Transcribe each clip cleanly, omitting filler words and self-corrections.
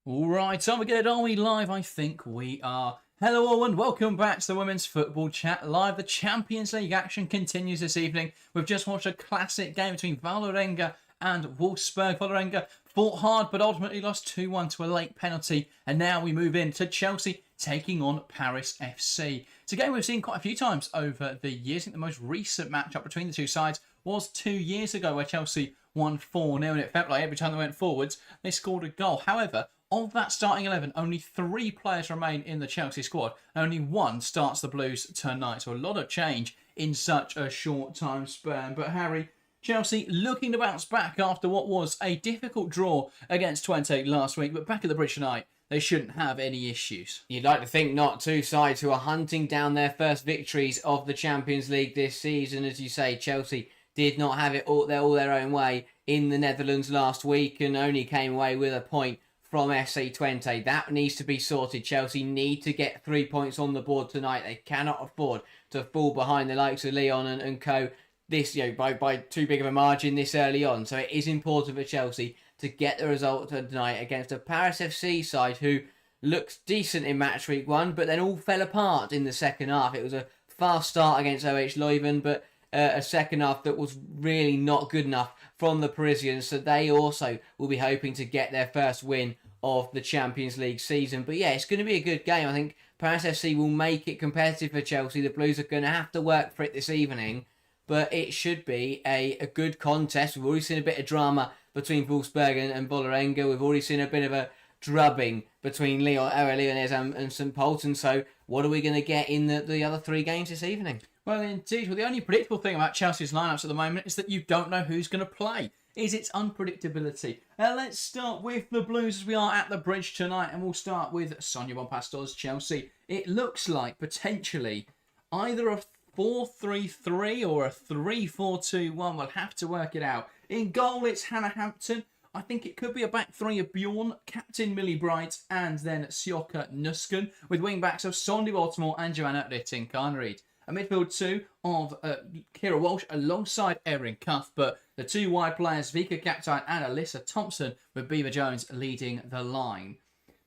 All right, are we good? Are we live? I think we are. Hello all and welcome back to the Women's Football Chat Live. The Champions League action continues this evening. We've just watched a classic game between Vålerenga and Wolfsburg. Vålerenga fought hard but ultimately lost 2-1 to a late penalty. And now we move into Chelsea taking on Paris FC. It's a game we've seen quite a few times over the years. I think the most recent matchup between the two sides was 2 years ago where Chelsea won 4-0 and it felt like every time they went forwards they scored a goal. However, of that starting 11, only 3 players remain in the Chelsea squad. Only 1 starts the Blues tonight. So a lot of change in such a short time span. But Harry, Chelsea looking to bounce back after what was a difficult draw against Twente last week. But back at the bridge tonight, they shouldn't have any issues. You'd like to think not. Two sides who are hunting down their first victories of the Champions League this season. As you say, Chelsea did not have it all their own way in the Netherlands last week and only came away with a point from FC Twente. That needs to be sorted. Chelsea need to get 3 points on the board tonight. They cannot afford to fall behind the likes of Lyon and co. This, by too big of a margin this early on. So it is important for Chelsea to get the result tonight against a Paris FC side who looked decent in Matchweek 1, but then all fell apart in the second half. It was a fast start against OH Leuven, but a second half that was really not good enough from the Parisians, so they also will be hoping to get their first win of the Champions League season. But yeah, it's going to be a good game. I think Paris FC will make it competitive for Chelsea. The Blues are going to have to work for it this evening, but it should be a good contest. We've already seen a bit of drama between Wolfsburg and Vålerenga. We've already seen a bit of a drubbing between Lyonnais and St. Polten. So what are we going to get in the other 3 games this evening? Well, indeed. Well, the only predictable thing about Chelsea's lineups at the moment is that you don't know who's going to play. Is its unpredictability. Let's start with the Blues as we are at the bridge tonight, and we'll start with Sonia Bompastor's Chelsea. It looks like potentially either a 4-3-3 or a 3-4-2-1. We'll have to work it out. In goal, it's Hannah Hampton. I think it could be a back 3 of Bjorn, captain Millie Bright, and then Sjoeke Nusken, with wing-backs of Sondi Baltimore and Joanna Littin-Carnreed. A midfield 2 of Kira Walsh alongside Erin Cuthbert. The 2 wide players, Vika Kaptein and Alyssa Thompson, with Beaver Jones leading the line.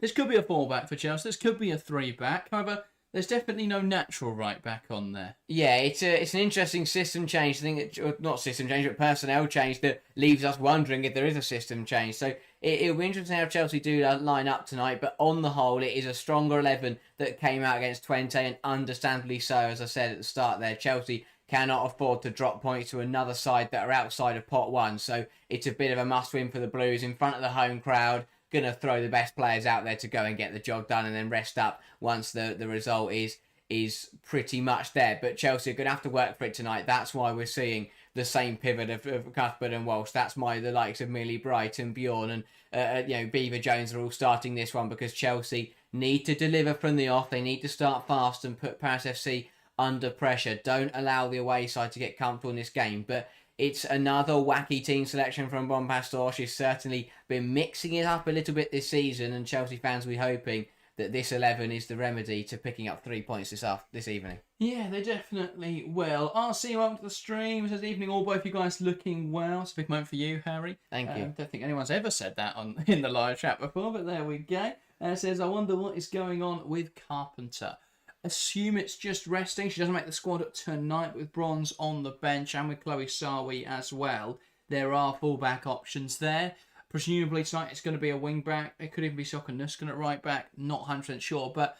This could be a 4-back for Chelsea. This could be a 3-back. However, there's definitely no natural right-back on there. Yeah, it's an interesting system change. I think, not system change, but personnel change that leaves us wondering if there is a system change. So it'll be interesting how Chelsea do line up tonight. But on the whole, it is a stronger 11 that came out against Twente, and understandably so. As I said at the start there, Chelsea cannot afford to drop points to another side that are outside of pot 1. So it's a bit of a must-win for the Blues in front of the home crowd. Going to throw the best players out there to go and get the job done and then rest up once the result is pretty much there. But Chelsea are going to have to work for it tonight. That's why we're seeing the same pivot of Cuthbert and Walsh. That's why the likes of Millie Bright and Bjorn and Beaver Jones are all starting this one, because Chelsea need to deliver from the off. They need to start fast and put Paris FC under pressure. Don't allow the away side to get comfortable in this game. But it's another wacky team selection from Bompastor. She's certainly been mixing it up a little bit this season, and Chelsea fans will be hoping that this 11 is the remedy to picking up 3 points this evening. Yeah, they definitely will. RC, welcome to the stream. This evening, all both you guys looking well. It's a big moment for you, Harry. Thank you. I don't think anyone's ever said that in the live chat before, but there we go. It says, I wonder what is going on with Carpenter. Assume it's just resting. She doesn't make the squad tonight with Bronze on the bench and with Chloe Sawi as well. There are full-back options there. Presumably tonight it's going to be a wing-back. It could even be Sjoeke Nusken at right-back. Not 100% sure, but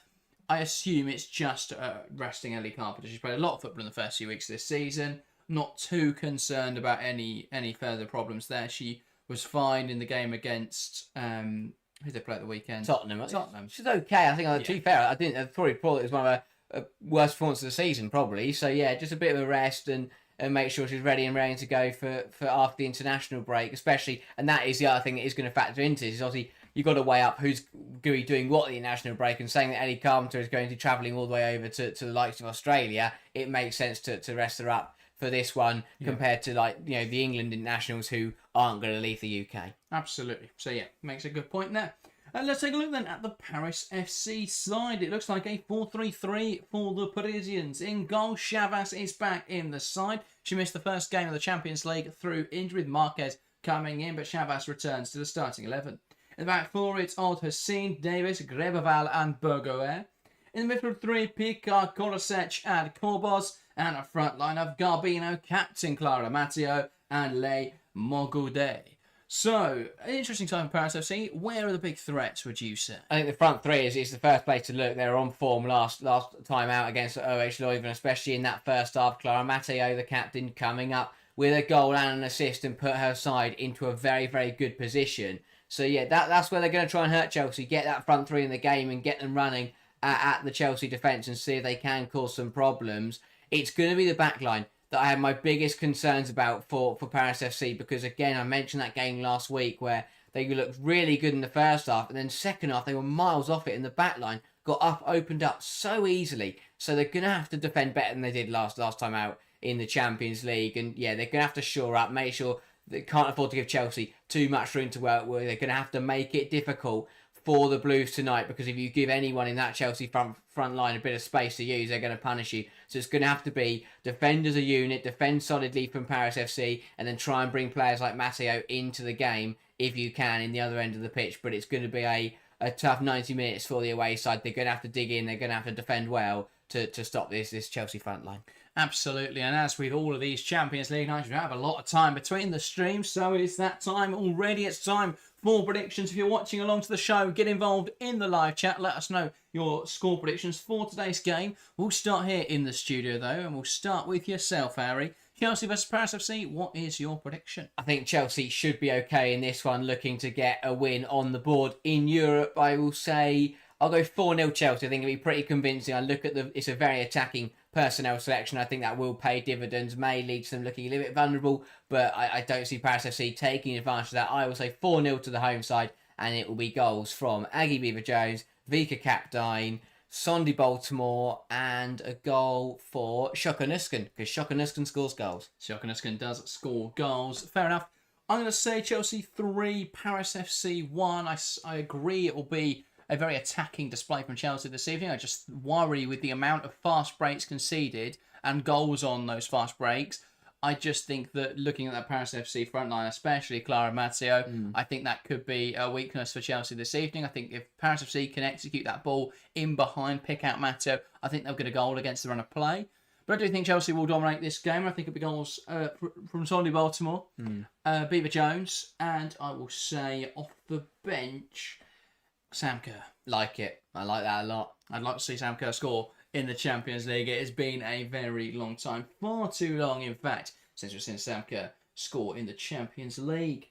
I assume it's just resting Ellie Carpenter. She's played a lot of football in the first few weeks of this season. Not too concerned about any further problems there. She was fine in the game against... who did they play at the weekend? Tottenham. She's okay. I think, to be fair, I'd probably thought it was one of her worst performances of the season, probably. So, yeah, just a bit of a rest and make sure she's ready and ready to go for after the international break, especially. And that is the other thing that is going to factor into this. Is obviously, you've got to weigh up who's going to be doing what at the international break, and saying that Ellie Carpenter is going to be travelling all the way over to the likes of Australia, it makes sense to rest her up for this one compared to the England internationals who aren't going to leave the UK. Absolutely. So yeah, makes a good point there. Let's take a look then at the Paris FC side. It looks like a 4-3-3 for the Parisians. In goal, Chavas is back in the side. She missed the first game of the Champions League through injury with Marquez coming in, but Chavas returns to the starting 11. In the back four, it's Old Hussein, Davis, Grebeval and Bergoer. In the middle three, Picard, Korosec and Korbos. And a front line of Garbino, Captain Clara Matteo and Le Mogoudet. So, an interesting time for Paris FC. Where are the big threats, would you say? I think the front three is the first place to look. They were on form last time out against OH Leuven, especially in that first half. Clara Matteo, the captain, coming up with a goal and an assist and put her side into a very, very good position. So, yeah, that's where they're going to try and hurt Chelsea. Get that front three in the game and get them running at the Chelsea defence and see if they can cause some problems. It's going to be the back line that I have my biggest concerns about for Paris FC, because, again, I mentioned that game last week where they looked really good in the first half, and then second half they were miles off it, and the back line opened up so easily. So they're going to have to defend better than they did last time out in the Champions League. And, yeah, they're going to have to shore up, make sure they can't afford to give Chelsea too much room to work with. They're going to have to make it difficult for the Blues tonight, because if you give anyone in that Chelsea front line a bit of space to use, they're going to punish you. So it's going to have to be defend as a unit, defend solidly from Paris FC, and then try and bring players like Matteo into the game if you can in the other end of the pitch. But it's going to be a tough 90 minutes for the away side. They're going to have to dig in, they're going to have to defend well to stop this Chelsea front line. Absolutely, and as with all of these Champions League nights, we have a lot of time between the streams, so it's that time already. It's time for predictions. If you're watching along to the show, get involved in the live chat. Let us know your score predictions for today's game. We'll start here in the studio, though, and we'll start with yourself, Harry. Chelsea versus Paris FC, what is your prediction? I think Chelsea should be okay in this one, looking to get a win on the board. In Europe, I will say I'll go 4-0 Chelsea. I think it'll be pretty convincing. I look at it's a very attacking personnel selection. I think that will pay dividends, may lead to them looking a little bit vulnerable, but I don't see Paris FC taking advantage of that. I will say 4-0 to the home side, and it will be goals from Aggie Beaver-Jones, Vika Kapdine, Sondi Baltimore, and a goal for Shaka Nuskin, because Shaka Nuskin scores goals. Shaka Nuskin does score goals. Fair enough. I'm going to say Chelsea 3, Paris FC 1. I agree it will be a very attacking display from Chelsea this evening. I just worry with the amount of fast breaks conceded and goals on those fast breaks. I just think that looking at that Paris FC front line, especially Clara Matteo, I think that could be a weakness for Chelsea this evening. I think if Paris FC can execute that ball in behind, pick out Matteo, I think they'll get a goal against the run of play. But I do think Chelsea will dominate this game. I think it'll be goals from Sonny Baltimore, Beaver-Jones, and I will say off the bench, Sam Kerr. Like it. I like that a lot. I'd like to see Sam Kerr score in the Champions League. It has been a very long time, far too long, in fact, since we've seen Sam Kerr score in the Champions League.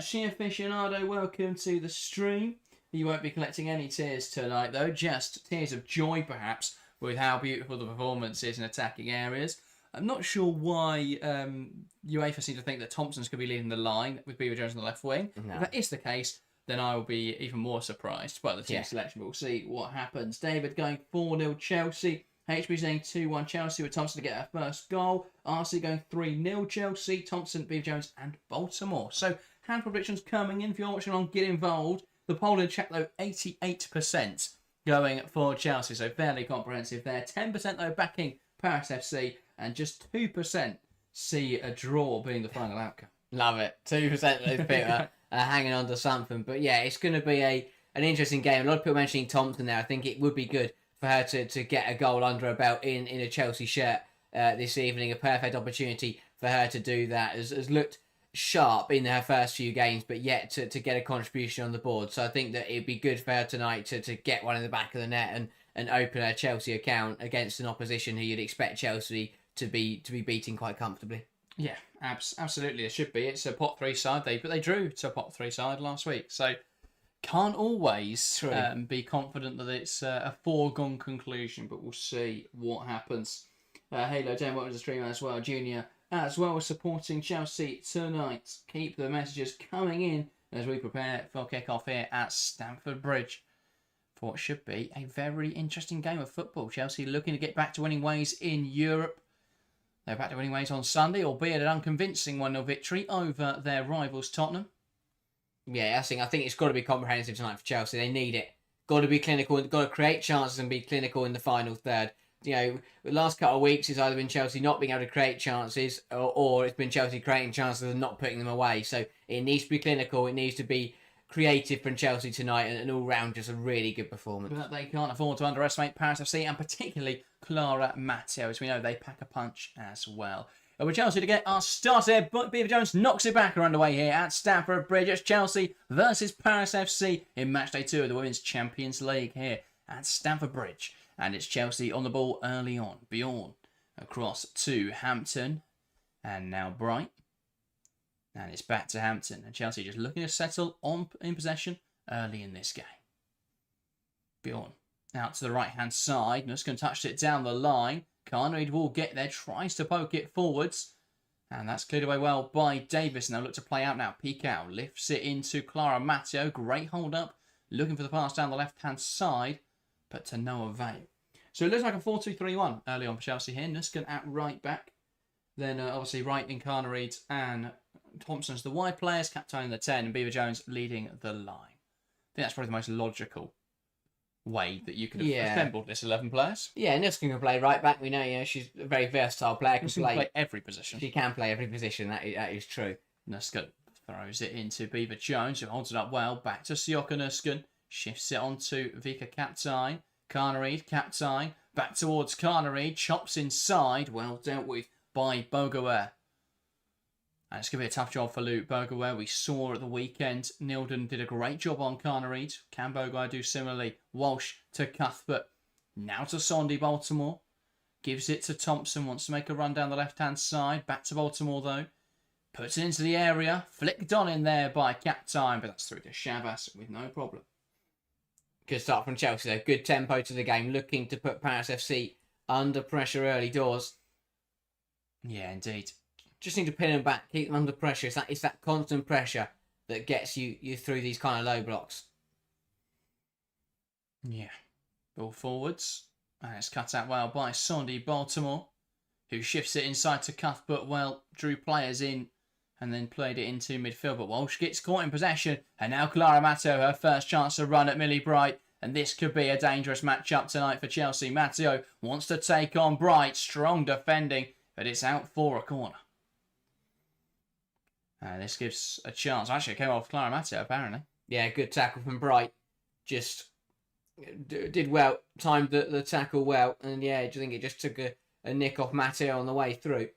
She Aficionado, welcome to the stream. You won't be collecting any tears tonight, though, just tears of joy, perhaps, with how beautiful the performance is in attacking areas. I'm not sure why UEFA seem to think that Thompson's going to be leading the line with Beaver-Jones on the left wing. No. If that is the case, then I will be even more surprised by the team selection. But we'll see what happens. David going 4-0 Chelsea. HB saying 2-1 Chelsea with Thompson to get our first goal. RC going 3-0 Chelsea. Thompson, Beaver-Jones and Baltimore. So hand predictions coming in. If you're watching on, get involved. The poll in chat though, 88% going for Chelsea. So fairly comprehensive there. 10% though backing Paris FC. And just 2% see a draw being the final outcome. Love it. 2% of those people hanging on to something. But yeah, it's going to be an interesting game. A lot of people mentioning Thompson there. I think it would be good for her to get a goal under her belt in a Chelsea shirt this evening. A perfect opportunity for her to do that. Has looked sharp in her first few games, but yet to get a contribution on the board. So I think that it'd be good for her tonight to get one in the back of the net and open her Chelsea account against an opposition who you'd expect Chelsea to be beating quite comfortably. Yeah, absolutely. It should be. It's a pot 3 side, but they drew to a pot 3 side last week. So can't always be confident that it's a foregone conclusion, but we'll see what happens. Halo 10, welcome to the stream as well. Junior as well as supporting Chelsea tonight. Keep the messages coming in as we prepare for kick-off here at Stamford Bridge for what should be a very interesting game of football. Chelsea looking to get back to winning ways in Europe. They're back to winning ways on Sunday, albeit an unconvincing 1-0 victory over their rivals Tottenham. Yeah, I think it's got to be comprehensive tonight for Chelsea. They need it. Got to be clinical. Got to create chances and be clinical in the final third. You know, the last couple of weeks it's either been Chelsea not being able to create chances or it's been Chelsea creating chances and not putting them away. So it needs to be clinical. It needs to be creative from Chelsea tonight, and an all-round just a really good performance. But they can't afford to underestimate Paris FC, and particularly Clara Matteo, as we know they pack a punch as well. With Chelsea to get our start here, but Beaver Jones knocks it back underway here at Stamford Bridge. It's Chelsea versus Paris FC in match day 2 of the Women's Champions League here at Stamford Bridge. And it's Chelsea on the ball early on. Bjorn across to Hampton, and now Bright. And it's back to Hampton, and Chelsea just looking to settle in possession early in this game. Bjorn out to the right-hand side. Nuskin touched it down the line. Carnegie will get there, tries to poke it forwards. And that's cleared away well by Davis. Now look to play out now. Picao lifts it into Clara Matteo. Great hold up. Looking for the pass down the left-hand side, but to no avail. So it looks like a 4-2-3-1 early on for Chelsea here. Nuskin at right back. Then obviously Wright, Incarnate and Thompson's the wide players, captaining the 10, and Beaver Jones leading the line. I think that's probably the most logical way that you could have assembled this 11 players. Yeah, Nuskin can play right back. We know, she's a very versatile player. Can play every position. She can play every position. That is true. Nuskin throws it into Beaver Jones, who holds it up well. Back to Sioka Nuskin. Shifts it onto Vika Captain. Carnereed, Captain. Back towards Carnereed. Chops inside. Well dealt with by Bogoer. And it's going to be a tough job for Luke Bogoer. We saw at the weekend, Nilden did a great job on Carnereed. Can Bogoer do similarly? Walsh to Cuthbert. Now to Sondy Baltimore. Gives it to Thompson. Wants to make a run down the left-hand side. Back to Baltimore, though. Puts it into the area. Flicked on in there by Captain. But that's through to Shavas with no problem. Good start from Chelsea, though. Good tempo to the game. Looking to put Paris FC under pressure early doors. Yeah, indeed. Just need to pin them back, keep them under pressure. It's that constant pressure that gets you through these kind of low blocks. Yeah. Ball forwards. And it's cut out well by Sondy Baltimore, who shifts it inside to Cuthbert. Well, drew players in and then played it into midfield. But Walsh gets caught in possession. And now Clara Matteo, her first chance to run at Millie Bright. And this could be a dangerous match-up tonight for Chelsea. Matteo wants to take on Bright. Strong defending, but it's out for a corner. This gives a chance. Actually, it came off Clara Matteo, apparently. Yeah, good tackle from Bright. Just did well, timed the tackle well. And yeah, I think it just took a nick off Matteo on the way through.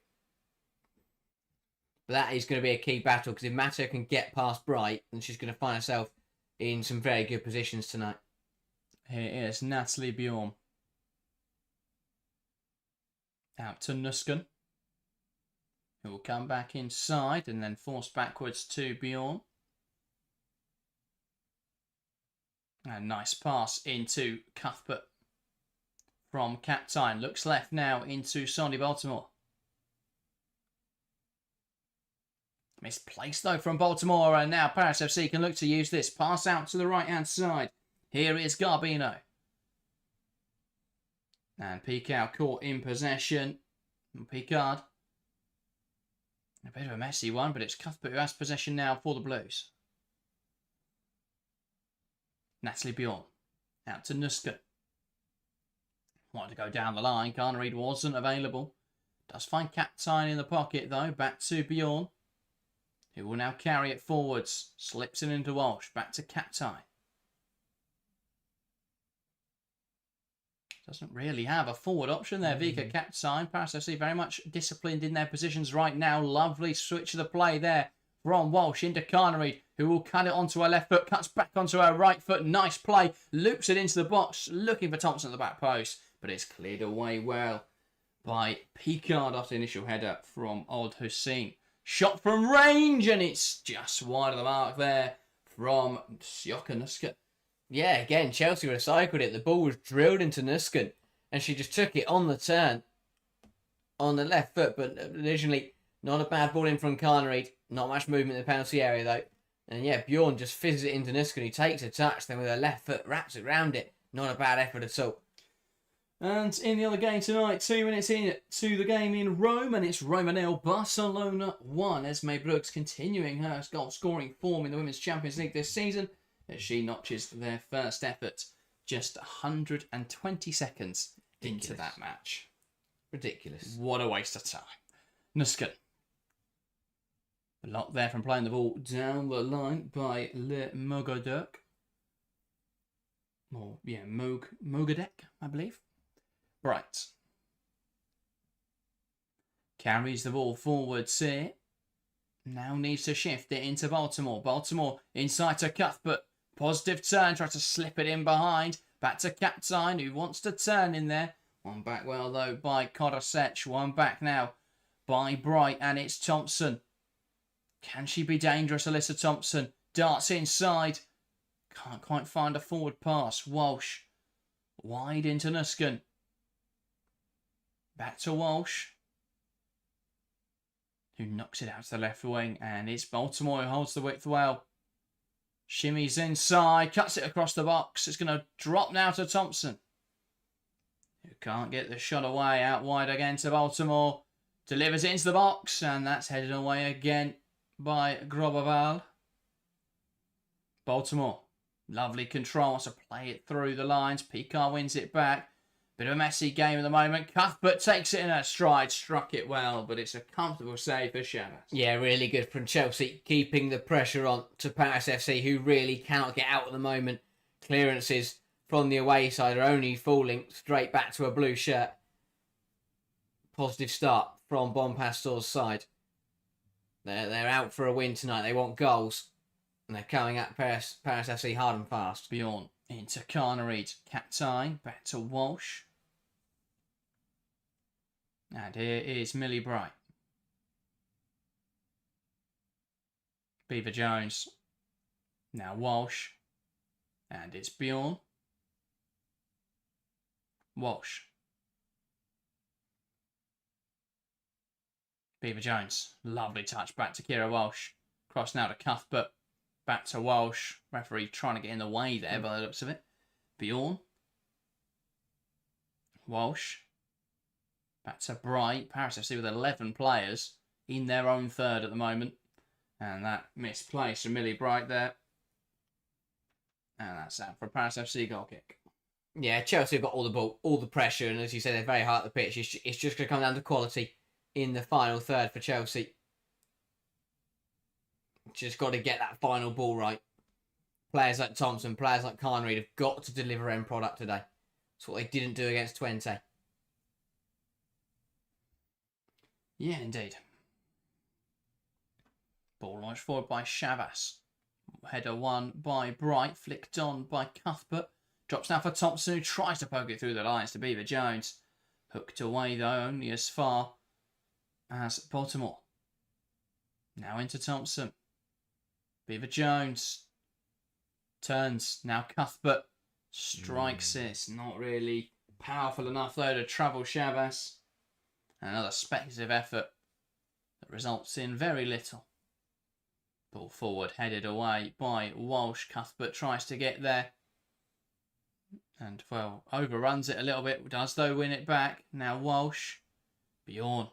But that is going to be a key battle, because if Matteo can get past Bright, then she's going to find herself in some very good positions tonight. Here is Natalie Bjorn. Out to Nuskin, who will come back inside and then force backwards to Bjorn. A nice pass into Cuthbert from Captain. Looks left now into Sondy Baltimore. Misplaced though from Baltimore, and now Paris FC can look to use this. Pass out to the right-hand side. Here is Garbino. And Picard caught in possession. Picard. A bit of a messy one, but it's Cuthbert who has possession now for the Blues. Natalie Bjorn. Out to Nuskin. Wanted to go down the line. Carnereed wasn't available. Does find Captain in the pocket though. Back to Bjorn, who will now carry it forwards. Slips it into Walsh. Back to Captain. Doesn't really have a forward option there. Vika Captain. Paris FC very much disciplined in their positions right now. Lovely switch of the play there from Walsh into Carnereed, who will cut it onto her left foot. Cuts back onto her right foot. Nice play. Loops it into the box. Looking for Thompson at the back post. But it's cleared away well by Picard after the initial header from Old Hussein. Shot from range, and it's just wide of the mark there from Sioka Nuskin. Yeah, again, Chelsea recycled it. The ball was drilled into Nuskin, and she just took it on the turn on the left foot. But originally, not a bad ball in from Carnereed. Not much movement in the penalty area, though. And yeah, Bjorn just fizzes it into Nuskin, who takes a touch, then with her left foot wraps it round it. Not a bad effort at all. And in the other game tonight, 2 minutes in to the game in Rome, and it's Roma 0, Barcelona 1. Esme Brooks continuing her goal-scoring form in the Women's Champions League this season, as she notches their first effort just 120 seconds into that match. Ridiculous. What a waste of time. Nuskin. Blocked there from playing the ball down the line by Le Mogadek. Or, yeah, Mogadek, I believe. Bright. Carries the ball forwards here. Now needs to shift it into Baltimore. Baltimore inside to Cuthbert. Positive turn, tries to slip it in behind. Back to Captain, who wants to turn in there. One back well, though, by Kodosech. One back now by Bright, and it's Thompson. Can she be dangerous, Alyssa Thompson? Darts inside. Can't quite find a forward pass. Walsh. Wide into Nusken. Back to Walsh, who knocks it out to the left wing, and it's Baltimore who holds the width well. Shimmies inside, cuts it across the box. It's going to drop now to Thompson, who can't get the shot away. Out wide again to Baltimore. Delivers it into the box, and that's headed away again by Groboval. Baltimore, lovely control, wants to play it through the lines. Picard wins it back. Bit of a messy game at the moment. Cuthbert takes it in her stride, struck it well, but it's a comfortable save for Shabas. Yeah, really good from Chelsea, keeping the pressure on to Paris FC, who really cannot get out at the moment. Clearances from the away side are only falling straight back to a blue shirt. Positive start from Bompastor's side. They're out for a win tonight. They want goals, and they're coming at Paris FC hard and fast. Bjorn into Carnareed. Captain back to Walsh. And here is Millie Bright. Beaver Jones. Now Walsh. And it's Bjorn. Walsh. Beaver Jones. Lovely touch back to Kira Walsh. Cross now to Cuthbert. Back to Walsh. Referee trying to get in the way there by the looks of it. Bjorn. Walsh. Back to Bright. Paris FC with 11 players in their own third at the moment. And that misplaced from Millie Bright there. And that's out for a Paris FC goal kick. Yeah, Chelsea have got all the ball, all the pressure, and as you said, they're very hard at the pitch. It's just going to come down to quality in the final third for Chelsea. Just got to get that final ball right. Players like Thompson, players like Carnreed have got to deliver end product today. That's what they didn't do against Twente. Yeah, indeed. Ball launched forward by Shavas. Header won by Bright, flicked on by Cuthbert. Drops now for Thompson, who tries to poke it through the lines to Beaver Jones. Hooked away, though, only as far as Baltimore. Now into Thompson. Beaver Jones. Turns. Now Cuthbert. Strikes it. Not really powerful enough, though, to trouble Shabas. Another speculative effort that results in very little. Ball forward, headed away by Walsh. Cuthbert tries to get there. And, well, overruns it a little bit. Does, though, win it back. Now Walsh. Bjorn.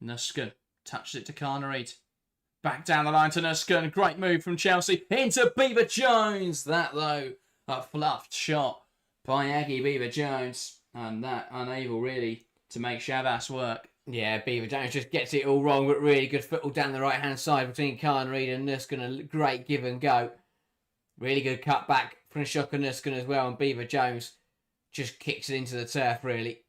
Nusken. Touches it to Carnareed. Back down the line to Nusken. Great move from Chelsea. Into Beaver Jones. That, though, a fluffed shot by Aggie Beaver Jones. And that unable, really, to make Shabas work. Yeah, Beaver Jones just gets it all wrong, but really good football down the right-hand side between Carnreed and Nusken. A great give and go. Really good cut back from Shocker Nusken as well, and Beaver Jones just kicks it into the turf, really.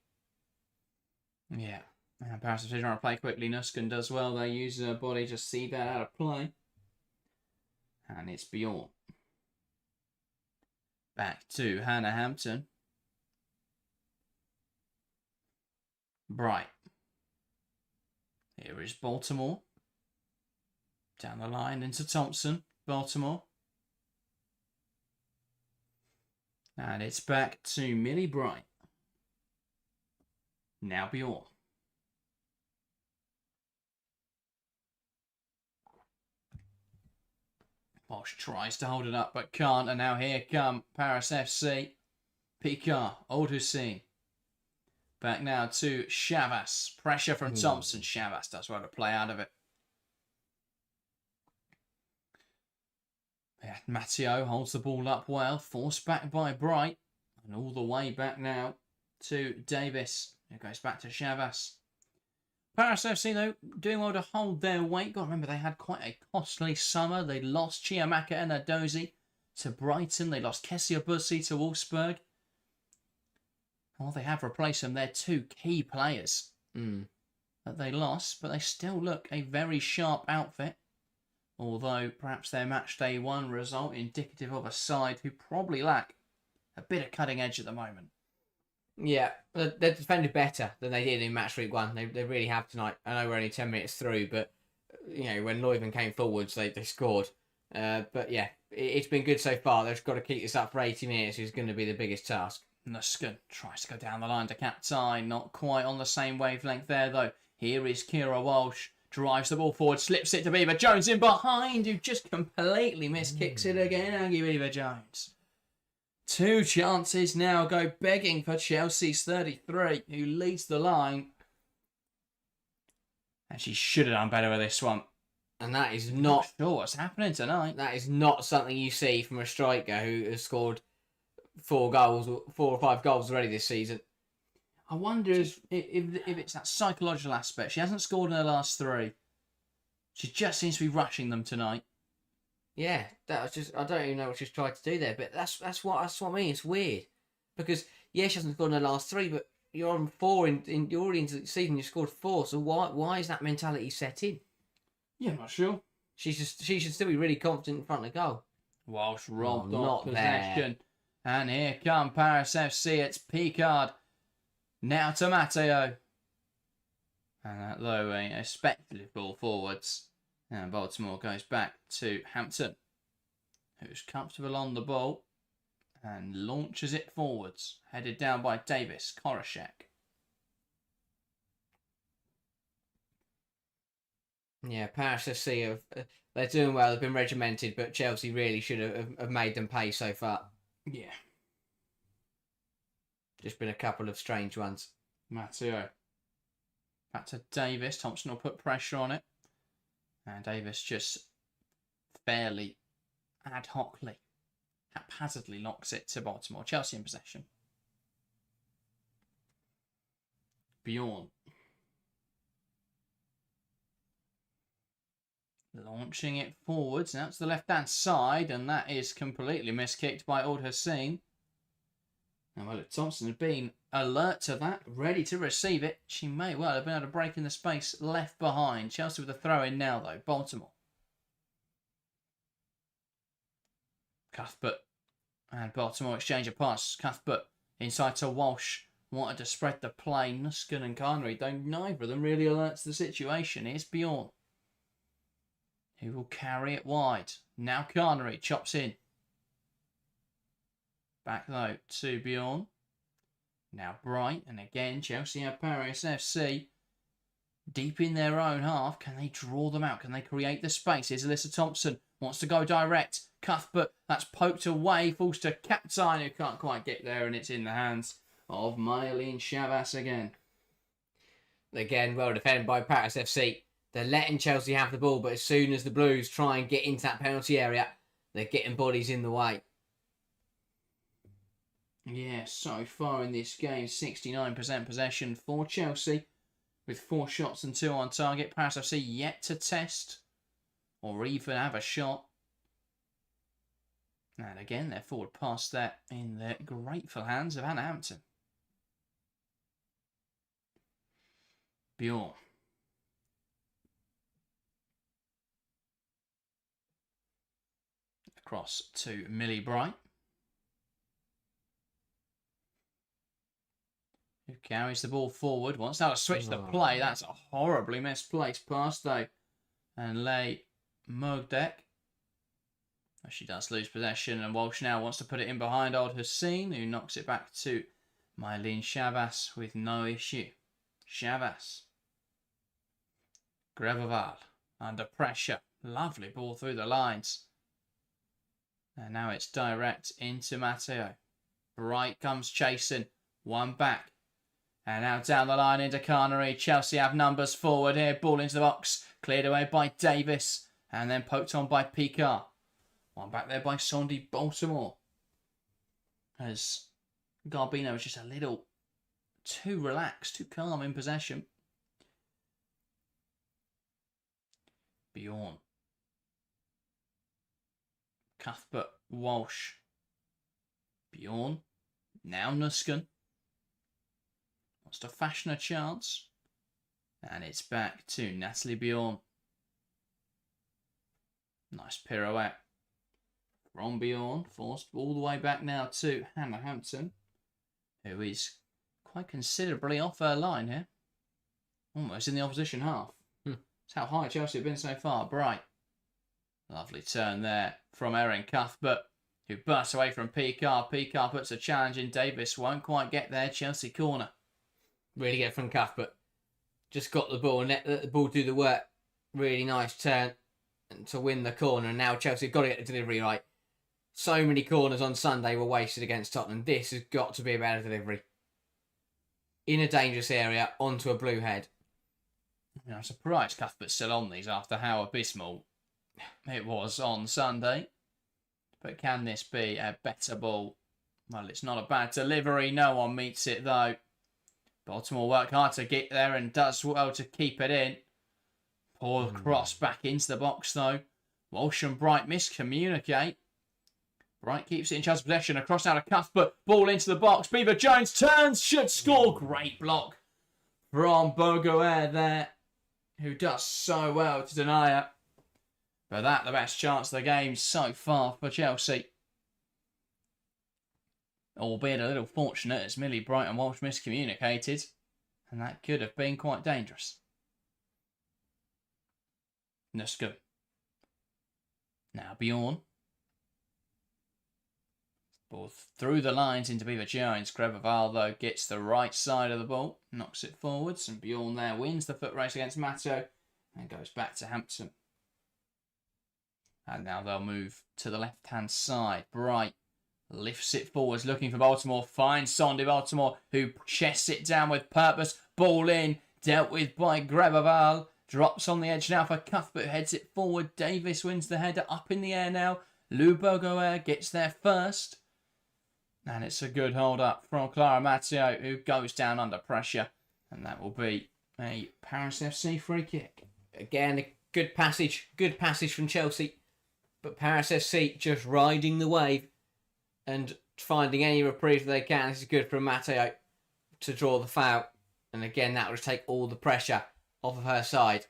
Yeah. And Paris FC trying to play quickly. Nusken does well. They use their body to see that out of play. And it's Bjorn. Back to Hannah Hampton. Bright. Here is Baltimore. Down the line into Thompson. Baltimore. And it's back to Millie Bright. Now Bjorn. Bosch tries to hold it up but can't. And now here come Paris FC. Picard. Old Hussein. Back now to Shavas. Pressure from Thompson. Shavas does well to play out of it. Yeah, Matteo holds the ball up well. Forced back by Bright. And all the way back now to Davis. It goes back to Shavas. Paris FC, though, doing well to hold their weight. Got to remember, they had quite a costly summer. They lost Chiamaka and Adozi to Brighton. They lost Kessia Bussi to Wolfsburg. Well, they have replaced them. They're two key players that they lost, but they still look a very sharp outfit. Although, perhaps their match day 1 result indicative of a side who probably lack a bit of cutting edge at the moment. Yeah, they've defended better than they did in Matchweek 1. They really have tonight. I know we're only 10 minutes through, but when Leuven came forwards, they scored. But yeah, it's been good so far. They've got to keep this up for 80 minutes, is going to be the biggest task. Nuskin tries to go down the line to Captain. Not quite on the same wavelength there, though. Here is Kira Walsh. Drives the ball forward, slips it to Beaver Jones in behind, who just completely kicks it again. Aggie Beaver Jones. 2 chances now go begging for Chelsea's 33, who leads the line. And she should have done better with this one. And that is not sure what's happening tonight. That is not something you see from a striker who has scored 4 or 5 goals already this season. I wonder if it's that psychological aspect. She hasn't scored in her last 3. She just seems to be rushing them tonight. Yeah, that was just, I don't even know what she's tried to do there, but that's what I mean. It's weird because she hasn't scored in her last 3, but you're on 4 you're already into the season. You scored 4, so why is that mentality set in? Yeah, I'm not sure. She should still be really confident in front of goal. Walsh robbed off not possession, and here come Paris FC. It's Picard. Now to Matteo. And that low, a speculative ball forwards. And Baltimore goes back to Hampton, who's comfortable on the ball and launches it forwards. Headed down by Davis, Korashek. Yeah, Paris FC, they're doing well. They've been regimented, but Chelsea really should have made them pay so far. Yeah. Just been a couple of strange ones. Matteo. Back to Davis. Thompson will put pressure on it. And Davis just fairly ad hocly, haphazardly knocks it to Baltimore. Chelsea in possession. Bjorn. Launching it forwards. Now to the left-hand side. And that is completely miskicked by Old Hussein. And well, if Thompson had been alert to that, ready to receive it, she may well have been able to break in the space left behind. Chelsea with a throw in now, though. Baltimore. Cuthbert. And Baltimore exchange a pass. Cuthbert inside to Walsh. Wanted to spread the play. Nuskin and Carnery, though neither of them really alerts the situation. Here's Bjorn, who will carry it wide. Now Carnery chops in. Back though to Bjorn. Now Bright, and again Chelsea have Paris FC deep in their own half. Can they draw them out? Can they create the space? Here's Alyssa Thompson. Wants to go direct. Cuthbert, that's poked away. Falls to Captain, who can't quite get there, and it's in the hands of Maylene Chavas again. Again, well defended by Paris FC. They're letting Chelsea have the ball, but as soon as the Blues try and get into that penalty area, they're getting bodies in the way. Yeah, so far in this game, 69% possession for Chelsea, with 4 shots and 2 on target. Paris FC yet to test or even have a shot. And again, their forward pass there in the grateful hands of Anna Hampton. Bjorn. Across to Millie Bright, who carries the ball forward. Wants now to switch the play. That's a horribly misplaced pass, though. And Leigh Mogdek. She does lose possession, and Walsh now wants to put it in behind Old Hussein, who knocks it back to Maylene Chavas with no issue. Chavas. Greveval under pressure. Lovely ball through the lines. And now it's direct into Matteo. Bright comes chasing. One back. And now down the line into Carnery. Chelsea have numbers forward here. Ball into the box. Cleared away by Davis. And then poked on by Picard. One back there by Sandy Baltimore. As Garbino is just a little too relaxed, too calm in possession. Bjorn. Cuthbert, Walsh. Bjorn. Now Nusken. Wants to fashion a chance. And it's back to Natalie Bjorn. Nice pirouette from Bjorn. Forced all the way back now to Hannah Hampton, who is quite considerably off her line here. Almost in the opposition half. That's how high Chelsea have been so far. Bright. Lovely turn there from Erin Cuthbert, who bursts away from Picard. Picard puts a challenge in. Davis won't quite get there. Chelsea corner. Really get from Cuthbert. Just got the ball and let the ball do the work. Really nice turn to win the corner. And now Chelsea have got to get the delivery right. So many corners on Sunday were wasted against Tottenham. This has got to be a better delivery. In a dangerous area, onto a blue head. I'm surprised Cuthbert's still on these after how abysmal it was on Sunday. But can this be a better ball? Well, it's not a bad delivery. No one meets it, though. Baltimore work hard to get there and does well to keep it in. Poor cross back into the box, though. Walsh and Bright miscommunicate. Bright keeps it in Chelsea's possession. A cross out of Cuthbert. Ball into the box. Beaver Jones turns. Should score. Great block from Bogoer there, who does so well to deny it. But that the best chance of the game so far for Chelsea. Albeit a little fortunate as Millie, Bright and Walsh miscommunicated. And that could have been quite dangerous. Nusken. Now Bjorn. Ball through the lines into Beaver Jones. Grebeval, though, gets the right side of the ball. Knocks it forwards. And Bjorn there wins the foot race against Matto. And goes back to Hampton. And now they'll move to the left-hand side. Bright lifts it forwards, looking for Baltimore. Finds Sondy Baltimore, who chests it down with purpose. Ball in, dealt with by Grebeval. Drops on the edge now for Cuthbert, heads it forward. Davis wins the header up in the air now. Lou Bogoer gets there first. And it's a good hold up from Clara Matteo, who goes down under pressure. And that will be a Paris FC free kick. Again, a good passage from Chelsea. But Paris FC just riding the wave and finding any reprieve they can. This is good from Matteo to draw the foul. And again, that will just take all the pressure off of her side.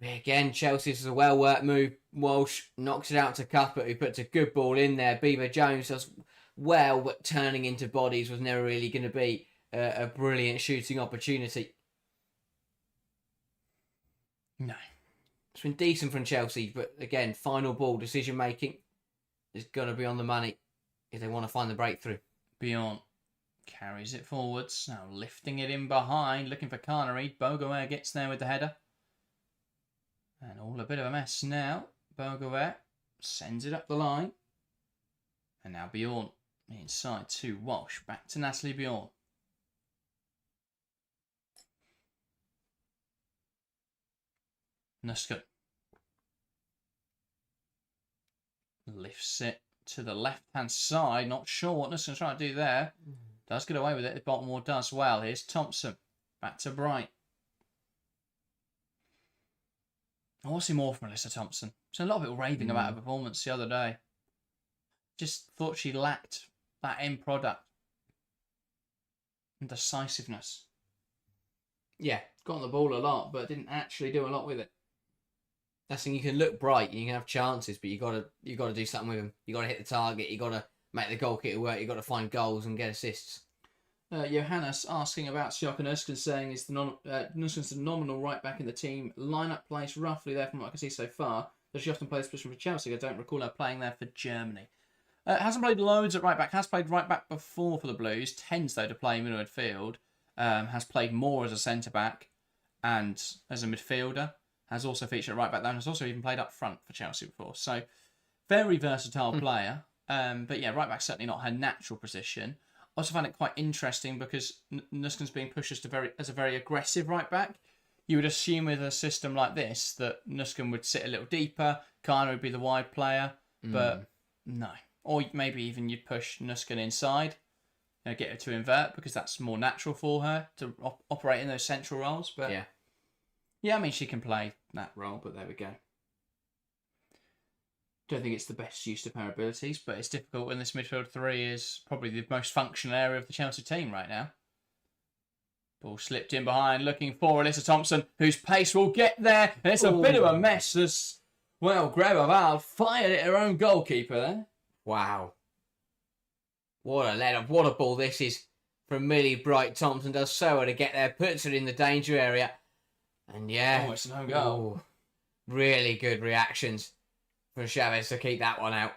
But again, Chelsea, this is a well-worked move. Walsh knocks it out to Cuthbert, who puts a good ball in there. Beaver Jones does well, but turning into bodies was never really going to be a brilliant shooting opportunity. No. It's been decent from Chelsea, but again, final ball decision-making is going to be on the money if they want to find the breakthrough. Bjorn carries it forwards, now lifting it in behind, looking for Carnery. Bogoer gets there with the header. And all a bit of a mess now. Bogoer sends it up the line. And now Bjorn inside to Walsh. Back to Natalie Bjorn. Nusken lifts it to the left-hand side. Not sure what Nusken's trying to do there. Does get away with it. Baltimore does well. Here's Thompson. Back to Bright. I want to see more from Alyssa Thompson. There's a lot of people raving about her performance the other day. Just thought she lacked that end product and decisiveness. Yeah. Got on the ball a lot, but didn't actually do a lot with it. That's the thing, you can look bright, you can have chances, but you got to do something with them. You got to hit the target, you got to make the goal kicker work, you got to find goals and get assists. Johannes asking about Siaka Nusken, saying is Nusken's the nominal right back in the team. Lineup plays roughly there from what I can see so far. Does she often play this position for Chelsea? I don't recall her playing there for Germany. Hasn't played loads at right back. Has played right back before for the Blues. Tends though to play middle midfield. Has played more as a centre back and as a midfielder. Has also featured at right back there and has also even played up front for Chelsea before. So very versatile player. But yeah, right back certainly not her natural position. I also find it quite interesting because Nusken's being pushed as a very aggressive right back. You would assume with a system like this that Nusken would sit a little deeper, Kana would be the wide player, but no. Or maybe even you'd push Nusken inside, get her to invert because that's more natural for her to operate in those central roles. But yeah, Yeah, I mean, she can play that role, but there we go. Don't think it's the best use of her abilities, but it's difficult when this midfield three is probably the most functional area of the Chelsea team right now. Ball slipped in behind, looking for Alyssa Thompson, whose pace will get there. And it's a bit of a mess as, well, Grebeval fired at her own goalkeeper there. Wow. What a let-up. What a ball this is from Millie Bright. Thompson does so well to get there, puts her in the danger area. And yeah. Oh, it's an own goal. Really good reactions from Chavez to keep that one out.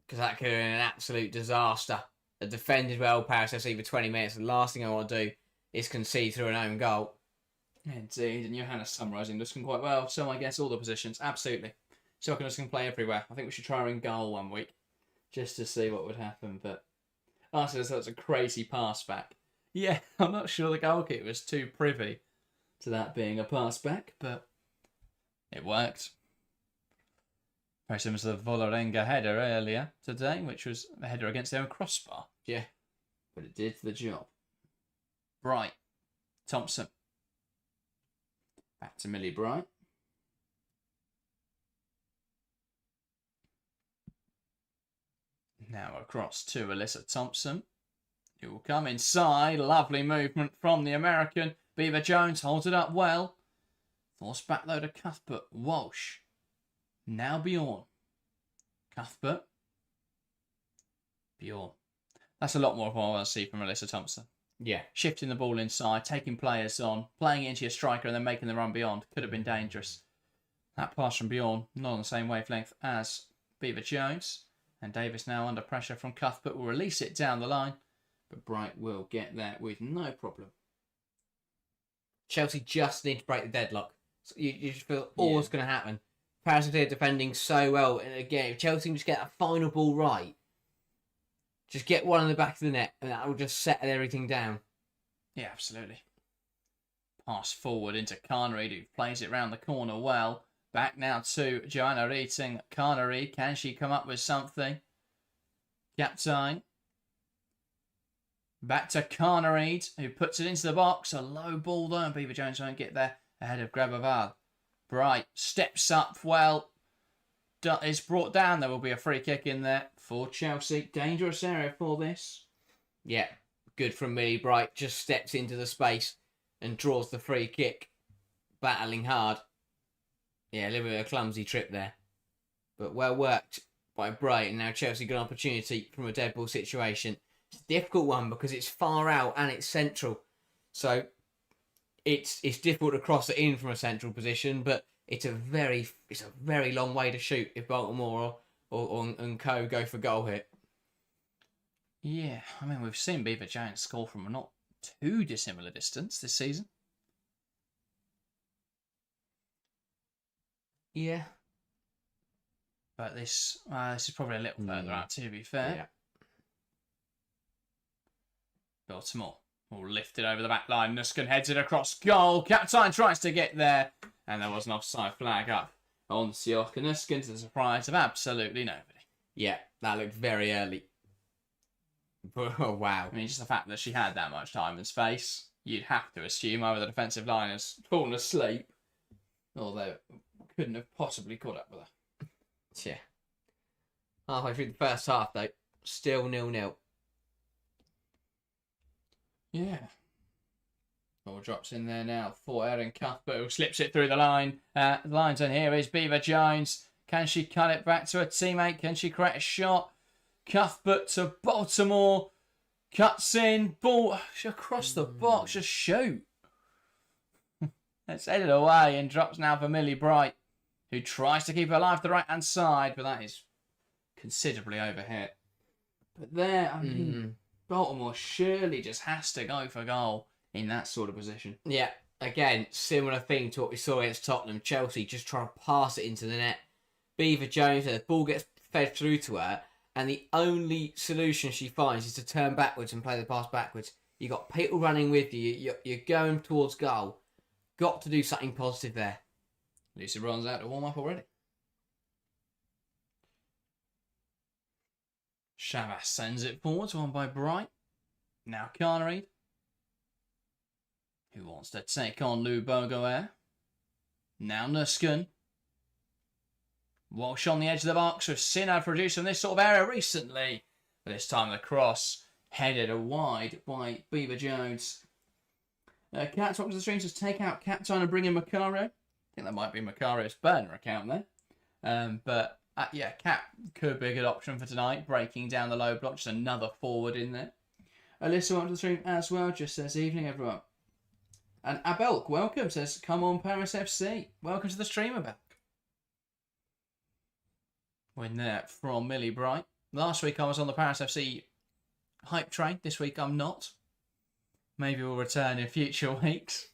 Because that could have been an absolute disaster. A defended well, Paris FC for 20 minutes. The last thing I want to do is concede through an own goal. Indeed, and Johanna's summarising Luskin quite well. So I guess all the positions, absolutely. So I can play everywhere. I think we should try her in goal one week, just to see what would happen. But Arsenal, that's a crazy pass back. Yeah, I'm not sure the goalkeeper was too privy to that being a pass back, but it worked. Very similar to the Volorenga header earlier today, which was a header against their own crossbar. Yeah, but it did the job. Bright. Thompson. Back to Millie Bright. Now across to Alyssa Thompson, who will come inside. Lovely movement from the American. Beaver Jones holds it up well. Forced back though to Cuthbert. Walsh. Now Bjorn. Cuthbert. Bjorn. That's a lot more of what I want to see from Alyssa Thompson. Yeah. Shifting the ball inside, taking players on, playing it into your striker and then making the run beyond. Could have been dangerous. That pass from Bjorn, not on the same wavelength as Beaver Jones. And Davis now under pressure from Cuthbert will release it down the line. But Bright will get there with no problem. Chelsea just need to break the deadlock. So you just feel all's going to happen. Paris are defending so well. And again, if Chelsea can just get that final ball right, just get one in the back of the net and that will just settle everything down. Yeah, absolutely. Pass forward into Carnery, who plays it round the corner well. Back now to Joanna Reeting. Carnery, can she come up with something? Captain. Back to Carnery, who puts it into the box. A low ball though, and Beaver Jones won't get there ahead of Grebeval. Bright steps up well. Is brought down. There will be a free kick in there for Chelsea. Dangerous area for this. Yeah, good from Millie Bright. Just steps into the space and draws the free kick. Battling hard. Yeah, a little bit of a clumsy trip there. But well worked by Bright. And now Chelsea got an opportunity from a dead ball situation. It's a difficult one because it's far out and it's central. So it's difficult to cross it in from a central position, but it's a very long way to shoot if Baltimore and co go for goal here. Yeah, I mean, we've seen Beaver Jones score from a not too dissimilar distance this season. Yeah. But this is probably a little further out, to be fair. Yeah. Baltimore will lift it over the back line. Nuskin heads it across goal. Captain tries to get there. And there was an offside flag up on Sioka Nuskin to the surprise of absolutely nobody. Yeah, that looked very early. Oh, wow. I mean, just the fact that she had that much time and space, you'd have to assume either the defensive line has fallen asleep, although couldn't have possibly caught up with her. Yeah. Halfway through the first half, though, still 0-0. Yeah. Ball drops in there now for Erin Cuthbert, who slips it through the line. The lines, and here is Beaver Jones. Can she cut it back to her teammate? Can she create a shot? Cuthbert to Baltimore. Cuts in. Ball across the box. Just shoot. It's headed away and drops now for Millie Bright, who tries to keep her alive to the right-hand side, but that is considerably overhit. But there, I mean, Baltimore surely just has to go for goal in that sort of position. Yeah, again, similar thing to what we saw against Tottenham. Chelsea just trying to pass it into the net. Beaver Jones, the ball gets fed through to her, and the only solution she finds is to turn backwards and play the pass backwards. You got people running with you. You're going towards goal. Got to do something positive there. Lucy runs out to warm up already. Shavas sends it forward, one by Bright. Now Carnery, who wants to take on Lou Bogoer. Now Nusken. Walsh on the edge of the box with Sinad produced from this sort of area recently. But this time the cross headed wide by Beaver Jones. Cat talks to the stream, says take out Captain and bring in Macario. I think that might be Macario's burner account there. But yeah, Cap could be a good option for tonight. Breaking down the low block, just another forward in there. Alyssa welcome to the stream as well, just says evening everyone. And Abelk, welcome, says come on Paris FC. Welcome to the stream, Abelk. Win there from Millie Bright. Last week I was on the Paris FC hype train. This week I'm not. Maybe we'll return in future weeks.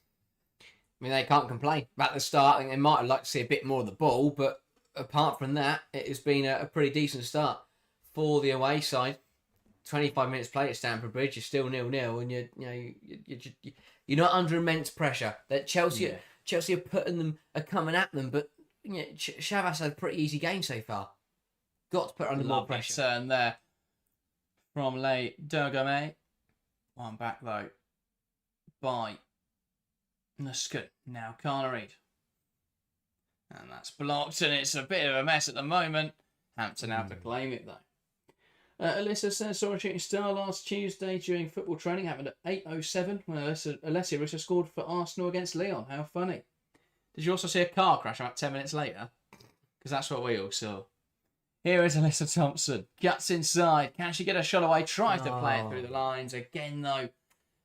I mean, they can't complain about the start. I think they might have liked to see a bit more of the ball, but apart from that, it has been a pretty decent start for the away side. 25 minutes played at Stamford Bridge, you're still 0-0, and you're not under immense pressure. That Chelsea are putting them, are coming at them, but Chavas had a pretty easy game so far. Got to put under more pressure. Turn there from Le Dergame. One back though by Nusken. Now Carnereed. And that's blocked, and it's a bit of a mess at the moment. Hampton have to claim it though. Alyssa says, saw a shooting star last Tuesday during football training. Happened at 8:07 when Alessia Russo scored for Arsenal against Lyon. How funny. Did you also see a car crash about 10 minutes later? Because that's what we all saw. Here is Alyssa Thompson. Guts inside. Can she get a shot away? Tries to play it through the lines. Again, though,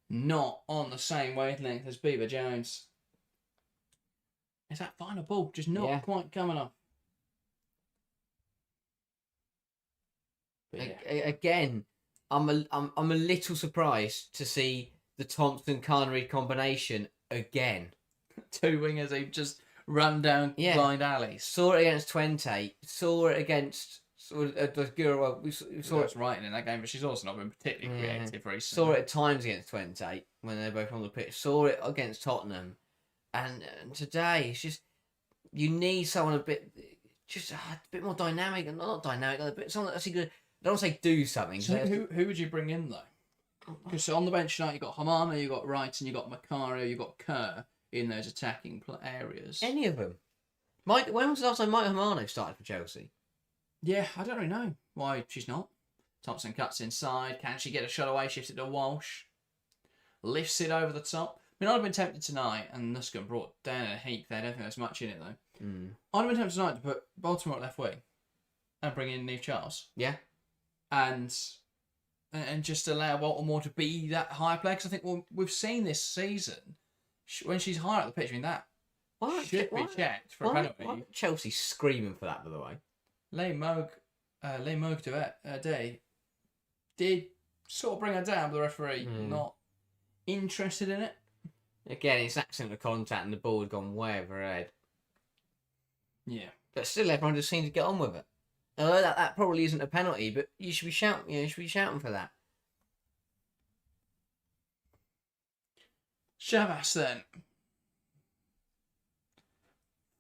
not on the same wavelength as Beaver Jones. Is that final ball just not quite coming off? Again, I'm a little surprised to see the Thompson-Carnery combination again. Two wingers who just run down blind alleys. Saw it against Twente. Saw it against the girl. We saw it right in that game, but she's also not been particularly creative recently. Saw it at times against Twente when they're both on the pitch. Saw it against Tottenham, and today it's just you need someone a bit more dynamic, and not dynamic, a bit someone that's actually good. I don't want to say do something. So who would you bring in though? Because on the bench tonight you've got Hamana, you've got Wright, and you've got Macario, you've got Kerr in those attacking areas. Any of them. When was the last time Mike Hamano started for Chelsea? Yeah, I don't really know why she's not. Thompson cuts inside. Can she get a shot away? Shifts it to Walsh. Lifts it over the top. I mean, I'd have been tempted tonight, and Nusken brought down a heap there. I don't think there's much in it though. I'd have been tempted tonight to put Baltimore at left wing and bring in Neve Charles. Yeah. And just allow Baltimore to be that high player. Because I think we've seen this season when she's higher up the pitch. I mean, that should be checked for a penalty. Why Chelsea screaming for that, by the way? Le Mogue Day did sort of bring her down, but the referee not interested in it. Again, it's accident of contact and the ball had gone way over her head. Yeah. But still, everyone just seemed to get on with it. That probably isn't a penalty, but you should be shouting. You should be shouting for that. Chavas then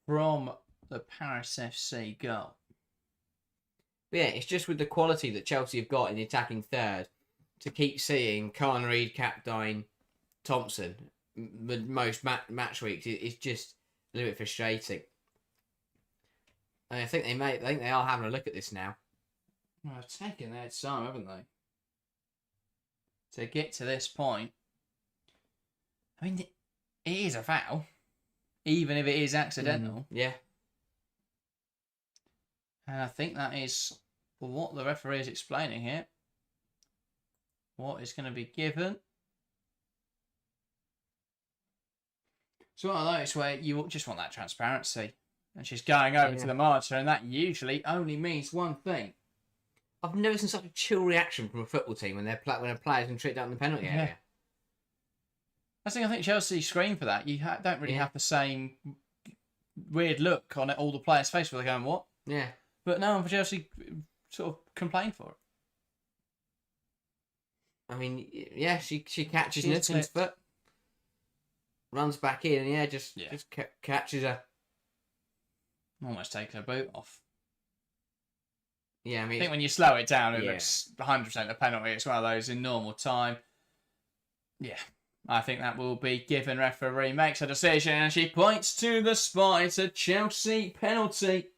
from the Paris FC goal. But yeah, it's just with the quality that Chelsea have got in the attacking third to keep seeing Carnereed, Capdine, Thompson most match weeks. It's just a little bit frustrating. And I think they are having a look at this now. Well, they've taken their time, haven't they? To get to this point. I mean, it is a foul, even if it is accidental. Yeah. And I think that is what the referee is explaining here. What is going to be given. So one of those where you just want that transparency. And she's going over to the monitor, and that usually only means one thing. I've never seen such a chill reaction from a football team when a player's been tricked out in the penalty area. I think Chelsea screamed for that. You don't really have the same weird look on all the players' face where they're going, what? Yeah. But no one for Chelsea sort of complained for it. I mean, yeah, she catches Nutten's foot, runs back in, and just catches her. Almost takes her boot off. Yeah, I think when you slow it down, it looks 100% a penalty. It's one of those in normal time. Yeah, I think that will be given. Referee makes a decision and she points to the spot. It's a Chelsea penalty.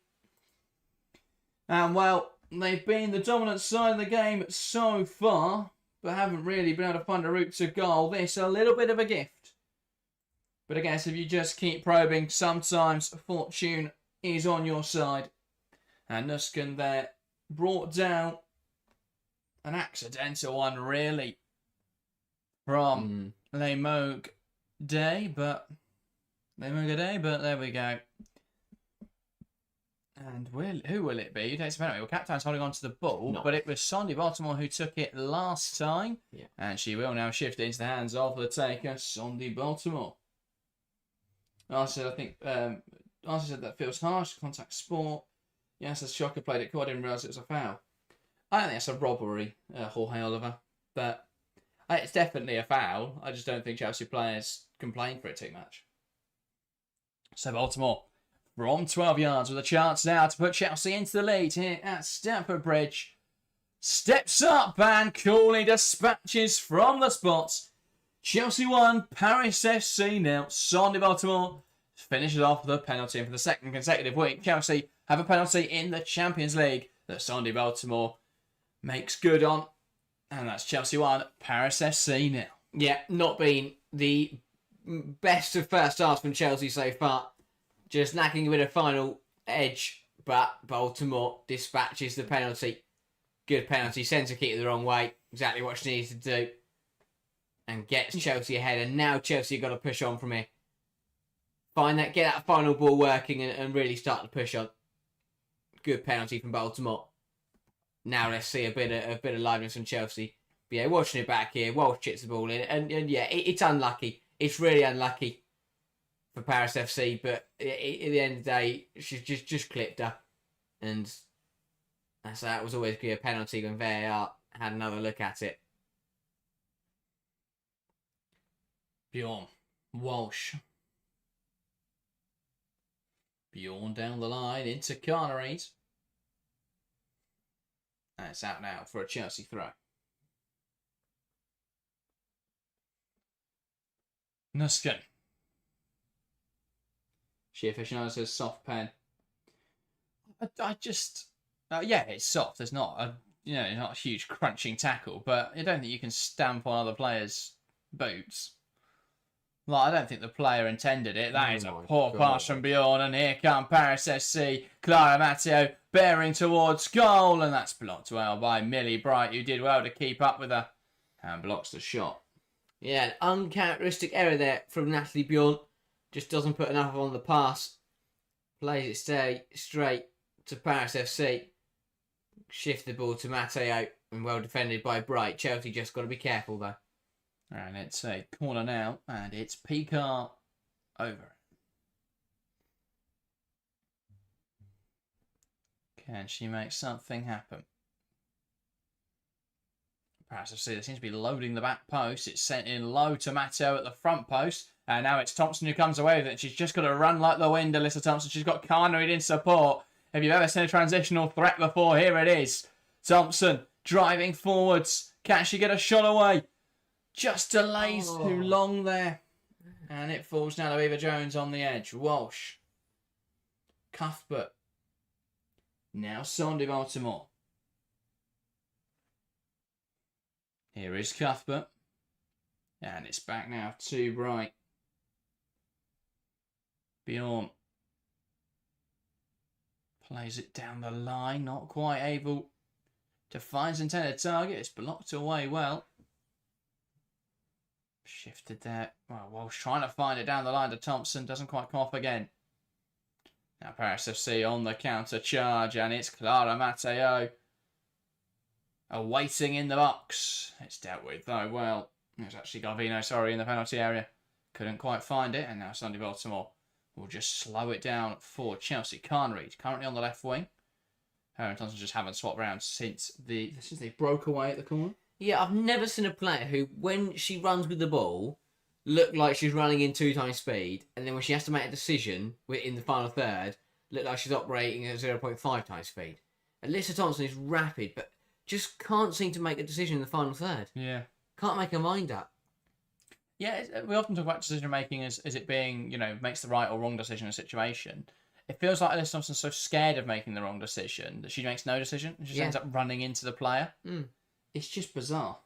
And well, they've been the dominant side of the game so far, but haven't really been able to find a route to goal. This a little bit of a gift. But I guess if you just keep probing, sometimes fortune is on your side. And Nusken there brought down an accidental one, really, from Lemogue Day, but there we go. And who will it be? Who takes the penalty? Well, Captain's holding on to the ball, but it was Sandy Baltimore who took it last time. Yeah. And she will now shift it into the hands of the taker, Sandy Baltimore. I think Arsenal said that feels harsh, contact sport. Yes, as Shocker played it cool, I didn't realise it was a foul. I don't think that's a robbery, Jorge Oliver, but it's definitely a foul. I just don't think Chelsea players complain for it too much. So Baltimore, from 12 yards, with a chance now to put Chelsea into the lead here at Stamford Bridge. Steps up and coolly dispatches from the spot. Chelsea 1, Paris FC 0. Sandy Baltimore finishes off the penalty. And for the second consecutive week, Chelsea have a penalty in the Champions League that Sandy Baltimore makes good on. And that's Chelsea 1, Paris FC 0. Yeah, not been the best of first halves from Chelsea so far. Just lacking a bit of final edge, but Baltimore dispatches the penalty. Good penalty, sends a kick the wrong way. Exactly what she needs to do. And gets Chelsea ahead. And now Chelsea have got to push on from here. Get that final ball working and really start to push on. Good penalty from Baltimore. Now let's see a bit of liveliness from Chelsea. But yeah, watching it back here, Walsh chips the ball in. And yeah, it's unlucky. It's really unlucky for Paris FC, but at the end of the day, she's just clipped her, and so that was always be a penalty when VAR had another look at it. Bjorn Walsh. Bjorn down the line into Carnaries. And it's out now for a Chelsea throw. Nusken. She aficionado says soft pen. I just... yeah, it's soft. It's not not a huge crunching tackle, but I don't think you can stamp on other players' boots. I don't think the player intended it. That is a poor pass from Bjorn, and here come Paris SC. Clara Matteo bearing towards goal, and that's blocked well by Millie Bright, who did well to keep up with her and blocks the shot. Yeah, an uncharacteristic error there from Natalie Bjorn. Just doesn't put enough on the pass. Plays it straight to Paris FC. Shift the ball to Matteo, and well defended by Bright. Chelsea just got to be careful though. And it's a corner now, and it's Picard over. Can she make something happen? Paris FC, they seem to be loading the back post. It's sent in low to Matteo at the front post. And now it's Thompson who comes away with it. She's just got to run like the wind, Alyssa Thompson. She's got Carnary in support. If you've ever seen a transitional threat before, here it is. Thompson driving forwards. Can she get a shot away? Just delays too long there. And it falls now to Eva Jones on the edge. Walsh. Cuthbert. Now Sandy Baltimore. Here is Cuthbert. And it's back now to Bright. Bjorn. Plays it down the line. Not quite able to find his intended target. It's blocked away well. Shifted there. Well, Walsh trying to find it down the line to Thompson. Doesn't quite come off again. Now Paris FC on the counter charge. And it's Clara Matteo. Awaiting in the box. It's dealt with though well. There's actually Garvino, in the penalty area. Couldn't quite find it. And now Sandy Baltimore will just slow it down for Chelsea. Carnreed currently on the left wing. Her and Thompson just haven't swapped around since they broke away at the corner. Yeah, I've never seen a player who, when she runs with the ball, look like she's running in 2 times speed, and then when she has to make a decision in the final third, look like she's operating at 0.5 times speed. Alyssa Thompson is rapid, but just can't seem to make a decision in the final third. Yeah. Can't make her mind up. Yeah, we often talk about decision making as it being, makes the right or wrong decision in a situation. It feels like Alice Thompson's so scared of making the wrong decision that she makes no decision and just ends up running into the player. It's just bizarre.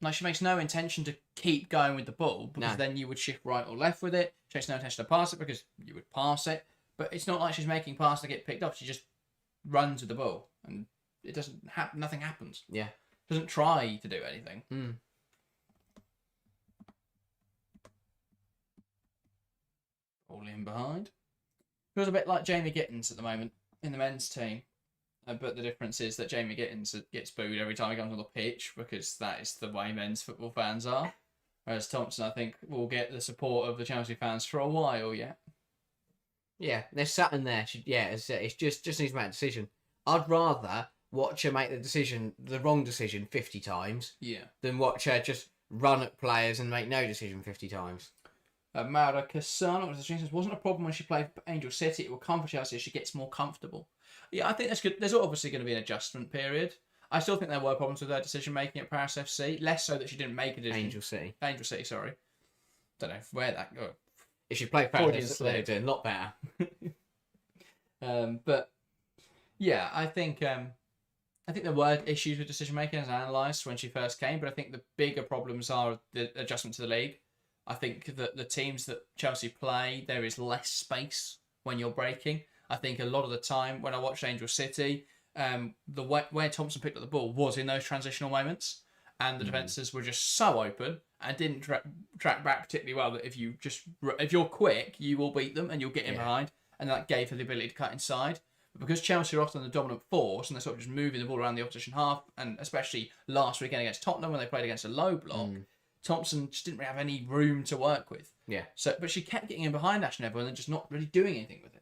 Like, she makes no intention to keep going with the ball because then you would shift right or left with it. She makes no intention to pass it because you would pass it. But it's not like she's making passes to get picked up. She just runs with the ball and it doesn't nothing happens. Yeah. Doesn't try to do anything. All in behind. Feels a bit like Jamie Gittins at the moment in the men's team. But the difference is that Jamie Gittins gets booed every time he comes on the pitch because that is the way men's football fans are. Whereas Thompson, I think, will get the support of the Chelsea fans for a while yet. Yeah, there's something there. It's just needs to make a decision. I'd rather watch her make the wrong decision 50 times than watch her just run at players and make no decision 50 times. Maura Cassano says, wasn't a problem when she played for Angel City. It will come for Chelsea as she gets more comfortable. Yeah, I think that's good. There's obviously going to be an adjustment period. I still think there were problems with her decision making at Paris FC. Less so that she didn't make a decision. Angel City, sorry. Don't know where that. Oh. If she played Paris FC, they're doing a lot better. But yeah, I think there were issues with decision making as analysed when she first came. But I think the bigger problems are the adjustment to the league. I think that the teams that Chelsea play, there is less space when you're breaking. I think a lot of the time when I watched Angel City, where Thompson picked up the ball was in those transitional moments, and the defences were just so open and didn't track back particularly well. That if you're quick, you will beat them and you'll get in behind, and that gave her the ability to cut inside. But because Chelsea are often the dominant force and they're sort of just moving the ball around the opposition half, and especially last weekend against Tottenham when they played against a low block, Thompson just didn't really have any room to work with. Yeah. But she kept getting in behind Ash Neville and just not really doing anything with it.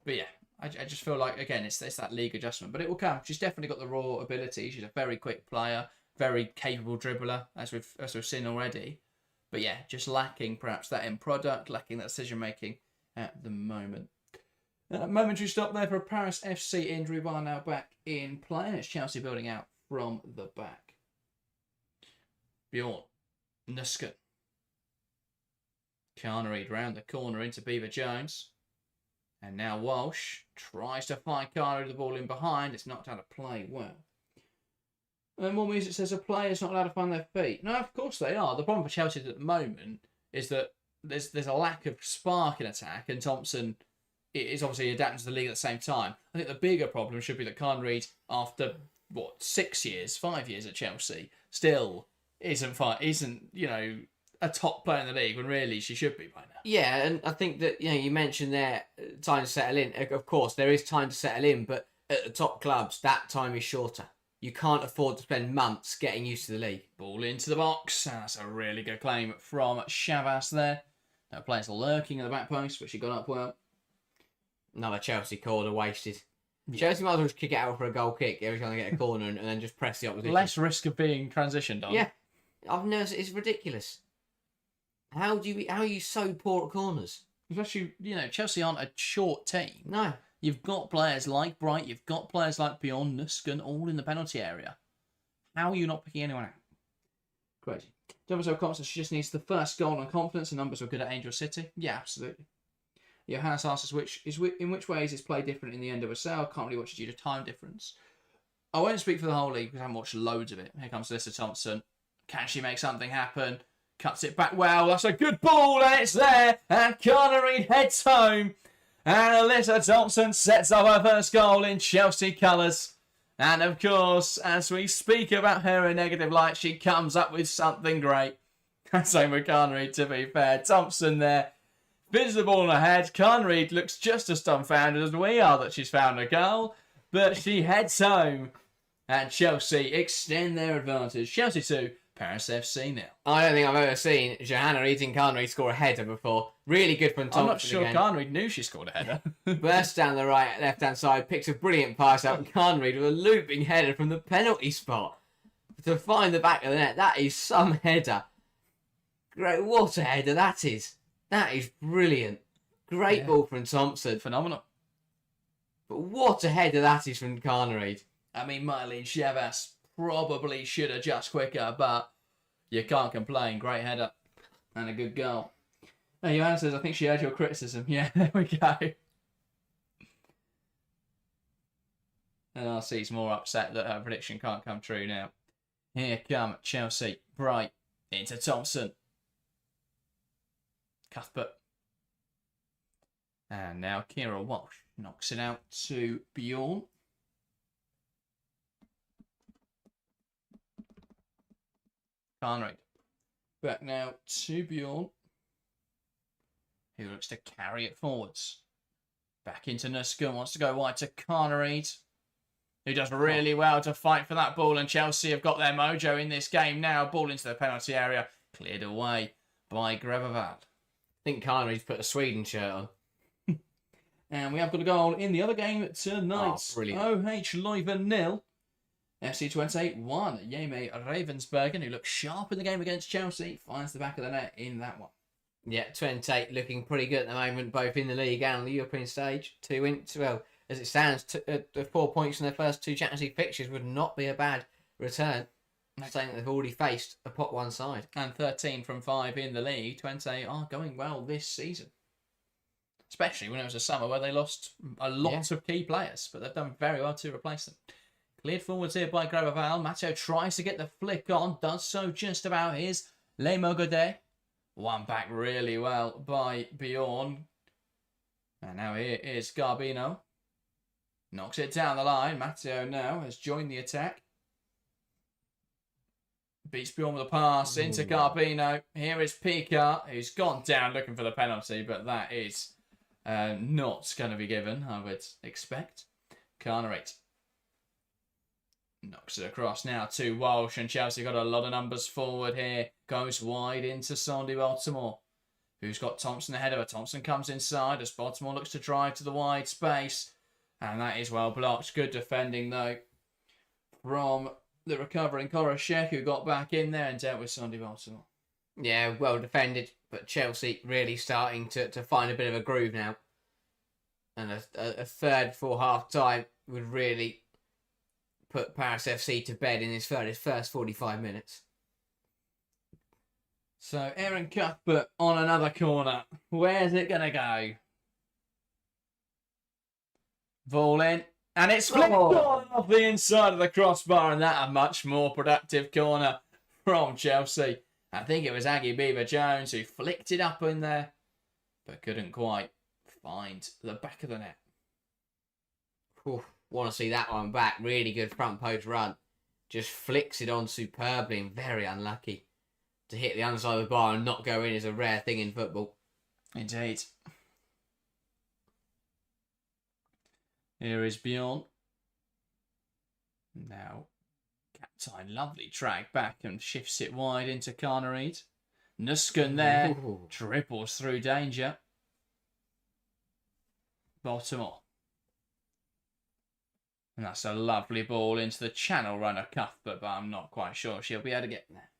But yeah, I just feel like, again, it's that league adjustment. But it will come. She's definitely got the raw ability. She's a very quick player, very capable dribbler, as we've seen already. But yeah, just lacking perhaps that end product, lacking that decision making at the moment. Momentary stop there for a Paris FC injury bar now back in play. And it's Chelsea building out from the back. Bjorn, Nusken. Carnereed round the corner into Beaver Jones. And now Walsh tries to find Carnereed the ball in behind. It's knocked out of play well. And more music says a player's not allowed to find their feet. No, of course they are. The problem for Chelsea at the moment is that there's a lack of spark in attack, and Thompson is obviously adapting to the league at the same time. I think the bigger problem should be that Carnereed, after 5 years at Chelsea, still isn't a top player in the league when really she should be by now. Yeah, and I think that you mentioned there time to settle in. Of course, there is time to settle in, but at the top clubs, that time is shorter. You can't afford to spend months getting used to the league. Ball into the box. That's a really good claim from Shavas there. That player's lurking in the back post, but she got up well. Another Chelsea corner wasted. Yeah. Chelsea might as well just kick it out for a goal kick every time they get a corner and then just press the opposition. Less risk of being transitioned on. Yeah. I've noticed it's ridiculous. How are you so poor at corners? Especially, Chelsea aren't a short team. No. You've got players like Bright, you've got players like Bjorn, Nusken, all in the penalty area. How are you not picking anyone out? Crazy. Double confidence, she just needs the first goal and confidence. The numbers were good at Angel City. Yeah, absolutely. Johannes asks us in which ways is play different in the UWCL. Can't really watch it due to time difference. I won't speak for the whole league because I haven't watched loads of it. Here comes Alyssa Thompson. Can she make something happen? Cuts it back well. That's a good ball and it's there. And Carnereed heads home. And Alyssa Thompson sets up her first goal in Chelsea colours. And of course, as we speak about her in negative light, she comes up with something great. Same with Carnereed, to be fair. Thompson there. Spins the ball on her head. Carnereed looks just as dumbfounded as we are that she's found a goal. But she heads home. And Chelsea extend their advantage. Chelsea 2, Paris FC 0. I don't think I've ever seen Johanna Eating Carnereed score a header before. Really good from Thompson. I'm not sure again. Carnereed knew she scored a header. Bursts down the left-hand side, picks a brilliant pass out, and Carnereed with a looping header from the penalty spot to find the back of the net. That is some header. Great, what a header that is. That is brilliant. Great ball from Thompson. Phenomenal. But what a header that is from Carnereed. I mean, Marlene Shavas probably should adjust quicker, but you can't complain. Great header and a good goal. Hey, Joanna says, I think she heard your criticism. Yeah, there we go. And RC's more upset that her prediction can't come true now. Here come Chelsea. Bright into Thompson. Cuthbert. And now Kerr Walsh knocks it out to Bjorn. Carnreid. Back now to Bjorn, who looks to carry it forwards. Back into Nuska, wants to go wide to Carnreid, who does really well to fight for that ball. And Chelsea have got their mojo in this game now. Ball into the penalty area. Cleared away by Greveval. I think Carnreid's put a Sweden shirt on. And we have got a goal in the other game tonight. Oh, brilliant. OH Leuven 0. FC Twente 1. Yeme Ravensbergen, who looks sharp in the game against Chelsea, finds the back of the net in that one. Yeah, Twente looking pretty good at the moment, both in the league and on the European stage. 2 wins. Well, as it stands, 4 points in their first 2 Champions League fixtures would not be a bad return. Saying that they've already faced a pot one side. And 13 from 5 in the league. Twente are going well this season. Especially when it was a summer where they lost a lot of key players, but they've done very well to replace them. Cleared forwards here by Greveval. Matteo tries to get the flick on, does so just about. Here's Le Mogodet. One back really well by Bjorn. And now here is Garbino. Knocks it down the line. Matteo now has joined the attack. Beats Bjorn with a pass into Garbino. Here is Picard, who's gone down looking for the penalty, but that is not going to be given, I would expect. Carnreid knocks it across now to Walsh, and Chelsea got a lot of numbers forward here. Goes wide into Sandy Baltimore, who's got Thompson ahead of her. Thompson comes inside as Baltimore looks to drive to the wide space, and that is well blocked. Good defending, though, from the recovering Koroshek, who got back in there and dealt with Sandy Baltimore. Yeah, well defended, but Chelsea really starting to find a bit of a groove now. And a third before half time would really put Paris FC to bed in his first 45 minutes. So Aaron Cuthbert on another corner. Where's it going to go? Ball in. And it's flicked on off the inside of the crossbar, and that a much more productive corner from Chelsea. I think it was Aggie Beaver-Jones who flicked it up in there, but couldn't quite find the back of the net. Want to see that one back. Really good front post run. Just flicks it on superbly and very unlucky. To hit the underside of the bar and not go in is a rare thing in football. Indeed. Here is Bjorn. Now, Captain, lovely drag back and shifts it wide into Carnreid. Nusken there. Dribbles through danger. Baltimore. And that's a lovely ball into the channel runner Cuthbert, but I'm not quite sure she'll be able to get there.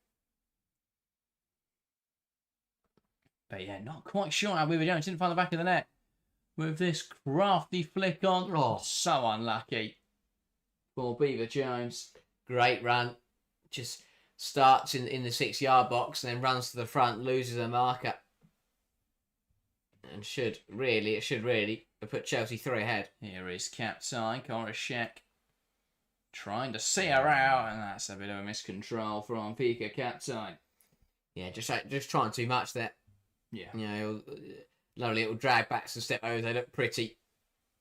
But yeah, not quite sure how Beaver-Jones didn't find the back of the net with this crafty flick on. Oh, so unlucky for Beaver-Jones. Great run. Just starts in the 6-yard box and then runs to the front, loses a marker. And it should really put Chelsea 3 ahead. Here is Captain Koroshek trying to see her out, and that's a bit of a miscontrol from Pika Captain. Yeah, just trying too much there. Yeah. You know, lovely little drag backs and step overs. They look pretty,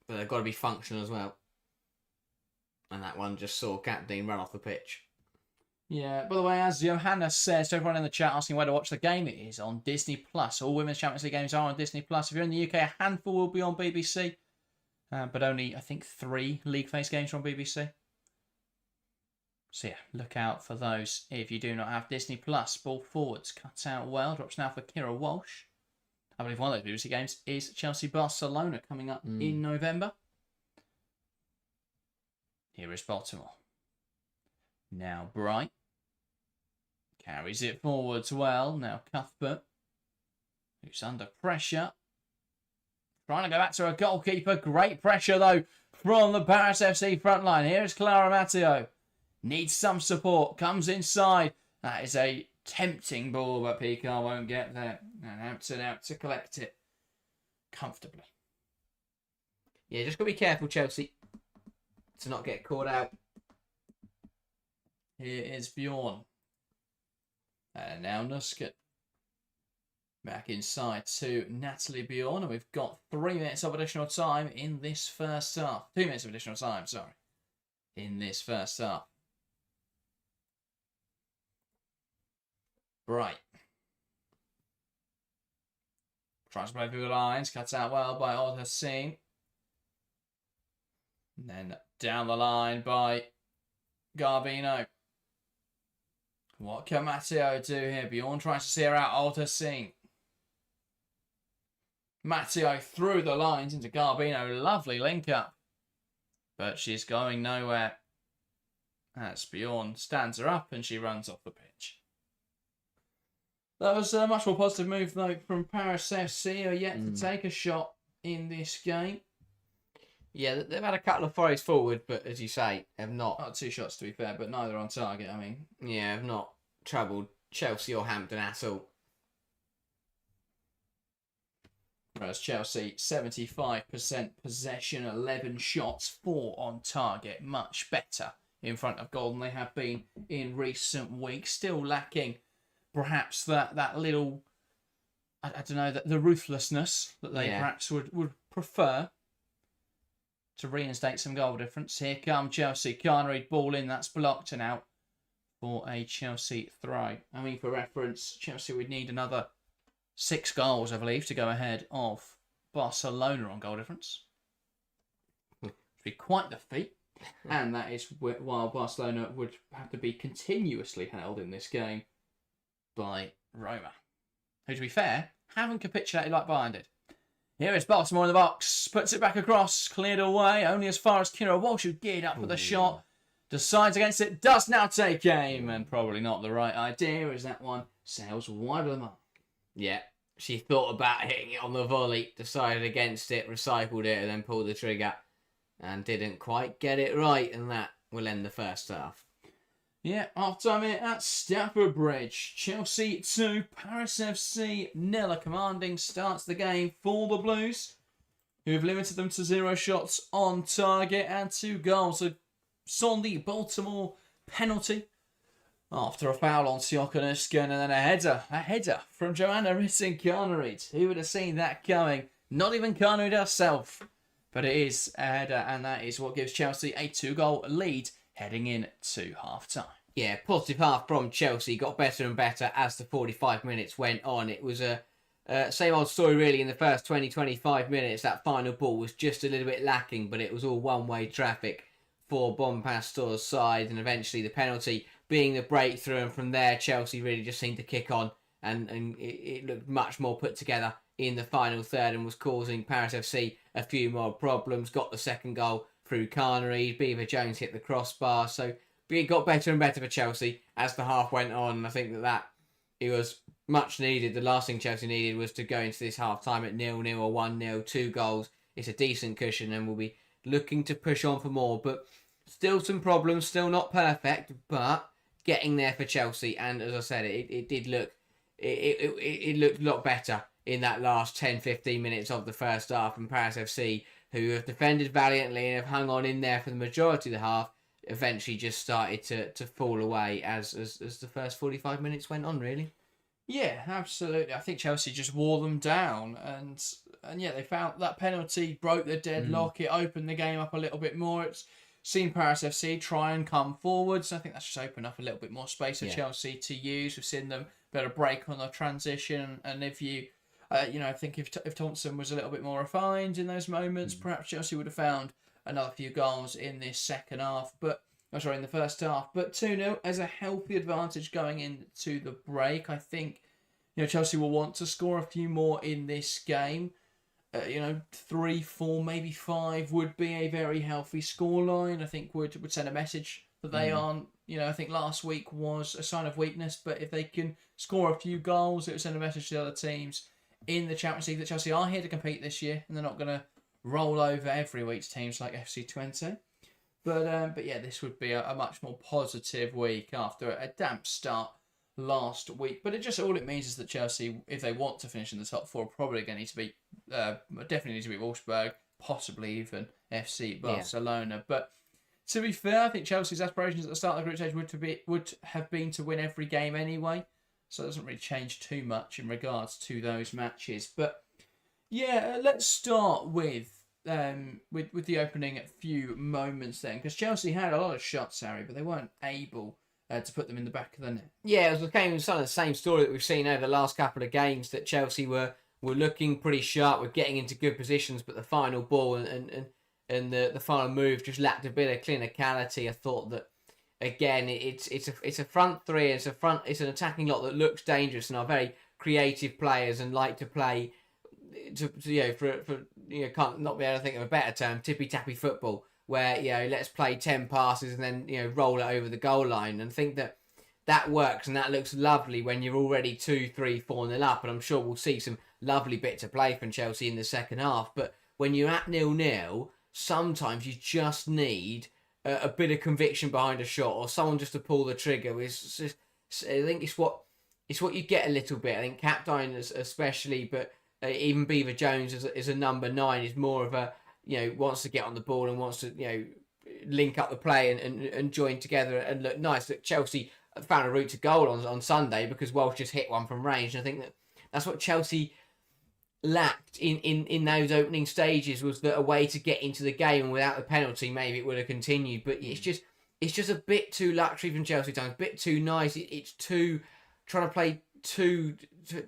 but they've got to be functional as well. And that one just saw Captain run off the pitch. Yeah, by the way, as Johanna says to everyone in the chat asking where to watch the game, it is on Disney Plus. All Women's Champions League games are on Disney Plus. If you're in the UK, a handful will be on BBC, but only, I think, 3 league phase games are on BBC. So yeah, look out for those if you do not have Disney Plus. Ball forwards, cut out well, drops now for Kira Walsh. I believe one of those BBC games is Chelsea-Barcelona coming up in November. Here is Baltimore. Now Bright. Carries it forwards well. Now Cuthbert, who's under pressure. Trying to go back to a goalkeeper. Great pressure, though, from the Paris FC front line. Here is Clara Matteo. needs some support, comes inside. That is a tempting ball, but Picard won't get there. And Hampton out to collect it comfortably. Yeah, just got to be careful, Chelsea, to not get caught out. Here is Bjorn. And now Nusket. Back inside to Natalie Bjorn. And we've got 3 minutes of additional time in this first half. 2 minutes of additional time, sorry. In this first half. Bright. Tries to play through the lines. Cuts out well by Odhasing. And then down the line by Garbino. What can Matteo do here? Bjorn tries to see her out. Odhasing. Matteo through the lines into Garbino. Lovely link up. But she's going nowhere. As Bjorn stands her up and she runs off the pitch. That was a much more positive move, though, from Paris FC, who are yet to take a shot in this game. Yeah, they've had a couple of forays forward, but as you say, have not... Oh, 2 shots, to be fair, but neither on target, I mean. Yeah, have not troubled Chelsea or Hampton at all. Whereas Chelsea, 75% possession, 11 shots, 4 on target. Much better in front of goal than they have been in recent weeks. Still lacking, perhaps, that little, I don't know, the ruthlessness that they perhaps would prefer to reinstate some goal difference. Here come Chelsea. Carnery, ball in, that's blocked and out for a Chelsea throw. I mean, for reference, Chelsea would need another 6 goals, I believe, to go ahead of Barcelona on goal difference. Which would be quite the feat. And that is while Barcelona would have to be continuously held in this game by Roma, who, to be fair, haven't capitulated like Bayern did. Here is Baltimore in the box, puts it back across, cleared away, only as far as Kira Walsh, who geared up for the shot, decides against it, does now take aim, and probably not the right idea, as that one sails wide of the mark. Yeah, she thought about hitting it on the volley, decided against it, recycled it, and then pulled the trigger, and didn't quite get it right, and that will end the first half. Yeah, half-time here at Stamford Bridge. Chelsea 2, Paris FC 0. A commanding starts the game for the Blues, who have limited them to 0 shots on target and 2 goals. So, saw the Baltimore penalty after a foul on Siokonuskin and then a header from Joanna Ritten-Carnerid. Who would have seen that coming? Not even Carnerid herself. But it is a header, and that is what gives Chelsea a 2-goal lead heading in to half-time. Yeah, positive half from Chelsea. Got better and better as the 45 minutes went on. It was a same old story really in the first 20-25 minutes. That final ball was just a little bit lacking, but it was all one-way traffic for Bompastor's side, and eventually the penalty being the breakthrough, and from there Chelsea really just seemed to kick on, and it looked much more put together in the final third and was causing Paris FC a few more problems. Got the second goal through Carnery. Beaver Jones hit the crossbar. So it got better and better for Chelsea as the half went on. And I think that it was much needed. The last thing Chelsea needed was to go into this half-time at 0-0 or 1-0, 2 goals. It's a decent cushion and we'll be looking to push on for more. But still some problems, still not perfect, but getting there for Chelsea. And as I said, it did look, it looked a lot better in that last 10-15 minutes of the first half, and Paris FC, who have defended valiantly and have hung on in there for the majority of the half, eventually just started to fall away as the first 45 minutes went on, really. Yeah, absolutely. I think Chelsea just wore them down, and yeah, they found that penalty broke the deadlock. It opened the game up a little bit more. It's seen Paris FC try and come forwards. I think that's just opened up a little bit more space for Chelsea to use. We've seen them better break on the transition, and if you I think if Thompson was a little bit more refined in those moments, perhaps Chelsea would have found another few goals in this second half. In the first half. But 2-0 as a healthy advantage going into the break. I think Chelsea will want to score a few more in this game. 3, 4, maybe 5 would be a very healthy scoreline. I think would send a message that they aren't. I think last week was a sign of weakness, but if they can score a few goals, it would send a message to the other teams in the Champions League that Chelsea are here to compete this year, and they're not going to roll over every week to teams like FC Twente. But yeah, this would be a much more positive week after a damp start last week. But all it means is that Chelsea, if they want to finish in the top four, are probably going to need to beat, definitely need to beat Wolfsburg, possibly even FC Barcelona. But to be fair, I think Chelsea's aspirations at the start of the group stage would have been to win every game anyway. So it doesn't really change too much in regards to those matches. But yeah, let's start with the opening few moments then, because Chelsea had a lot of shots, Harry, but they weren't able to put them in the back of the net. Yeah, it was kind of the same story that we've seen over the last couple of games, that Chelsea were looking pretty sharp, were getting into good positions, but the final ball and the final move just lacked a bit of clinicality. I thought that, again, it's a front three, it's an attacking lot that looks dangerous and are very creative players and like to play can't not be able to think of a better term, tippy tappy football, where let's play 10 passes and then roll it over the goal line, and think that works and that looks lovely when you're already 2-3, 4-0 up. And I'm sure we'll see some lovely bits of play from Chelsea in the second half. But when you're at 0-0, sometimes you just need a bit of conviction behind a shot, or someone just to pull the trigger. I think it's what you get a little bit. I think Captain especially, but even Beaver Jones is a number 9, is more of a wants to get on the ball and wants to link up the play and join together and look nice. That Chelsea found a route to goal on Sunday because Welsh just hit one from range, and I think that's what Chelsea lacked in those opening stages, was that a way to get into the game, and without the penalty maybe it would have continued. But it's just a bit too luxury from Chelsea times, a bit too nice. It's too trying to play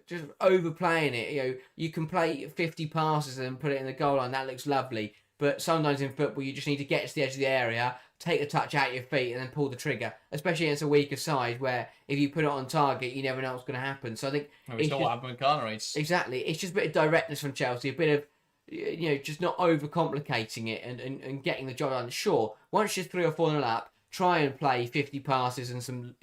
just overplaying it. You can play 50 passes and put it in the goal line, that looks lovely, but sometimes in football you just need to get to the edge of the area, take the touch out your feet and then pull the trigger, especially against a weaker side where if you put it on target you never know what's going to happen. So I think it's not what happened with Carnegie. Exactly, it's just a bit of directness from Chelsea, a bit of just not overcomplicating it and getting the job done. Sure, once you're 3 or 4-0 up, try and play 50 passes and some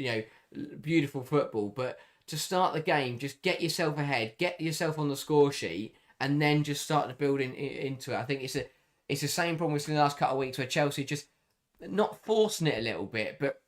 beautiful football, but to start the game, just get yourself ahead, get yourself on the score sheet, and then just start to build into it. I think it's the same problem we've seen the last couple of weeks, where Chelsea just not forcing it a little bit, but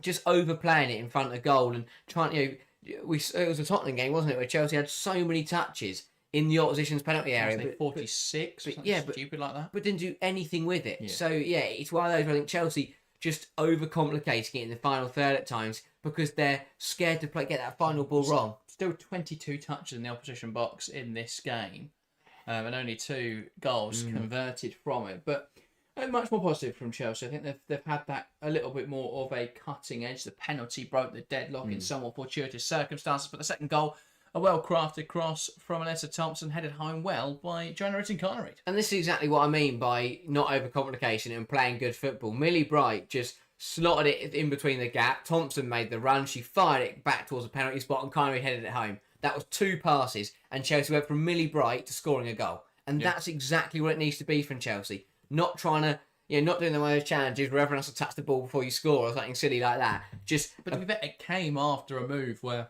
just overplaying it in front of goal and trying. It was a Tottenham game, wasn't it, where Chelsea had so many touches in the opposition's penalty area, 46, but stupid like that, but didn't do anything with it. Yeah. So it's one of those where I think Chelsea just overcomplicating it in the final third at times because they're scared to get that final ball wrong. Still 22 touches in the opposition box in this game, and only 2 goals converted from it. But much more positive from Chelsea. I think they've had that a little bit more of a cutting edge. The penalty broke the deadlock in somewhat fortuitous circumstances, but the second goal, a well-crafted cross from Alessa Thompson, headed home well by Jonas Carnegie. And this is exactly what I mean by not overcomplication and playing good football. Millie Bright just slotted it in between the gap. Thompson made the run. She fired it back towards the penalty spot and Carnegie headed it home. That was 2 passes and Chelsea went from Millie Bright to scoring a goal. And that's exactly what it needs to be from Chelsea. Not trying to, not doing one of those challenges where everyone has to touch the ball before you score or something silly like that. But to be fair, it came after a move where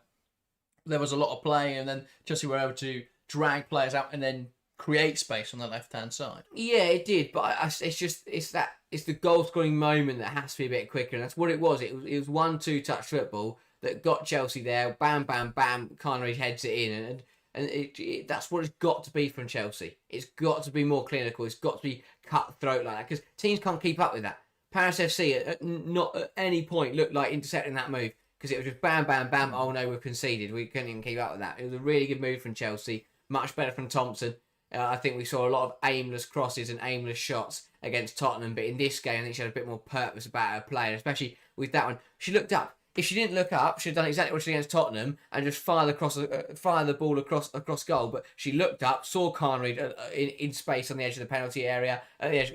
there was a lot of play, and then Chelsea were able to drag players out and then create space on the left-hand side. Yeah, it did, but it's the goal-scoring moment that has to be a bit quicker, and that's what it was. It was 1-2 touch football that got Chelsea there. Bam, bam, bam. Carnegie heads it in, and that's what it's got to be from Chelsea. It's got to be more clinical. It's got to be cutthroat like that, because teams can't keep up with that. Paris FC not at any point looked like intercepting that move, because it was just bam, bam, bam. Oh no, we've conceded. We couldn't even keep up with that. It was a really good move from Chelsea. Much better from Thompson. I think we saw a lot of aimless crosses and aimless shots against Tottenham, but in this game I think she had a bit more purpose about her play, and especially with that one. She looked up. If she didn't look up, she'd done exactly what she did against Tottenham and just fire the ball across goal. But she looked up, saw Carnegie in space on the edge of the penalty area, at the edge,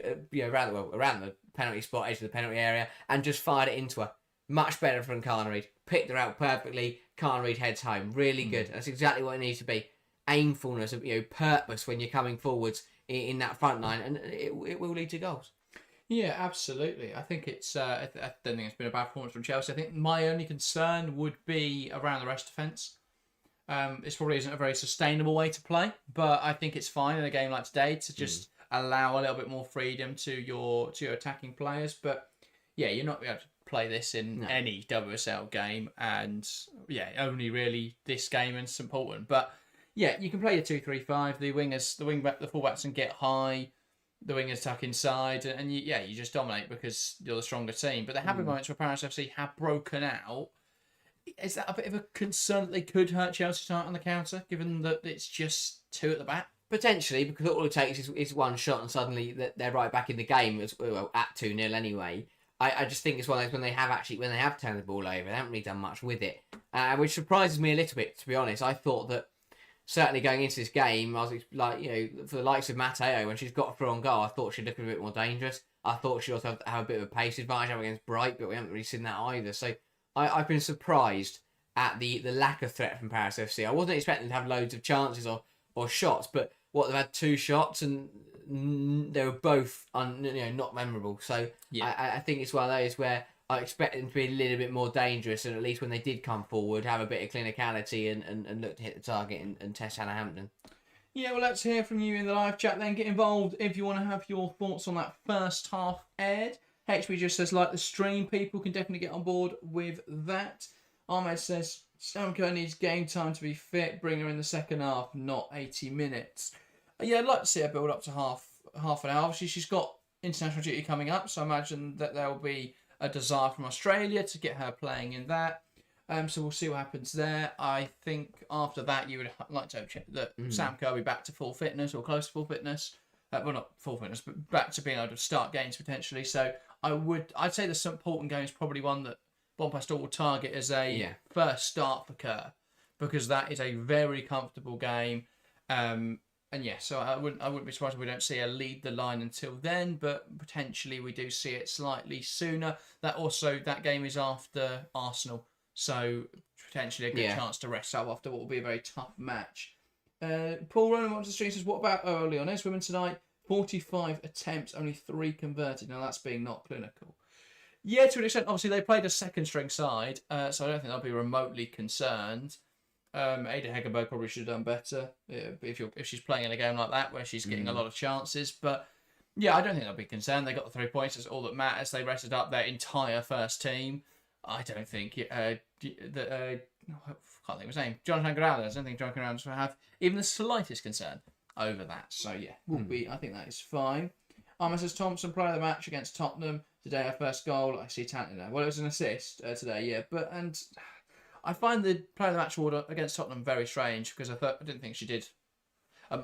around the penalty spot, edge of the penalty area, and just fired it into her. Much better from Carnegie. Picked her out perfectly. Carnegie heads home. Really good. That's exactly what it needs to be. Aimfulness, purpose when you're coming forwards in that front line, and it will lead to goals. Yeah, absolutely. I think it's. I don't think it's been a bad performance from Chelsea. I think my only concern would be around the rest defence. This probably isn't a very sustainable way to play, but I think it's fine in a game like today to just allow a little bit more freedom to your attacking players. But yeah, you're not able to play this in any WSL game, and yeah, only really this game and St Paulton. But yeah, you can play your 2-3-5. The fullbacks can get high. The wingers tuck inside, and you just dominate because you're the stronger team. But there have been moments where Paris FC have broken out. Is that a bit of a concern that they could hurt Chelsea tonight on the counter, given that it's just 2 at the back? Potentially, because all it takes is one shot and suddenly they're right back in the game at 2-0 anyway. I just think it's one of those when they have turned the ball over, they haven't really done much with it, which surprises me a little bit, to be honest. I thought that certainly going into this game, I was like, for the likes of Mateo, when she's got through on goal, I thought she'd look a bit more dangerous. I thought she'd also have a bit of a pace advantage against Bright, but we haven't really seen that either. So I've been surprised at the lack of threat from Paris FC. I wasn't expecting to have loads of chances or shots, but they've had 2 shots and they were both not memorable. So yeah. I think it's one of those where I expect them to be a little bit more dangerous, and at least when they did come forward, have a bit of clinicality and look to hit the target and test Hannah Hampton. Yeah, well, let's hear from you in the live chat then. Get involved if you want to have your thoughts on that first half aired. HB just says, like the stream, people can definitely get on board with that. Ahmed says, Sam Kerr needs game time to be fit. Bring her in the second half, not 80 minutes. Yeah, I'd like to see her build up to half an hour. Obviously, she's got international duty coming up, so I imagine that there will be a desire from Australia to get her playing in that. So we'll see what happens there. I think after that, you would like to check that Sam Kerr will be back to full fitness or close to full fitness. Well, not full fitness, but back to being able to start games potentially. So I'd say the St Paulton game is probably one that Bompastor will target as a first start for Kerr, because that is a very comfortable game. And yeah, so I wouldn't be surprised if we don't see her lead the line until then, but potentially we do see it slightly sooner. That game is after Arsenal, so potentially a good chance to rest up after what will be a very tough match. Paul Ronan wants to stream says, what about Leones women tonight? 45 attempts, only 3 converted. Now that's being not clinical. Yeah, to an extent. Obviously, they played a second string side, so I don't think they'll be remotely concerned. Ada Hegerberg probably should have done better if she's playing in a game like that where she's getting a lot of chances. But yeah, I don't think they'll be concerned. They got the 3 points. That's all that matters. They rested up their entire first team. I don't think I can't think of his name. Jonathan Growler. I don't think Jonathan Growler will have even the slightest concern over that. So yeah, I think that is fine. Mrs. Thompson, player of the match against Tottenham today. Her first goal. I see talent in there. Well, it was an assist today. Yeah, I find the player of the match award against Tottenham very strange because I didn't think she did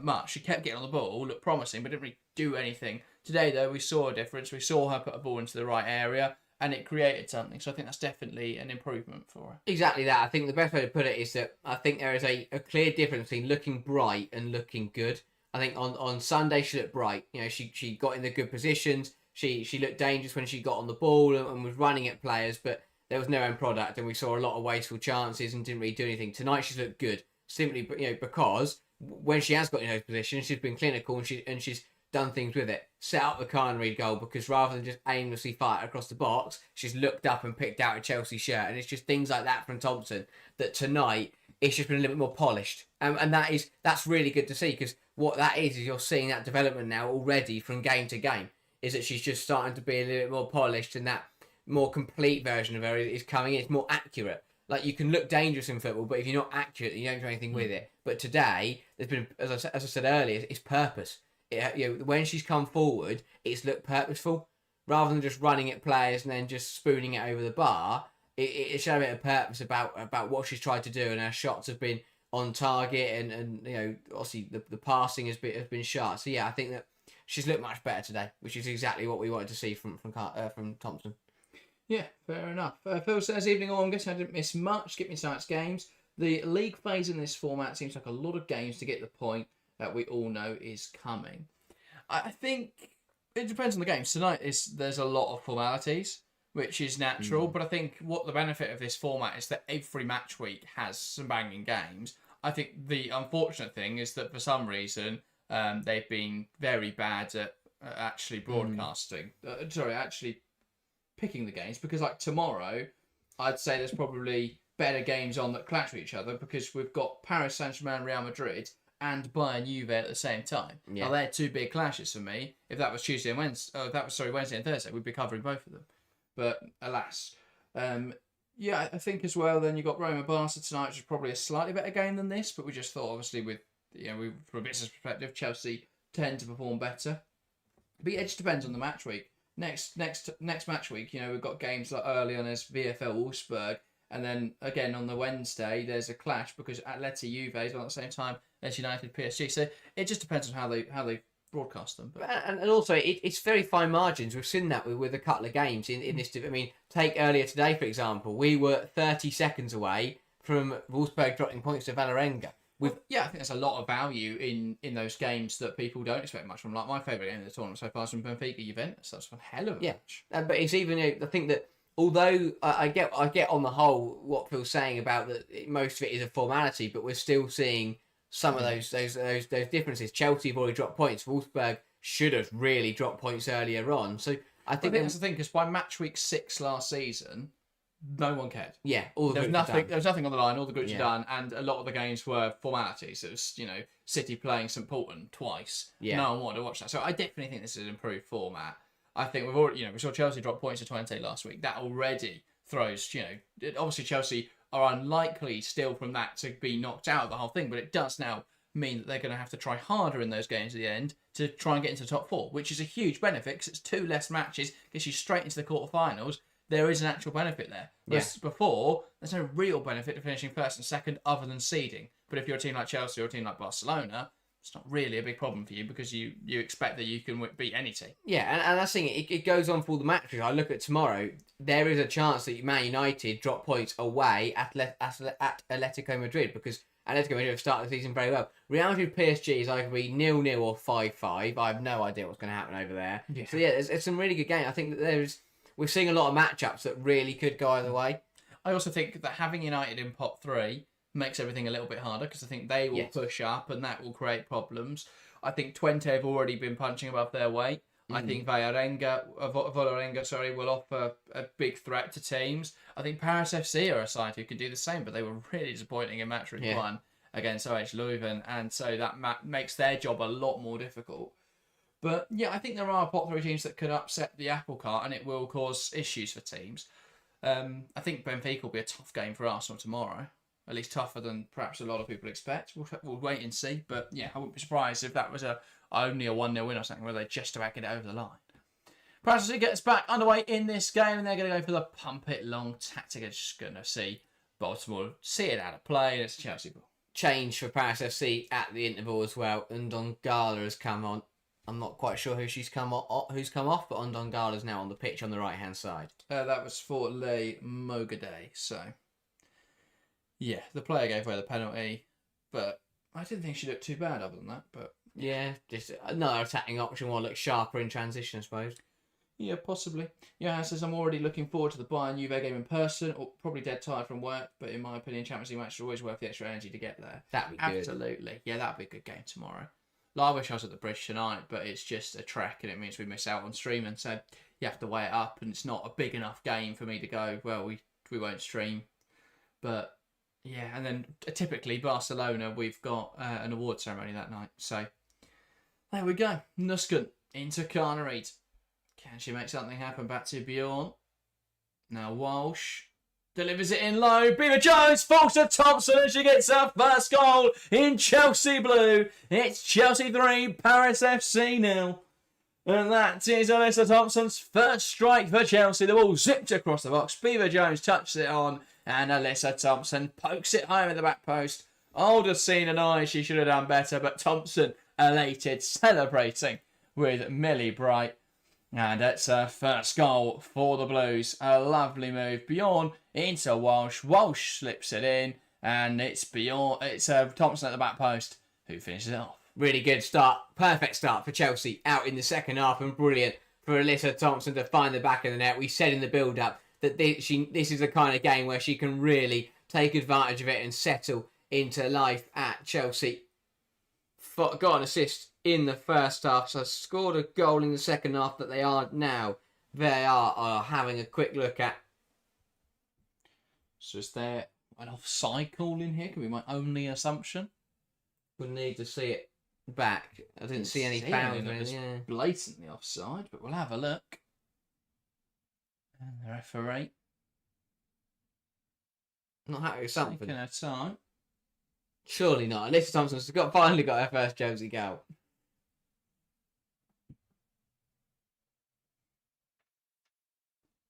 much. She kept getting on the ball, looked promising, but didn't really do anything. Today, though, we saw a difference. We saw her put a ball into the right area, and it created something. So I think that's definitely an improvement for her. Exactly that. I think the best way to put it is that I think there is a clear difference between looking bright and looking good. I think on Sunday she looked bright. She got in the good positions. She looked dangerous when she got on the ball and was running at players, but there was no end product, and we saw a lot of wasteful chances and didn't really do anything. Tonight she's looked good, simply because when she has got in those positions, she's been clinical and she's done things with it. Set up the Carnreed goal because rather than just aimlessly fire across the box, she's looked up and picked out a Chelsea shirt, and it's just things like that from Thompson that tonight it's just been a little bit more polished, and that's really good to see, because what that is you're seeing that development now already from game to game. Is that she's just starting to be a little bit more polished, and that more complete version of her is coming in. It's more accurate. Like, you can look dangerous in football, but if you're not accurate, you don't do anything with it. But today, there's been, as I said earlier, it's purpose. When she's come forward, it's looked purposeful. Rather than just running at players and then just spooning it over the bar, it showed a bit of purpose about what she's tried to do, and her shots have been on target, and obviously the passing has been sharp. So yeah, I think that she's looked much better today, which is exactly what we wanted to see from Thompson. Yeah, fair enough. Phil says, evening all, I'm guessing I didn't miss much. Skip me tonight's games. The league phase in this format seems like a lot of games to get the point that we all know is coming. I think it depends on the games. Tonight there's a lot of formalities, which is natural, but I think what the benefit of this format is that every match week has some banging games. I think the unfortunate thing is that for some reason they've been very bad at actually broadcasting. Actually picking the games, because like tomorrow I'd say there's probably better games on that clash with each other, because we've got Paris Saint-Germain, Real Madrid, and Bayern Juve at the same time. Yeah. Now, they're two big clashes for me. If that was Tuesday and Wednesday, Wednesday and Thursday, we'd be covering both of them. But alas. Yeah, I think as well, then you've got Roma Barca tonight, which is probably a slightly better game than this, but we just thought, obviously, from a business perspective, Chelsea tend to perform better. But it just depends on the match week. Next match week, we've got games like early on as VfL Wolfsburg, and then again on the Wednesday there's a clash because Atleti Juve is on at the same time as United PSG. So it just depends on how they broadcast them. But... And also, it's very fine margins. We've seen that with a couple of games in this. I mean, take earlier today, for example. We were 30 seconds away from Wolfsburg dropping points to Vålerenga. I think there's a lot of value in those games that people don't expect much from. Like my favourite game of the tournament so far is from Benfica Juventus. That's one hell of a match. But it's even, I think that although I get on the whole what Phil's saying about that most of it is a formality, but we're still seeing some of those differences. Chelsea have already dropped points. Wolfsburg should have really dropped points earlier on. So I think that's the thing, because by match week 6 last season, no one cared. Yeah, all the there was nothing on the line. All the groups are done, and a lot of the games were formalities. It was City playing St Paulton twice. Yeah. No one wanted to watch that. So I definitely think this is an improved format. I think we've already we saw Chelsea drop points to Twente last week. That already throws obviously Chelsea are unlikely still from that to be knocked out of the whole thing, but it does now mean that they're going to have to try harder in those games at the end to try and get into the top 4, which is a huge benefit because it's 2 less matches, gets you straight into the quarterfinals. There is an actual benefit there. Whereas before, there's no real benefit to finishing first and second other than seeding. But if you're a team like Chelsea or a team like Barcelona, it's not really a big problem for you because you expect that you can beat any team. Yeah, and that's the thing. It goes on for all the matches. I look at tomorrow. There is a chance that Man United drop points away at Atletico Madrid because Atletico Madrid have started the season very well. Real Madrid PSG is either be 0-0 or 5-5. I have no idea what's going to happen over there. Yeah. So yeah, it's some really good games. I think that we're seeing a lot of matchups that really could go either way. I also think that having United in pot 3 makes everything a little bit harder because I think they will push up and that will create problems. I think Twente have already been punching above their weight. I think Vålerenga will offer a big threat to teams. I think Paris FC are a side who can do the same, but they were really disappointing in match week 1 against OH Leuven, and so that makes their job a lot more difficult. But yeah, I think there are pot 3 teams that could upset the apple cart, and it will cause issues for teams. I think Benfica will be a tough game for Arsenal tomorrow. At least tougher than perhaps a lot of people expect. We'll wait and see. But yeah, I wouldn't be surprised if that was only a 1-0 win or something where they just about get it over the line. Paris FC gets back underway in this game, and they're going to go for the pump it long tactic. They're just going to see Baltimore see it out of play, and it's a Chelsea ball. Change for Paris FC at the interval as well. Undongala has come on. I'm not quite sure who's come off, but Undongala's now on the pitch on the right-hand side. That was for Le Mogade, so... Yeah, the player gave away the penalty, but I didn't think she looked too bad other than that. But yeah, just another attacking option will look sharper in transition, I suppose. Yeah, possibly. Yeah, says I'm already looking forward to the Bayern Juve game in person, or probably dead tired from work, but in my opinion, Champions League matches are always worth the extra energy to get there. That'd be good. Absolutely. Yeah, that'd be a good game tomorrow. I wish I was at the Bridge tonight, but it's just a trek and it means we miss out on streaming, so you have to weigh it up, and it's not a big enough game for me to go, well, we won't stream. But yeah, and then typically Barcelona, we've got an award ceremony that night. So there we go. Nusken into Carnareed. Can she make something happen back to Bjorn? Now Walsh delivers it in low. Beaver Jones falls to Thompson and she gets her first goal in Chelsea blue. It's Chelsea 3, Paris FC 0. And that is Alyssa Thompson's first strike for Chelsea. The ball zipped across the box. Beaver Jones touches it on. And Alyssa Thompson pokes it home at the back post. Alderson and I, she should have done better. But Thompson, elated, celebrating with Millie Bright. And it's her first goal for the Blues. A lovely move. Bjorn into Walsh. Walsh slips it in. And it's Thompson at the back post who finishes it off. Really good start. Perfect start for Chelsea out in the second half. And brilliant for Alyssa Thompson to find the back of the net. We said in the build-up that this is the kind of game where she can really take advantage of it and settle into life at Chelsea. Got an assist in the first half, so scored a goal in the second half that they are having a quick look at. So is there an offside call in here? Can be my only assumption. Would need to see it back. I didn't see any See fouls. anything that was blatantly offside, but we'll have a look. And the referee Not happy with something. taking her time. Surely not. Alyssa Thompson's finally got her first Josie goal.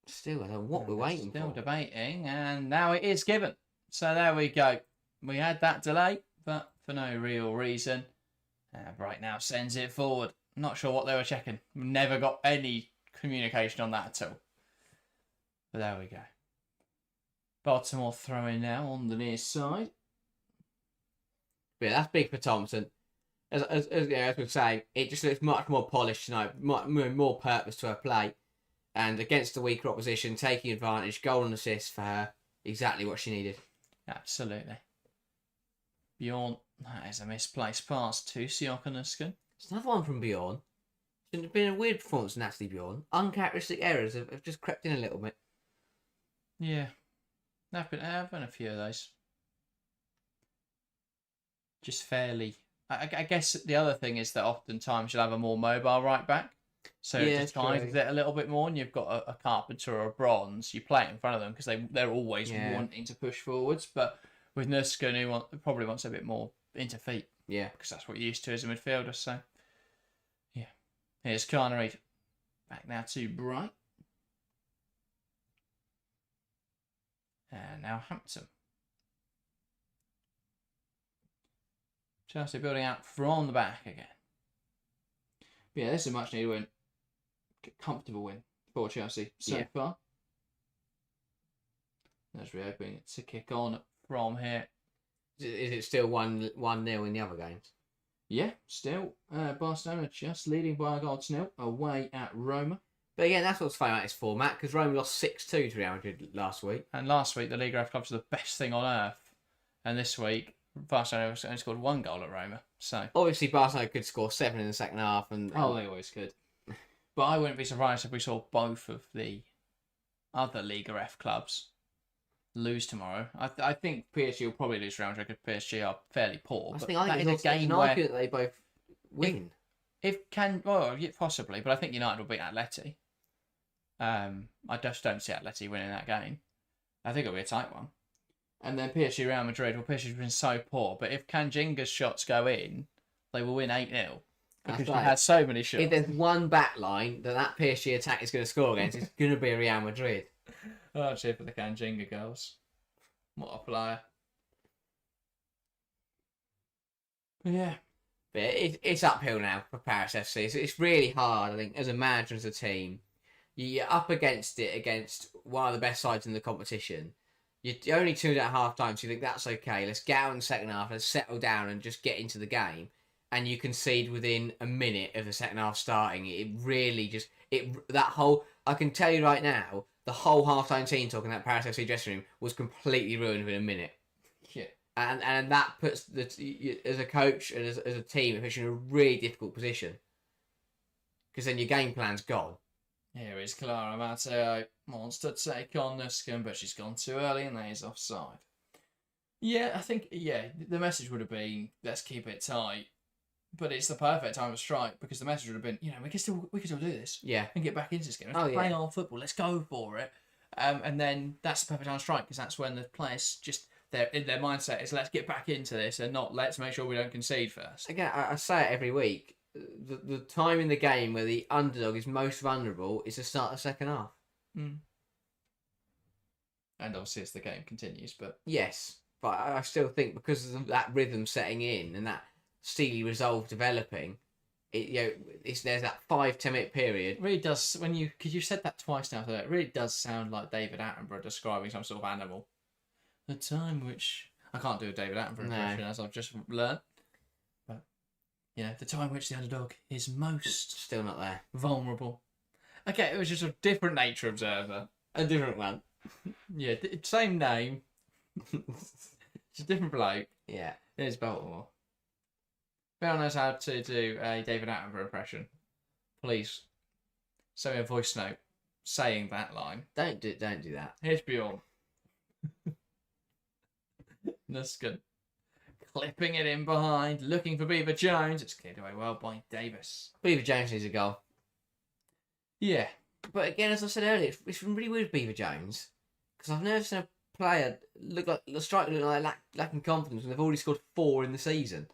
Still, I don't know what we're waiting Still for. debating, and now it is given. So there we go. We had that delay, but for no real reason. Right now sends it forward. Not sure what they were checking. Never got any communication on that at all. But there we go. Baltimore throwing now on the near side. Yeah, that's big for Thompson. As we say, it just looks much more polished tonight, more purpose to her play. And against the weaker opposition, taking advantage, goal and assist for her, exactly what she needed. Absolutely. Bjorn, that is a misplaced pass to Siokanuskan. It's another one from Bjorn. It's been a weird performance from Natalie Bjorn. Uncharacteristic errors have just crept in a little bit. Yeah. There have been a few of those. Just fairly... I guess the other thing is that oftentimes you'll have a more mobile right back. So it disguises it a little bit more, and you've got a Carpenter or a Bronze. You play it in front of them because they're always wanting to push forwards. But with Nuskin, who probably wants a bit more into feet. Yeah. Because that's what you're used to as a midfielder. So, yeah. Here's Carnery. Back now to Bright. And now Hampton. Chelsea building out from the back again. But yeah, this is a much needed win. Comfortable win for Chelsea so far. There's reopening it to kick on from here. Is it still 1-0 in the other games? Yeah, still. Barcelona just leading by a goal to nil away at Roma. But again, that's what's funny about this format, because Roma lost 6-2 to Real Madrid last week. And last week, the Liga F clubs were the best thing on earth. And this week, Barcelona only scored 1 goal at Roma. So obviously, Barcelona could score 7 in the second half. And they always could. But I wouldn't be surprised if we saw both of the other Liga F clubs lose tomorrow. I think PSG will probably lose Real Madrid because PSG are fairly poor. I think it's a game where they both win. Possibly, but I think United will beat Atleti. I just don't see Atleti winning that game. I think it'll be a tight one. And then PSG Real Madrid. Well, PSG's been so poor, but if Kanjinga's shots go in, they will win 8-0. Because she has so many shots. If there's one back line that PSG attack is going to score against, it's going to be Real Madrid. Oh, cheer for the Kanjinga girls. What a player. But yeah. But it's uphill now for Paris FC. It's really hard, I think, as a manager, as a team. You're up against it, against one of the best sides in the competition. You're only 2 at half time, so you think that's okay. Let's get out in the second half, let's settle down and just get into the game. And you concede within a minute of the second half starting. It really just... I can tell you right now, the whole half-time team talking that Paris FC dressing room was completely ruined within a minute. Yeah. And that puts, as a coach and as a team, it puts you in a really difficult position. Because then your game plan's gone. Here is Clara Matteo. Wants to take on Nuskin, but she's gone too early and that is offside. Yeah, I think, the message would have been, let's keep it tight. But it's the perfect time to strike because the message would have been, we can still do this. Yeah. And get back into this game. Let's play our football. Let's go for it. And then that's the perfect time to strike because that's when the players just, their mindset is let's get back into this and not let's make sure we don't concede first. Again, I say it every week. The time in the game where the underdog is most vulnerable is to start the second half. Mm. And obviously as the game continues, but... Yes, but I still think because of that rhythm setting in and that steely resolve developing, there's that 5-10 minute period. It really does, because you've said that twice now, so it really does sound like David Attenborough describing some sort of animal. The time which... I can't do a David Attenborough impression as I've just learnt. But, the time which the underdog is most... Still not there. Vulnerable. Okay, it was just a different nature observer. A different one. Yeah, same name. Just a different bloke. Yeah. There's Baltimore. Bell knows how to do a David Attenborough impression. Please send me a voice note saying that line. Don't do that. Here's Bjorn. That's good. clipping it in behind, looking for Beaver Jones. It's cleared away well by Davis. Beaver Jones needs a goal. Yeah. But again, as I said earlier, it's been really weird with Beaver Jones because I've never seen a player the striker look like lacking confidence when they've already scored 4 in the season.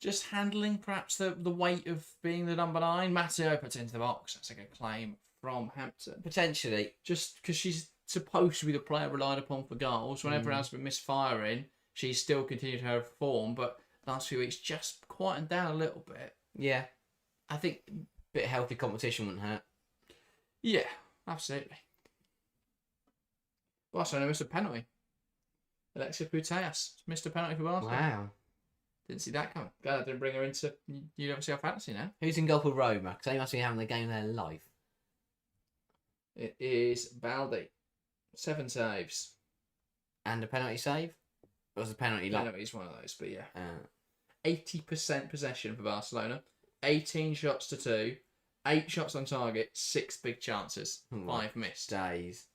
Just handling perhaps the weight of being the number 9. Matteo puts it into the box. That's a good claim from Hampton. Potentially. Just because she's supposed to be the player relied upon for goals. When everyone else has been misfiring, she's still continued her form, but last few weeks just quietened down a little bit. Yeah. I think a bit of healthy competition wouldn't hurt. Yeah, absolutely. Barcelona missed a penalty. Alexia Putellas missed a penalty for Barcelona. Wow. Didn't see that coming. Glad I didn't bring her into UWCL Fantasy now. Who's in goal for Roma? Because they must be having the game there live. It is Baldi. 7 saves. And a penalty save? Or was a penalty lock? Penalty's one of those, but yeah. 80% possession for Barcelona. 18 shots to 2. 8 shots on target. 6 big chances. 5 missed. Days.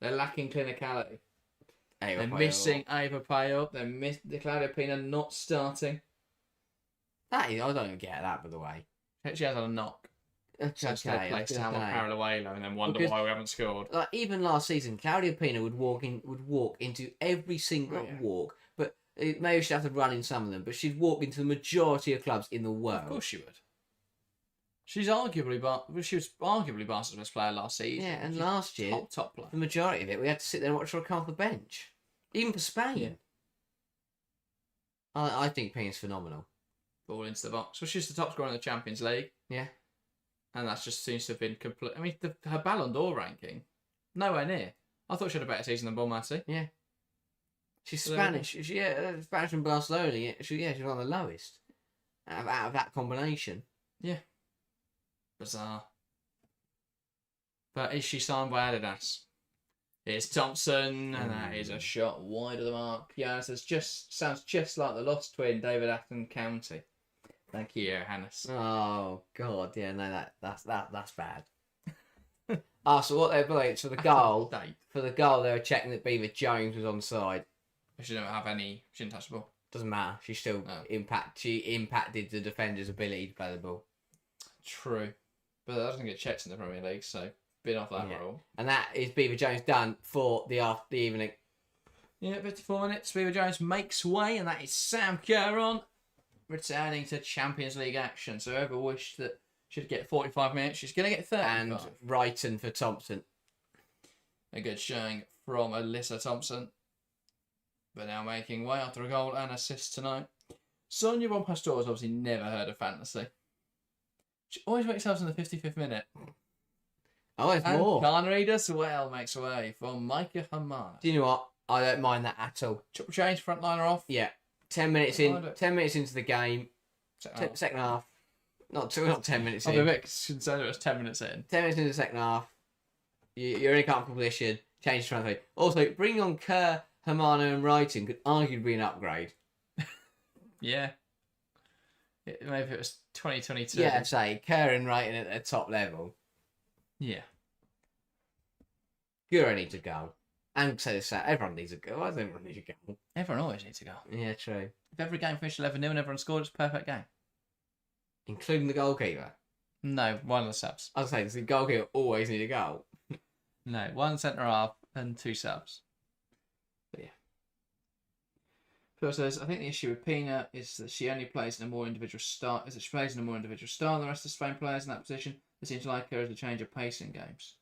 They're lacking clinicality. They're missing Ava Pale. They're Claudia Pina not starting. That is, I don't get that, by the way. She has had a knock. It's Just they play Salma Paralluelo and then wonder why we haven't scored. Like even last season, Claudia Pina would walk into every single walk, but maybe she'd have to run in some of them. But she'd walk into the majority of clubs in the world. Of course she would. She was arguably Barcelona's best player last season. Yeah, and last year, top player. The majority of it, we had to sit there and watch her come off the bench, even for Spain. Yeah. I think Pina's phenomenal. Ball into the box. Well, she's the top scorer in the Champions League. Yeah. And that just seems to have been complete. I mean, her Ballon d'Or ranking, nowhere near. I thought she had a better season than Bompastor. Yeah. She's Spanish. Spanish from Barcelona. She's one of the lowest out of that combination. Yeah. Bizarre. But is she signed by Adidas? It's Thompson, and that is a shot wide of the mark. Yeah, it sounds just like the lost twin, David Atton County. Thank you, Johannes. Oh God, yeah, no, that's bad. So what they're doing for the goal? They were checking that Beaver Jones was onside. She didn't touch the ball. Doesn't matter. She still impacted the defender's ability to play the ball. True, but that doesn't get checked in the Premier League, so been off that rule. And that is Beaver Jones done for the evening. Yeah, 54 minutes. Beaver Jones makes way, and that is Sam Kerr on, returning to Champions League action. So whoever wished that she'd get 45 minutes, she's going to get 30. And Wrighton for Thompson. A good showing from Alyssa Thompson. But now making way after a goal and assist tonight. Sonia Bompastor has obviously never heard of fantasy. She always wakes up in the 55th minute. Oh, it's more. Can't read as well makes way for Micah Hamana. Do you know what? I don't mind that at all. Triple change, frontliner off. Yeah. 10 minutes in. 10 minutes into the game. Second half. Not 10 minutes in. I'll be a bit concerned it was 10 minutes in. 10 minutes into the second half. You're in a comfortable position. Change to front three. Also, bringing on Kerr, Hamana and Wrighton could arguably be an upgrade. Yeah. Maybe if it was 2022. Yeah, I'd say Kerr and Wrighton at the top level. Yeah. Gura needs a goal. And say this, everyone needs a goal. Why does everyone need a goal? Everyone always needs a goal. Yeah, true. If every game finished 11-0 and everyone scored, it's a perfect game. Including the goalkeeper? No, one of the subs. I was saying, the goalkeeper always need a goal. No, one centre half and 2 subs. But yeah. Phil says, I think the issue with Pina is that she only plays in a more individual style. Is that she plays in a more individual style than the rest of Spain players in that position. It seems like her as a change of pace in games.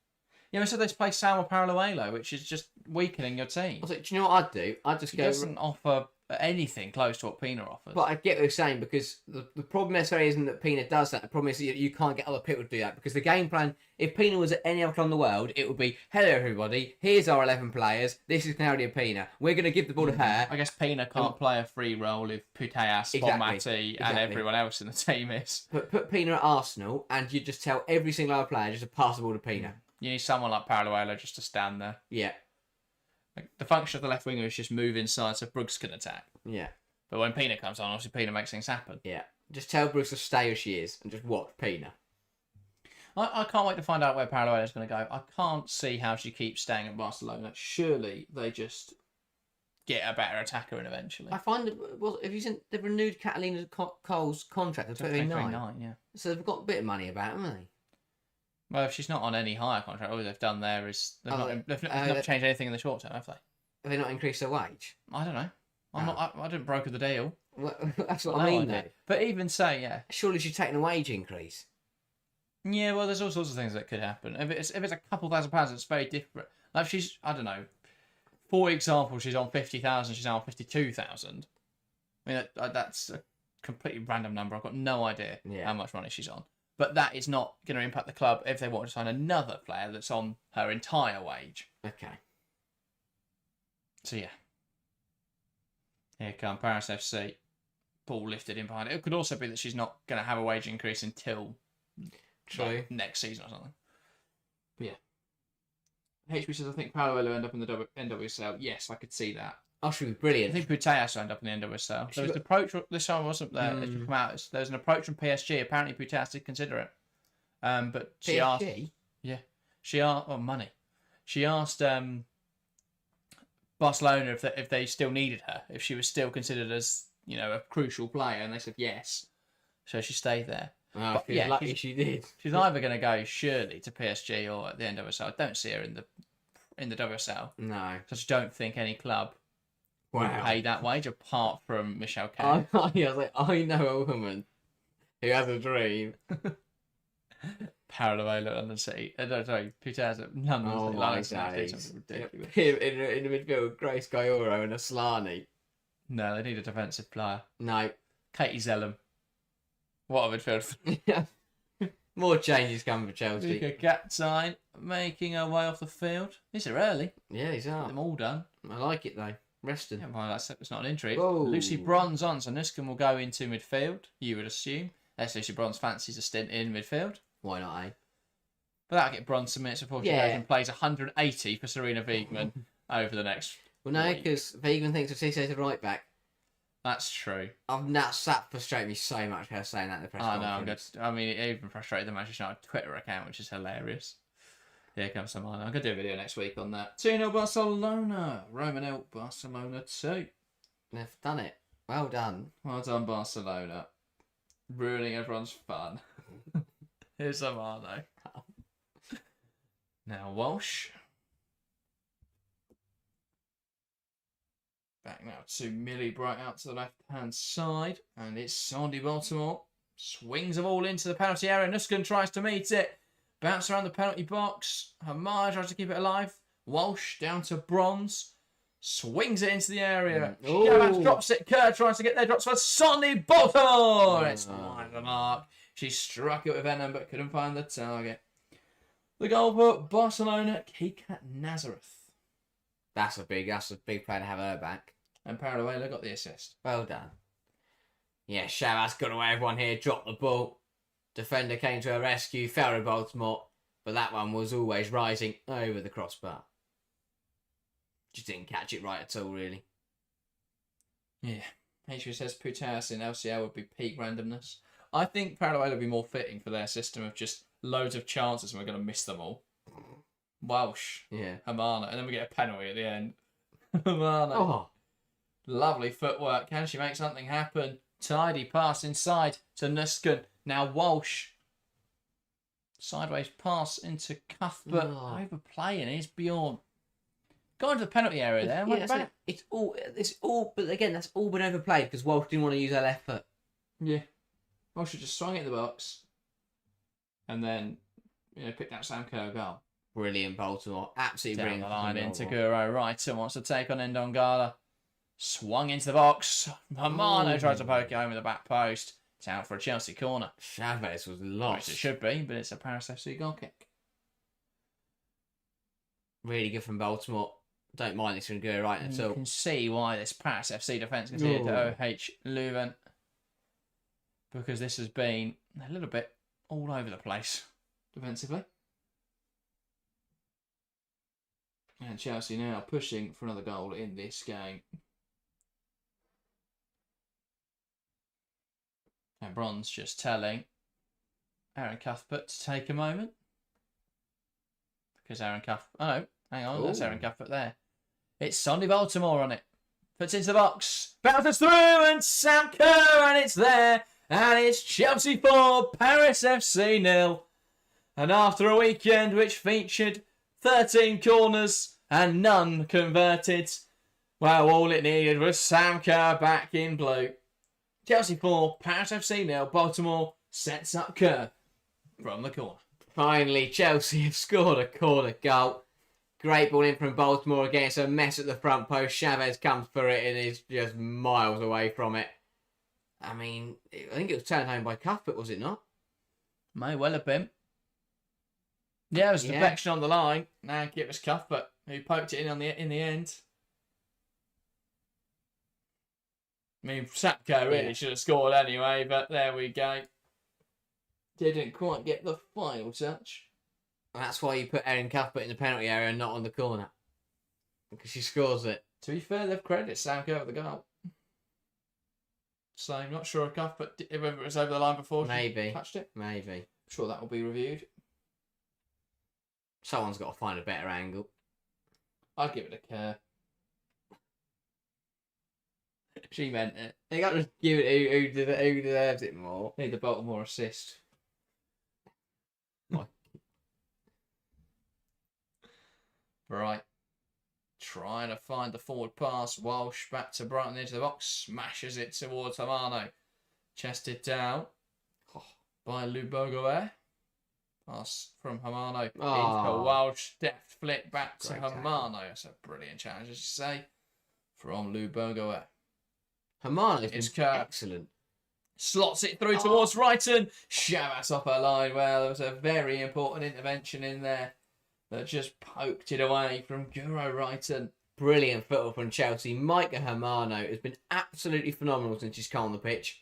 Yeah, we said they play Salma Paralluelo, which is just weakening your team. I was like, do you know what I'd do? I'd just go. It doesn't offer anything close to what Pina offers. But I get what you're saying, because the problem necessarily isn't that Pina does that. The problem is that you can't get other people to do that, because the game plan, if Pina was at any other club in the world, it would be, hello everybody, here's our 11 players, this is Claudia Pina, we're going to give the ball to her. I guess Pina can't play a free role if Putellas, Bonmati and everyone else in the team is. But put Pina at Arsenal and you just tell every single other player just to pass the ball to Pina. You need someone like Paralluelo just to stand there. Yeah. Like, the function of the left winger is just move inside so Brooks can attack. Yeah. But when Pina comes on, obviously Pina makes things happen. Yeah. Just tell Brooks to stay where she is and just watch Pina. I can't wait to find out where Paralluelo's going to go. I can't see how she keeps staying at Barcelona. Surely they just get a better attacker in eventually. I find have you seen they've renewed Catalina Cole's contract until 2029? Yeah. So they've got a bit of money about, haven't they? Well, if she's not on any higher contract, all they've done there is they've not changed anything in the short term, have they? Have they not increased their wage? I don't know. I didn't broker the deal. Well, that's what I mean, though. But even so, yeah. Surely she's taking a wage increase. Yeah, well, there's all sorts of things that could happen. If it's a couple £1,000s, it's very different. Like if she's, I don't know, for example, she's on 50,000, she's now on 52,000. I mean, that's a completely random number. I've got no idea how much money she's on. But that is not going to impact the club if they want to sign another player that's on her entire wage. Okay. So yeah. Here come Paris FC. Ball lifted in behind it. It could also be that she's not going to have a wage increase until next season or something. But yeah. HB says, I think Paolo will end up in the NWCL. Yes, I could see that. Oh, she'd be brilliant. I think Putellas will end up in the NWCL. There was an approach, this one wasn't there, it should come out. There was an approach from PSG. Apparently Putellas did consider it. But she asked... Yeah. She asked... Oh, money. She asked Barcelona if they still needed her, if she was still considered as, you know, a crucial player, and they said yes. So she stayed there. Oh, but, yeah, lucky she did. She's either going to go, surely, to PSG or at the NWSL. I don't see her in the WSL. No. So I just don't think any club would pay that wage apart from Michelle Kerr. I was like, I know a woman who has a dream. Parallel London City. Sorry, Putellas at London City. Ridiculous. In the midfield, Grace Gaioro and Aslani. No, they need a defensive player. No. Katie Zellum. What a midfield. More changes coming for Chelsea. Luca Gatzine making her way off the field. These are early. Yeah, these are. Get them all done. I like it though. Rested. Yeah, well, it's not an injury. Whoa. Lucy Bronze on, so Nuskin will go into midfield, you would assume. Unless Lucy Bronze fancies a stint in midfield. Why not, eh? But that'll get Bronze some minutes before she goes and plays 180 for Serena Wiegmann over the next Well, no, because Wiegmann thinks of Cisse's a right back. That's true. That frustrated me so much, her saying that in the press conference. I mean, it even frustrated the Manchester United Twitter account, which is hilarious. Here comes some. I'm going to do a video next week on that. 2-0 Barcelona. Romanel, Barcelona 2. They've done it. Well done. Well done, Barcelona. Ruining everyone's fun. Here's Amano. Now Walsh. Back now to Millie Bright out to the left-hand side. And it's Sandy Baltimore. Swings the ball into the penalty area. Nuskin tries to meet it. Bounce around the penalty box. Hamar tries to keep it alive. Walsh down to Bronze. Swings it into the area. Shabazz drops it. Kerr tries to get there. Drops for Sandy Baltimore. It's wide of the mark. She struck it with venom but couldn't find the target. The goal for Barcelona, Kikat Nazareth. That's a big player to have her back. And Paraluela got the assist. Well done. Yeah, Shabazz got away with one here, dropped the ball. Defender came to her rescue, fell to Baltimore, but that one was always rising over the crossbar. Just didn't catch it right at all, really. Yeah. HQ says Putellas in LCL would be peak randomness. I think Paraluela would be more fitting for their system of just loads of chances and we're going to miss them all. Welsh. Yeah. Hamana. And then we get a penalty at the end. Hamana. Oh. Lovely footwork. Can she make something happen? Tidy pass inside to Nuskin. Now Walsh. Sideways pass into Cuthbert. Overplaying. Here's Bjorn. Go into the penalty area there. Yeah, it's all, but again, that's all been overplayed because Walsh didn't want to use her left foot. Yeah. Walsh just swung it in the box. And then, picked out Sam Kerr goal. Brilliant, Baltimore. Absolutely Down brilliant. the line into Guro. Wrighton wants to take on Ndongala. Swung into the box. Hamano tries to poke it home with the back post. It's out for a Chelsea corner. Shabazz was lost. Which it should be, but it's a Paris FC goal kick. Really good from Baltimore. Don't mind this from Guro right at all. You can see why this Paris FC defence is here to OH Leuven. Because this has been a little bit all over the place defensively. And Chelsea now pushing for another goal in this game. And Bronze just telling Aaron Cuthbert to take a moment. Because Aaron Cuthbert... Oh, no. Hang on. That's Aaron Cuthbert there. It's Sonny Baltimore on it. Puts into the box. Bounces through and Sam Kerr, and it's there. And it's Chelsea 4, Paris FC 0. And after a weekend which featured 13 corners and none converted, well, all it needed was Sam Kerr back in blue. Chelsea 4, Paris FC 0. Baltimore sets up Kerr from the corner. Finally, Chelsea have scored a corner goal. Great ball in from Baltimore against a mess at the front post. Chavez comes for it and is just miles away from it. I mean, I think it was turned home by Cuthbert, was it not? May well have been. Yeah, it was a deflection on the line. Now it was Cuthbert who poked it in the end. I mean, Sapko really should have scored anyway, but there we go. Didn't quite get the final touch. That's why you put Erin Cuthbert in the penalty area and not on the corner. Because she scores it. To be fair, they've credited Sam Kerr with the goal. So I'm not sure if Cuthbert, whether it was over the line before she touched it. Maybe. I'm sure that will be reviewed. Someone's got to find a better angle. I'd give it a Kerr. She meant it. They got to give it who deserves it more. Need the Baltimore assist. Right. Trying to find the forward pass. Walsh back to Brighton into the box. Smashes it towards Hamano. Chested down by Lubogoe. Pass from Hamano. Into Walsh. Deft flick back to Hamano. That's a brilliant challenge, as you say. From Lubogoe. Hamano is excellent. Slots it through towards Brighton. Shabas off her line. Well, there was a very important intervention in there that just poked it away from Guro Brighton. Brilliant football from Chelsea. Micah Hamano has been absolutely phenomenal since she's come on the pitch.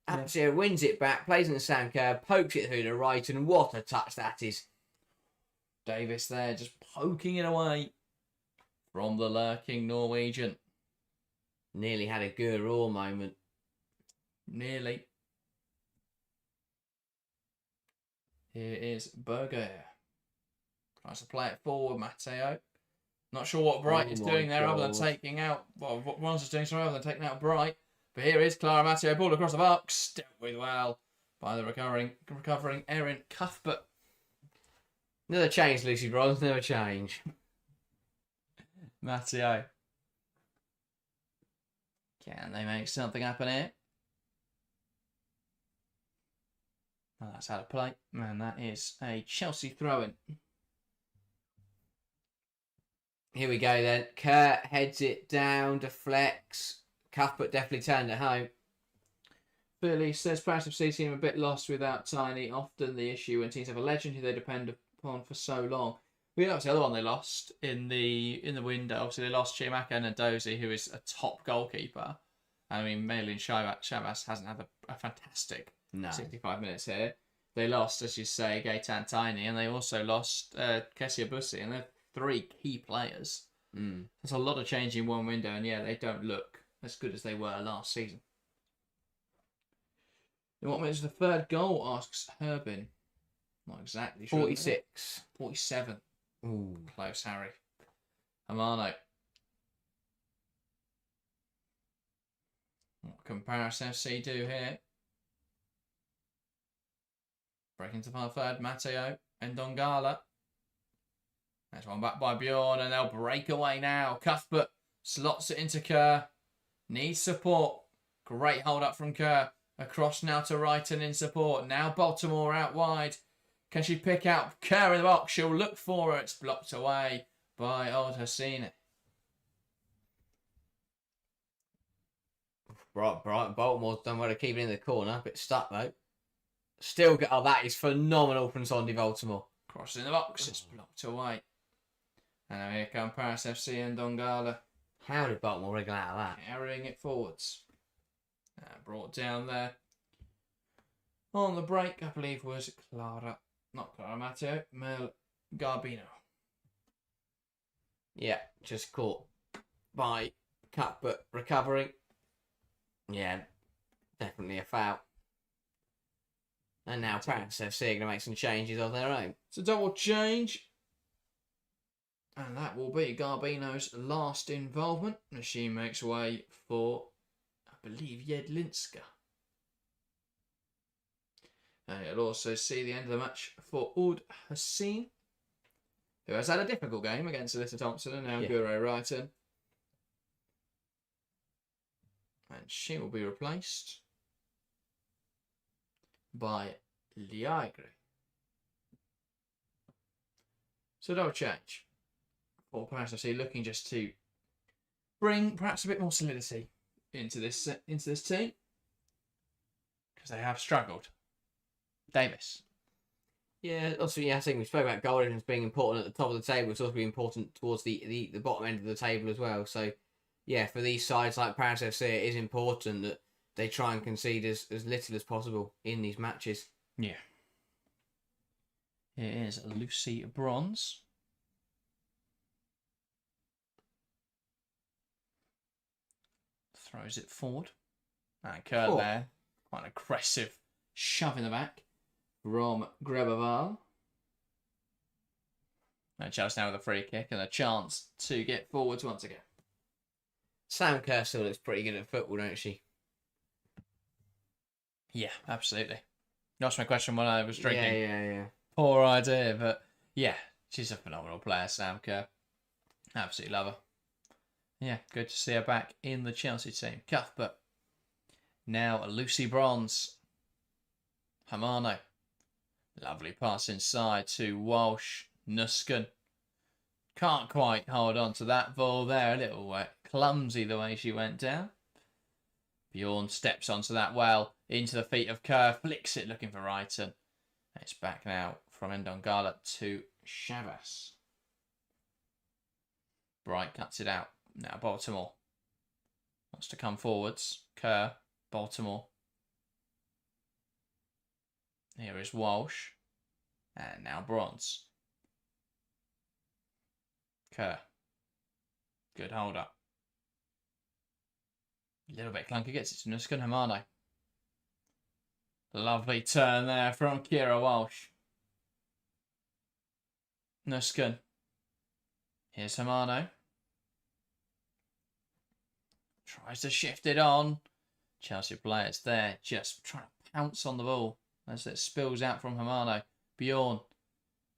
Absolutely wins it back, plays in the Sam Kerr, pokes it through to Brighton. What a touch that is. Davis there just poking it away from the lurking Norwegian. Nearly had a Guro moment. Nearly. Here is Berger. Tries to play it forward, Matteo. Not sure what Bright is doing there other than taking out... Well, what Ron's is doing something other than taking out Bright. But here is Clara Matteo. Ball across the box. Dealt with well by the recovering Erin Cuthbert. Never change, Lucy Bronze. Never change. Matteo. Can they make something happen here? Well, that's out of play. And that is a Chelsea throw-in. Here we go then. Kerr heads it down, deflects. Cuthbert definitely turned it home. Billy says Paris FC seem a bit lost without Tiny. Often the issue when teams have a legend who they depend upon for so long. That was the other one they lost in the window. Obviously, they lost Chiamaka and Dozy, who is a top goalkeeper. I mean, Malin Shabas hasn't had a fantastic 65 minutes here. They lost, as you say, Gaetan Tiny, and they also lost Kessia Bussi, and they're three key players. There's a lot of change in one window, and yeah, they don't look as good as they were last season. In what minute is the third goal? Asks Herbin. Not exactly sure. 46. 47. Ooh. Close, Harry. Hamano. What can Paris FC do here? Breaking to the third. Matteo and Dongala. That's one back by Bjorn, and they'll break away now. Cuthbert slots it into Kerr. Needs support. Great hold up from Kerr. Across now to Wrighton in support. Now Baltimore out wide. Can she pick out Kerr in the box? She'll look for her. It's blocked away by Old Hassini. Right, Baltimore's done well to keep it in the corner. A bit stuck though. Still, that is phenomenal from Sondi Baltimore. Cross in the box. It's blocked away. And now here come Paris FC and Dongala. How did Baltimore wriggle out of that? Carrying it forwards. Brought down there. On the break, I believe, was Clara Matteo, Mel Garbino. Yeah, just caught by Cuthbert recovering. Yeah, definitely a foul. And now Paris FC are going to make some changes of their own. It's a double change. And that will be Garbino's last involvement as she makes way for, I believe, Jedlinska. And it'll also see the end of the match for Oud Hassin, who has had a difficult game against Alyssa Thompson and now Guro Wrighton. And she will be replaced by Liagre. So double change. Or perhaps I see looking just to bring perhaps a bit more solidity into this team. Because they have struggled. Davis. Yeah, also, I think we spoke about goal difference being important at the top of the table. It's also important towards the bottom end of the table as well. So, yeah, for these sides like Paris FC, it is important that they try and concede as little as possible in these matches. Yeah. It is Lucy Bronze. Throws it forward. And Kerr there. Quite an aggressive shove in the back from Grebeval. And Chelsea now with a free kick and a chance to get forwards once again. Sam Kerr still looks pretty good at football, don't she? Yeah, absolutely. You asked my question when I was drinking. Yeah. Poor idea, but yeah, she's a phenomenal player, Sam Kerr. Absolutely love her. Yeah, good to see her back in the Chelsea team. Cuthbert. Now Lucy Bronze. Hamano. Lovely pass inside to Walsh. Nusken. Can't quite hold on to that ball there. A little clumsy the way she went down. Bjorn steps onto that well. Into the feet of Kerr. Flicks it looking for Wrighton. It's back now from Ndongala to Shavas. Bright cuts it out. Now Baltimore. Wants to come forwards. Kerr. Baltimore. Here is Walsh. And now Bronze. Kerr. Good hold up. A little bit clunky. Gets it to Nusken Hamano. Lovely turn there from Kira Walsh. Nusken. Here's Hamano. Tries to shift it on. Chelsea players there just trying to pounce on the ball as it spills out from Hamano. Bjorn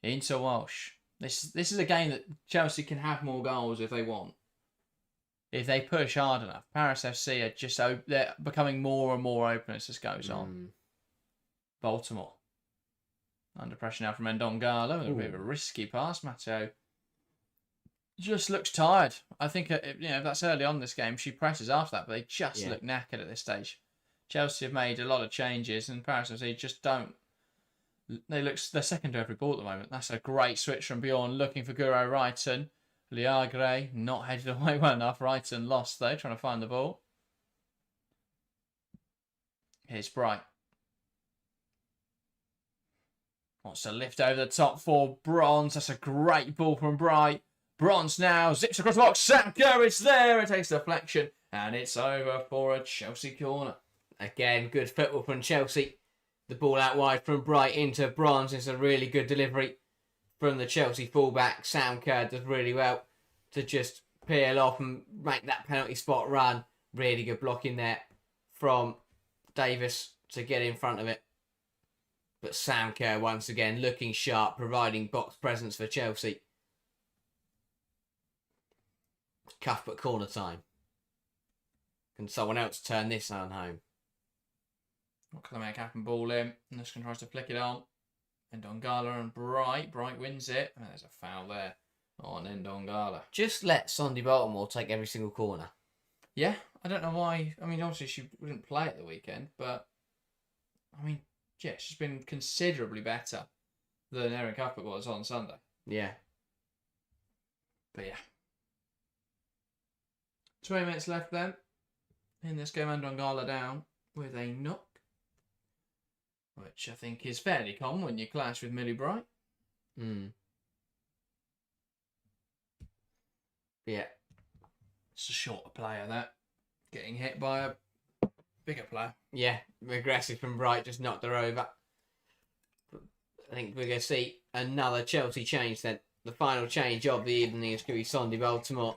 into Walsh. This is a game that Chelsea can have more goals if they want. If they push hard enough. Paris FC are just they're becoming more and more open as this goes on. Baltimore. Under pressure now from Ndongala. A bit of a risky pass. Matteo just looks tired. I think if that's early on this game, she presses after that, but they just look knackered at this stage. Chelsea have made a lot of changes, and Paris FC just don't. They're second to every ball at the moment. That's a great switch from Bjorn, looking for Guro Wrighton. Liagre not headed away well enough. Wrighton lost though, trying to find the ball. Here's Bright. Wants to lift over the top for Bronze. That's a great ball from Bright. Bronze now zips across the box. Sam Kerr is there. It takes deflection. And it's over for a Chelsea corner. Again, good football from Chelsea. The ball out wide from Bright into Bronze. It's a really good delivery from the Chelsea fullback. Sam Kerr does really well to just peel off and make that penalty spot run. Really good blocking there from Davis to get in front of it. But Sam Kerr once again looking sharp, providing box presence for Chelsea. Cuthbert corner time. Can someone else turn this on home? What can they make happen? Ball in. Nusken tries to flick it on. Ndongala and Bright. Bright wins it. And there's a foul there on Ndongala. Just let Sondy Baltimore take every single corner. Yeah, I don't know why. I mean, obviously she didn't play at the weekend, but I mean, yeah, she's been considerably better than Erin Cuthbert was on Sunday. Yeah. But yeah. 20 minutes left then. In this game, Ndongala down with a knock, which I think is fairly common when you clash with Millie Bright. Yeah. It's a shorter player, that. Getting hit by a bigger player. Yeah, aggressive from Bright, just knocked her over. I think we're going to see another Chelsea change then the final change of the evening is going to be Sunday Baltimore.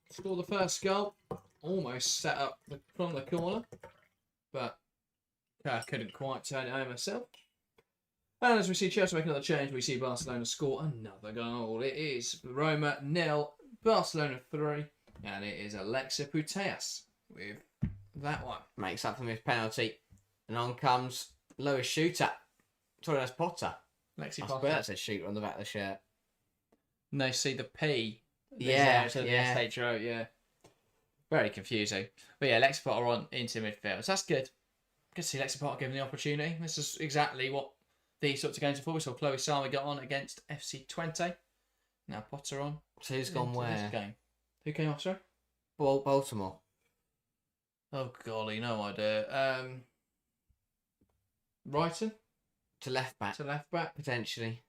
Scored the first goal. Almost set up from the corner. But Kerr couldn't quite turn it home herself. And as we see Chelsea make another change, we see Barcelona score another goal. It is Roma 0, Barcelona 3. And it is Alexa Putellas with that one. Makes up for his penalty. And on comes Lois Shooter. Sorry, that's Potter. Lexi I Potter. swear that says Shooter on the back of the shirt. No, see the P. Yeah, The yeah. SHO, yeah. Very confusing. But yeah, Lexi Potter on into midfield. So that's good. Good to see Lexi Potter given the opportunity. This is exactly what these sorts of games are for. We saw Chloe Sami got on against FC Twente. Now Potter on. So who's gone into where? this game. Who came off, sorry? Baltimore. Oh, golly, no idea. Brighton To left back, to left back. potentially.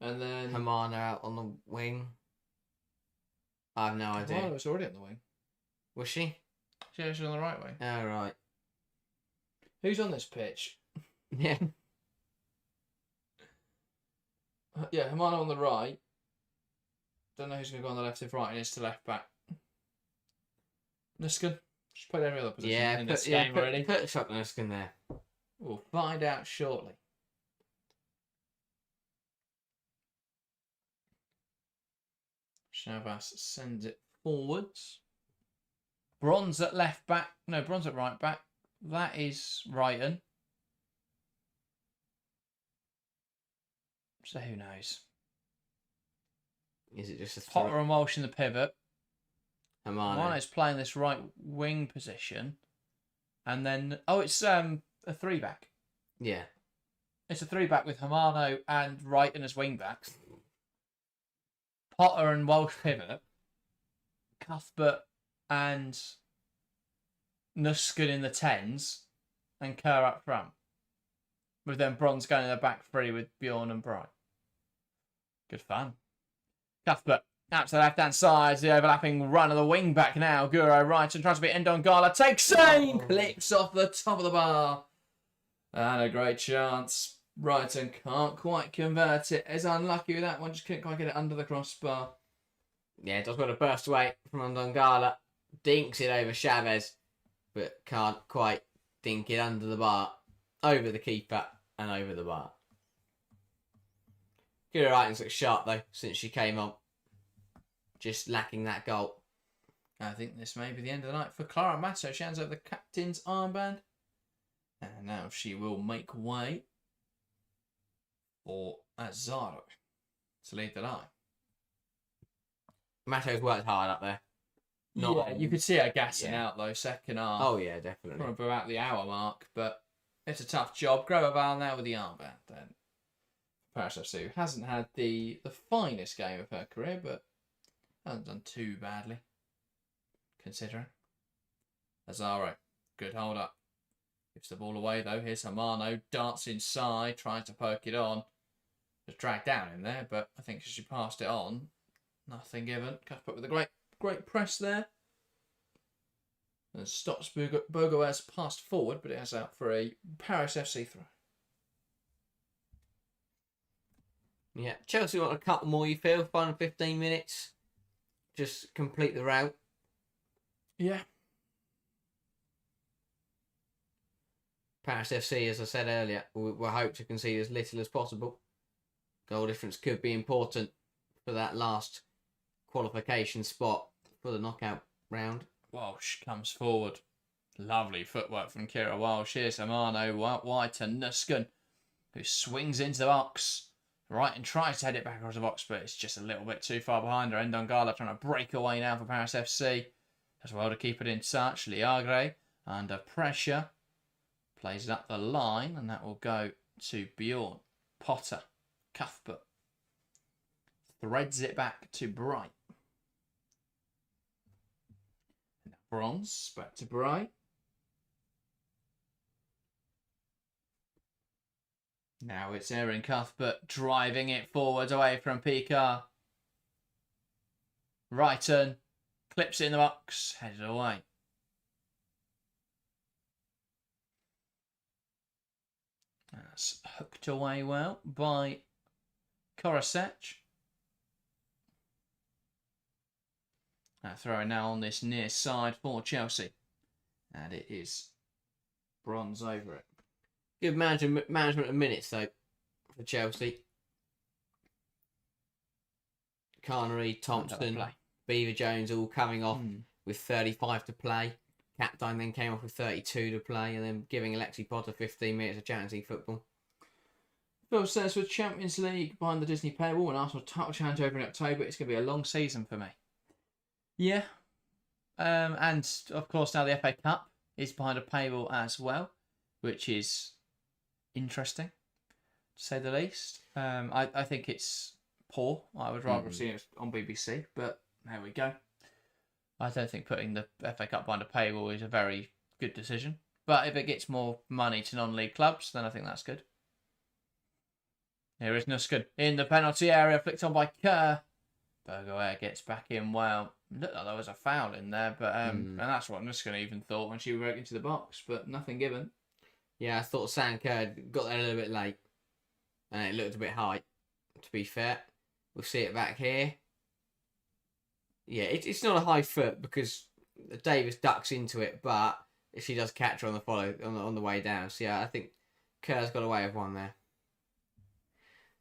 And then Hamana out on the wing. I have no idea. Well, was already on the wing. Was she? She's on the right wing. Oh, right. Who's on this pitch? Yeah. Yeah, Hamana on the right. Don't know who's going to go on the left if right. It's to left back. Nuskin. Just played every other position in this game already. Put Shotnuskin there. We'll find out shortly. Shavas sends it forwards. Bronze at left back. No, Bronze at right back. That is Brighton. So who knows? Is it just a Potter and Walsh in the pivot. Hamana? Is playing this right wing position. And then, it's a 3-back. Yeah. It's a 3-back with Hamano and Wrighton as wing backs. Potter and Walsh pivot. Cuthbert and Nuskin in the 10s. And Kerr up front. With then Bronze going in the back three with Bjorn and Bright. Good fun. Cuthbert out to the left-hand side. The overlapping run of the wing back now. Guro Wrighton tries to be Endon Gala. Takes aim! Clips off the top of the bar. And a great chance. Wrighton can't quite convert it. Is unlucky with that one. Just couldn't quite get it under the crossbar. Yeah, does got to burst away from Ndongala. Dinks it over Chavez. But can't quite dink it under the bar. Over the keeper and over the bar. Kira Wrighton's looked sharp though since she came on. Just lacking that goal. I think this may be the end of the night for Clara Masso. She hands over the captain's armband. And now she will make way for Azaro to lead the line. Matto's worked hard up there. You could see her gassing out though, second half. Oh yeah, definitely. From about the hour mark, but it's a tough job. Grover now with the armband then. Paris FC hasn't had the finest game of her career, but hasn't done too badly, considering. Azaro, good hold up. Gives the ball away though. Here's Hamano, darts inside, trying to poke it on. Just dragged down in there, but I think she passed it on. Nothing given. Cuthbert with a great press there. And stops Bogoaz passed forward, but it has out for a Paris FC throw. Yeah, Chelsea want a couple more, you feel? Final 15 minutes. Just complete the route. Yeah. Paris FC, as I said earlier, we hope to concede as little as possible. Goal difference could be important for that last qualification spot for the knockout round. Walsh comes forward. Lovely footwork from Kira Walsh. Here's Hamano, wide to Nuskin, who swings into the box. Right, and tries to head it back across the box, but it's just a little bit too far behind her. Ndongala trying to break away now for Paris FC. As well to keep it in touch. Liagre under pressure. Plays it up the line, and that will go to Bjorn. Potter. Cuthbert. Threads it back to Bright. Bronze, back to Bright. Now it's Erin Cuthbert driving it forward away from Picard. Wrighton clips it in the box, headed away. That's hooked away well by Korosec. Throwing now on this near side for Chelsea. And it is bronze over it. Good management of minutes, though, for Chelsea. Carnery, Thompson, Beaver Jones all coming off with 35 to play. Captain then came off with 32 to play, and then giving Alexi Potter 15 minutes of Champions League football. Phil says with Champions League behind the Disney paywall and Arsenal title challenge over in October, it's going to be a long season for me. Yeah. And of course now the FA Cup is behind a paywall as well, which is interesting, to say the least. I think it's poor. I would rather have seen it on BBC, but there we go. I don't think putting the FA Cup behind a paywall is a very good decision. But if it gets more money to non-league clubs, then I think that's good. Here is Nuskin in the penalty area, flicked on by Kerr. Bergoer gets back in well. Looked like there was a foul in there, but and that's what Nuskin even thought when she broke into the box, but nothing given. Yeah, I thought Sam Kerr got there a little bit late, and it looked a bit high, to be fair. We'll see it back here. Yeah, it's not a high foot because Davis ducks into it, but she does catch her on the on the way down. So yeah, I think Kerr's got away with one there.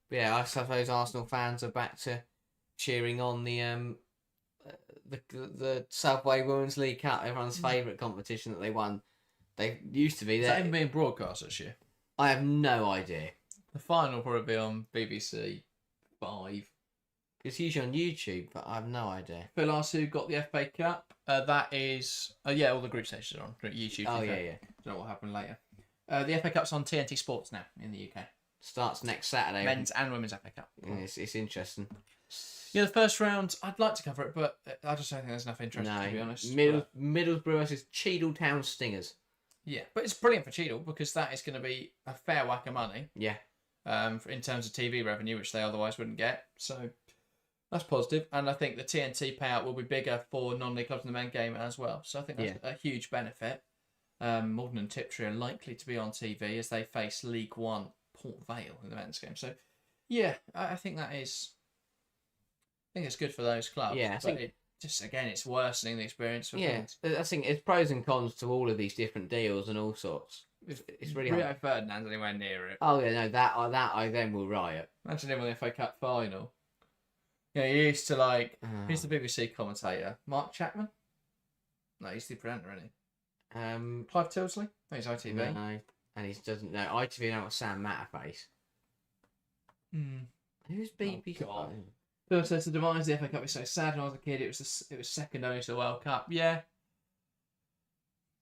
But yeah, I suppose Arsenal fans are back to cheering on the Subway Women's League Cup, everyone's favourite competition that they won. They used to be there. Is that even being broadcast this year? I have no idea. The final will probably be on BBC 5. It's usually on YouTube, but I have no idea. Phil asks who got the FA Cup. That is... yeah, all the group stages are on YouTube. Oh, yeah. Don't know what happened later. The FA Cup's on TNT Sports now in the UK. Starts next Saturday. Men's and Women's FA Cup. Yeah, it's interesting. Yeah, the first round, I'd like to cover it, but I just don't think there's enough interest, to be honest. Middlesbrough versus Cheadletown Stingers. Yeah, but it's brilliant for Cheadle because that is going to be a fair whack of money. Yeah. In terms of TV revenue, which they otherwise wouldn't get. So that's positive. And I think the TNT payout will be bigger for non-league clubs in the men game as well. So I think that's a huge benefit. Malden and Tiptree are likely to be on TV as they face League One Port Vale in the men's game. So, yeah, I think that is... I think it's good for those clubs. Yeah, it's worsening the experience for fans. I think it's pros and cons to all of these different deals and all sorts. It's really Rio Ferdinand's anywhere near it. Oh, yeah, no, that I then will riot. Imagine him on the FA Cup final. Yeah, he used to who's the BBC commentator? Mark Chapman? No, he's the presenter, isn't he? Clive Tilsley? No, he's ITV. No, and he doesn't know. ITV know what Sam Matterface. Who's BBC? Oh, God. Phil says the demise of the FA Cup is so sad. When I was a kid, it was second only to the World Cup. Yeah.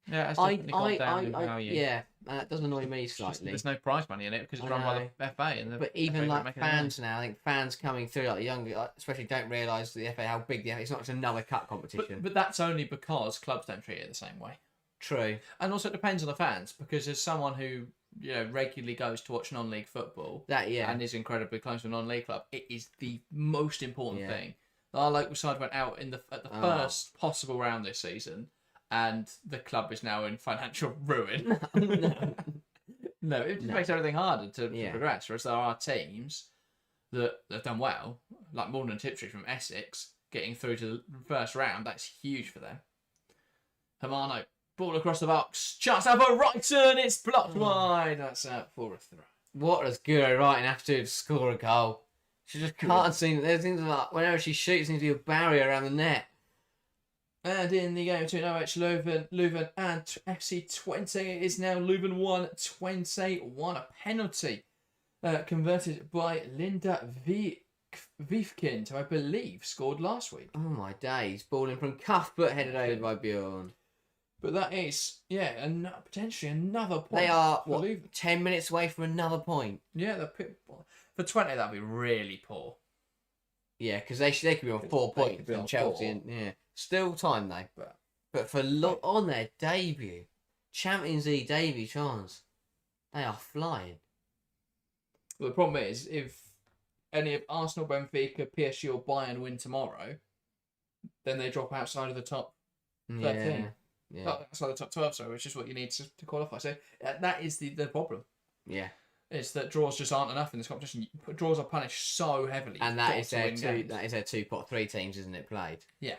Yeah, it's definitely gone down in value. Yeah, that does annoy me slightly. There's no prize money in it because it's run by the FA. But even like fans now, I think fans coming through, like the younger, especially don't realise the FA how big the FA. It's not just another cup competition. But that's only because clubs don't treat it the same way. True. And also it depends on the fans because as someone who regularly goes to watch non-league football and is incredibly close to a non-league club, it is the most important thing. Our local side went out at the first possible round this season, and the club is now in financial ruin. No, it just makes everything harder to progress. Whereas there are teams that have done well, like Malden and Tiptree from Essex, getting through to the first round. That's huge for them. Hermano. Ball across the box. Chance out for Wrighton. It's blocked wide. That's out for a throw. What does Guro Wrighton have to do to score a goal? She just can't seem... There's things like whenever she shoots, there seems to be a barrier around the net. And in the game between OH Leuven and FC Twente, it is now Leuven 1, Twente 1. A penalty converted by Linda Wiefkind, who I believe scored last week. Oh my days. Ball in from Cuff, but headed over by Bjorn. But that is, potentially another point. They are, 10 minutes away from another point? Yeah, for Twente, that'd be really poor. Yeah, because they could be on 4 points from Chelsea. And, still time, though. But for on their debut, Champions League debut chance, they are flying. Well, the problem is, if any of Arsenal, Benfica, PSG or Bayern win tomorrow, then they drop outside of the top 13. Yeah. Outside the top 12, sorry, which is what you need to qualify. So that is the problem. Yeah. It's that draws just aren't enough in this competition. Draws are punished so heavily. And that is their 2 pot 3 teams, isn't it, played? Yeah.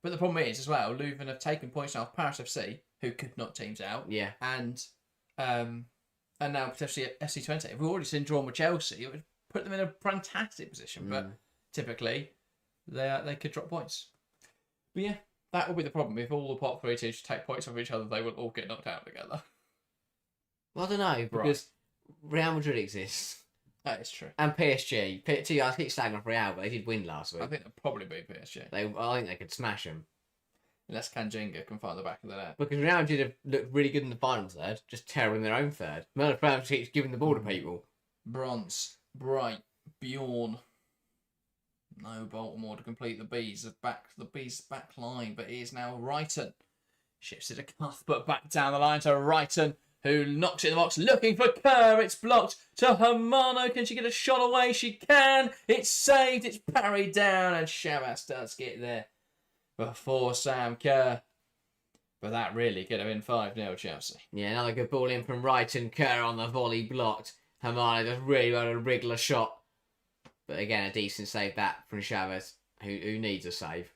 But the problem is, as well, Leuven have taken points now off Paris FC, who could knock teams out. Yeah. And now potentially FC Twente. We've already seen drawn with Chelsea. It would put them in a fantastic position. But typically, they could drop points. But yeah, that will be the problem. If all the top 3 teams take points off each other, they will all get knocked out together. Well, I don't know, because Real Madrid exists. That is true. And PSG. I keep slagging off Real, but they did win last week. I think they'll probably be PSG. I think they could smash them. Unless Kanjinga can find the back of the net. Because Real Madrid have looked really good in the final third, just terrible in their own third. Miller keeps giving the ball to people. Bronze, Bright, Bjorn. No Baltimore to complete the Bees back line, but it is now Wrighton. Shifts it to Cuthbert back down the line to Wrighton, who knocks it in the box, looking for Kerr. It's blocked to Hermano. Can she get a shot away? She can. It's saved. It's parried down, and Shabas does get there before Sam Kerr. But that really could have been 5-0 Chelsea. Yeah, another good ball in from Wrighton. Kerr on the volley blocked. Hermano does really well to wriggle a shot. But again, a decent save that from Chavez, who needs a save.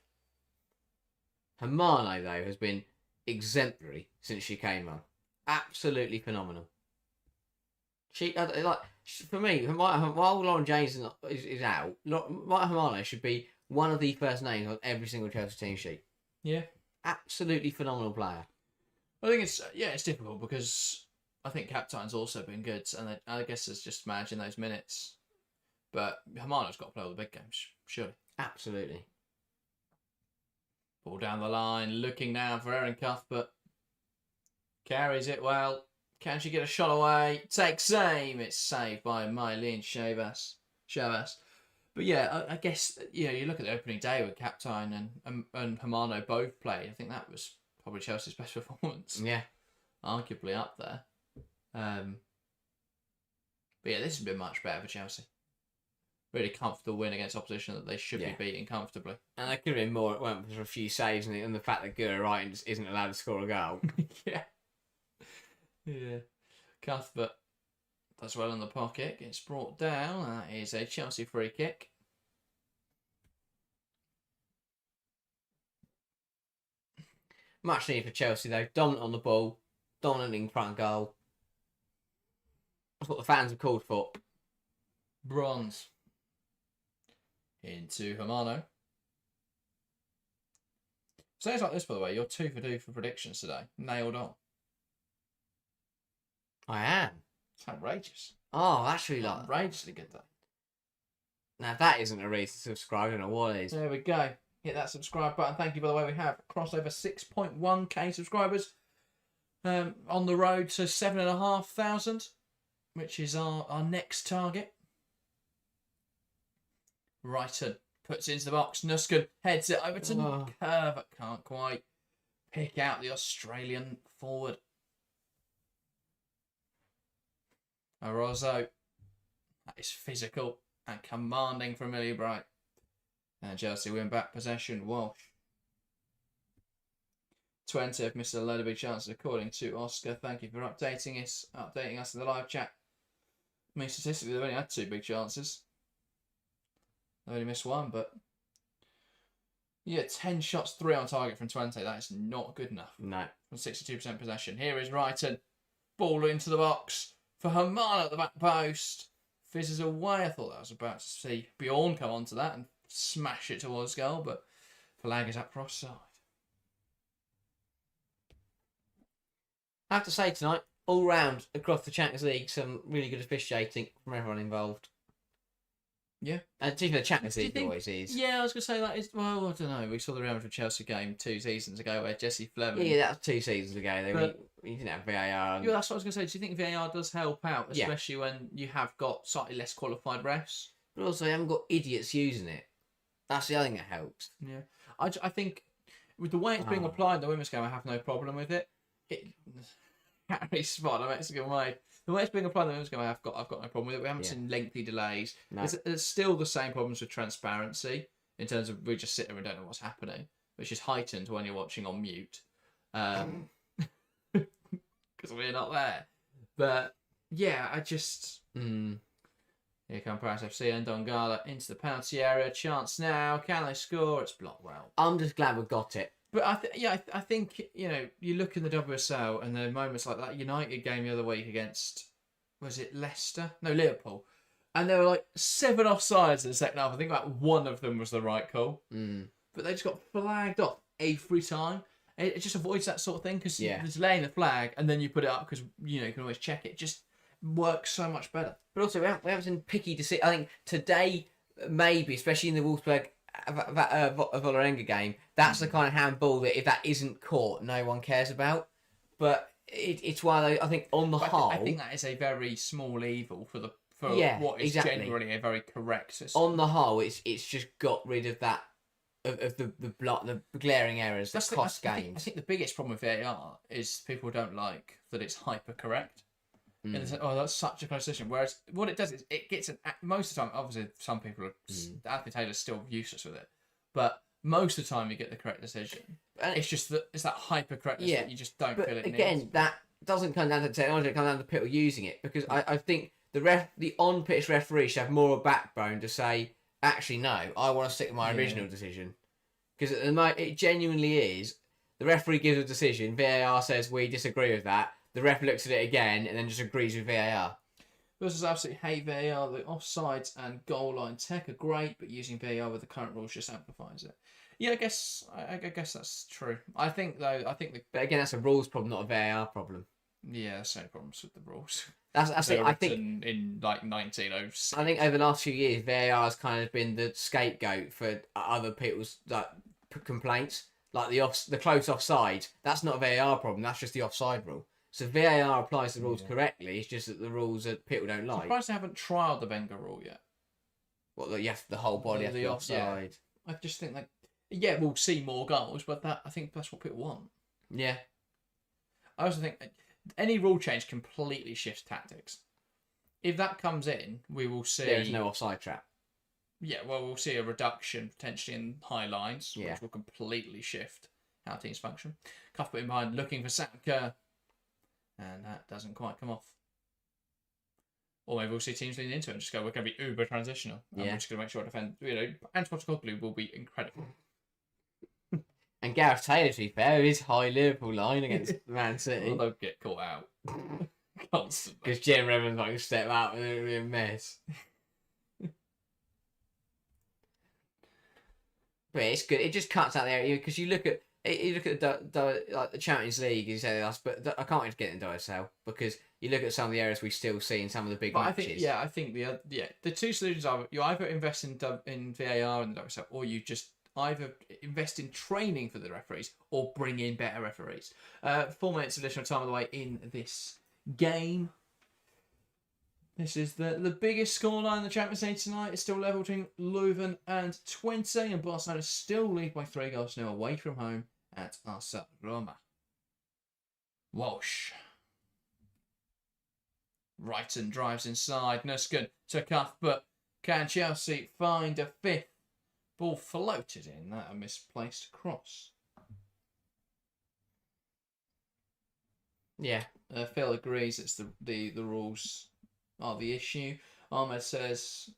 Hermano, though, has been exemplary since she came on. Absolutely phenomenal. For me, while Lauren James is out, Hermano should be one of the first names on every single Chelsea team sheet. Yeah. Absolutely phenomenal player. I think it's difficult because I think Captain's also been good, and I guess it's just managing those minutes. But Hermano's got to play all the big games, surely. Absolutely. Ball down the line, looking now for Erin Cuthbert. Carries it well. Can she get a shot away? Takes aim. It's saved by Mylene Shabas. But yeah, I guess you look at the opening day with Captain and Hermano both played. I think that was probably Chelsea's best performance. Yeah. Arguably up there. But yeah, this has been much better for Chelsea. Really comfortable win against opposition that they should be beating comfortably. And there could have been more. It went for a few saves, and the fact that Kerr Wrighton just isn't allowed to score a goal. Yeah. Cuthbert does well in the pocket. Gets brought down. That is a Chelsea free kick. Much needed for Chelsea, though. Dominant on the ball. Dominant in front goal. That's what the fans have called for. Bronze. Into Hermano. Sounds like this, by the way. You're 2 for 2 for predictions today. Nailed on. I am. It's outrageous. Oh, that's really like Outrageously good, though. Now, if that isn't a reason to subscribe, I don't know what is. There we go. Hit that subscribe button. Thank you, by the way. We have crossed over 6.1k subscribers. On the road to 7,500, which is our next target. Wrighton puts it into the box. Nuskin heads it over to Kerr, but can't quite pick out the Australian forward. Arozzo. That is physical and commanding from Millie Bright. And Chelsea win back possession. Walsh. Twente have missed a load of big chances according to Oscar. Thank you for updating us in the live chat. I mean, statistically, they've only had 2 big chances. They only missed 1, but yeah, 10 shots, 3 on target from Twente. That is not good enough. No. From 62% possession. Here is Wrighton. Ball into the box for Hermano at the back post. Fizzes away. I thought I was about to see Bjorn come onto that and smash it towards goal, but flag is up for offside. I have to say tonight, all round across the Champions League, some really good officiating from everyone involved. Yeah. And even the Champions League always is. Yeah, I was going to say that is, well, I don't know. We saw the Real Madrid Chelsea game 2 seasons ago where Jesse Fleming. Yeah, that was 2 seasons ago. We didn't have VAR. Yeah, that's what I was going to say. Do you think VAR does help out, especially when you have got slightly less qualified refs? But also, you haven't got idiots using it. That's the other thing that helps. Yeah. I think with the way it's being applied in the women's game, I have no problem with it. Harry Spot, the Mexican way. The way it's being applied in the women's game, I've got no problem with it. We haven't seen lengthy delays. No. There's still the same problems with transparency in terms of we just sit there and don't know what's happening, which is heightened when you're watching on mute. Because we're not there. But yeah, I just Here come Paris FC and Dongala into the penalty area. Chance now. Can they score? It's blocked well. I'm just glad we got it. But I think, you know, you look in the WSL and there are moments like that United game the other week against, was it Leicester? No, Liverpool. And there were like 7 offsides in the second half. I think about one of them was the right call. But they just got flagged off every time. It just avoids that sort of thing because there's laying the flag and then you put it up because, you know, you can always check it. It just works so much better. But also, we haven't seen picky decisions. I think today, maybe, especially in the Wolfsburg Vålerenga game, that's the kind of handball that if that isn't caught, no one cares about. But it's why I think on the whole, I think that is a very small evil for what is generally a very correct system. On the whole, it's just got rid of that of the glaring errors that cost games. I think the biggest problem with VAR is people don't like that it's hyper correct. And they say, oh, that's such a close decision. Whereas what it does is it gets most of the time. Obviously, some people are Anthony Taylor's still useless with it, but most of the time you get the correct decision. And it's just that it's that hyper correctness that you just don't feel it. Again, needs. That doesn't come down to technology; it comes down to people using it. Because I think the on-pitch referee should have more of a backbone to say, actually, no, I want to stick with my original decision. Because at the moment, it genuinely is. The referee gives a decision. VAR says we disagree with that. The ref looks at it again and then just agrees with VAR. This is absolutely hate VAR. The offsides and goal line tech are great, but using VAR with the current rules just amplifies it. Yeah, I guess that's true. I think the But again, that's a rules problem, not a VAR problem. Yeah, there's no problems with the rules. That's it. I think in like 1906. I think over the last few years, VAR has kind of been the scapegoat for other people's complaints, like the close offside. That's not a VAR problem. That's just the offside rule. So VAR applies the rules correctly. It's just that the rules that people don't like. I'm surprised they haven't trialled the Wenger rule yet. What, the whole body has to be offside? Yeah. I just think we'll see more goals, but I think that's what people want. Yeah. I also think any rule change completely shifts tactics. If that comes in, we will see... There is no offside trap. Yeah, well, we'll see a reduction potentially in high lines, which will completely shift how teams function. Cuff put in behind, looking for Sam Kerr. And that doesn't quite come off. Or maybe we'll see teams lean into it and just go, we're going to be uber transitional. And we're just going to make sure defend. You know, Antoine will be incredible. And Gareth Taylor, to be fair, his high Liverpool line against Man City. Well, they'll get caught out. Constantly. Because Jim Redmond's like to step out and it'll be a mess. But it's good. It just cuts out there because you look at the Champions League, you say us, but I can't wait to get into WSL because you look at some of the areas we still see in some of the big matches. I think the two solutions are you either invest in VAR in the WSL or you just either invest in training for the referees or bring in better referees. 4 minutes additional time of the way in this game. This is the biggest scoreline in the Champions League tonight. It's still level between Leuven and Twente, and Barcelona still lead by 3-0 away from home at Arsa Roma. Walsh. Wrighton drives inside. Nuskin to Cuff, but can Chelsea find a fifth? Ball floated in. That a misplaced cross. Yeah. Phil agrees it's the rules are the issue. Ahmed says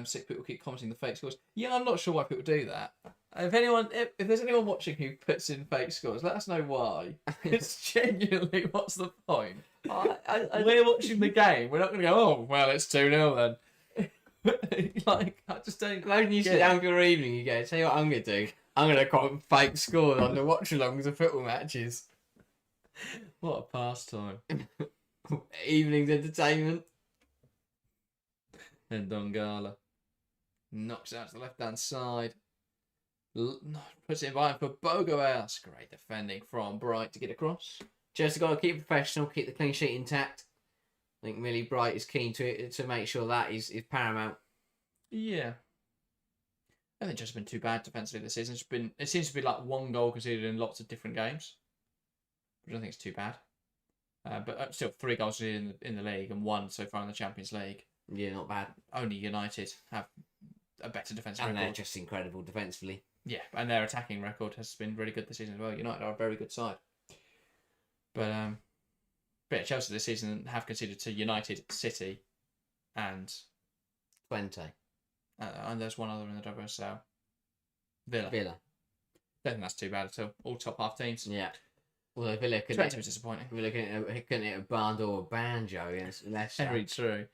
sick people keep commenting the fake scores. Yeah, I'm not sure why people do that. If there's anyone watching who puts in fake scores, let us know why. It's genuinely, what's the point? We're watching the game. We're not going to go, oh, well, it's 2-0 then. Like, I just don't. Imagine you sit down for your evening, you go, tell you what I'm going to do. I'm going to comment fake scores on the watchalongs of football matches. What a pastime. Evening's entertainment. And Dongala knocks it out to the left-hand side. Puts it in behind for Bogoas. Great defending from Bright to get across. Just got to keep professional, keep the clean sheet intact. I think Millie Bright is keen to make sure that is paramount. Yeah. I think it's just been too bad defensively this season. It seems to be like 1 goal conceded in lots of different games. Which I don't think it's too bad. But still 3 goals in the league and 1 so far in the Champions League. Yeah, not bad. Only United have a better defensive record. And they're just incredible defensively. Yeah, and their attacking record has been really good this season as well. United are a very good side. But Chelsea this season have conceded to United, City, and Twente. And there's one other in the WSL. Villa. Don't think that's too bad at all. All top half teams. Yeah. Although Villa Twente couldn't was disappointing. hit a band or a banjo against Leicester. Very true.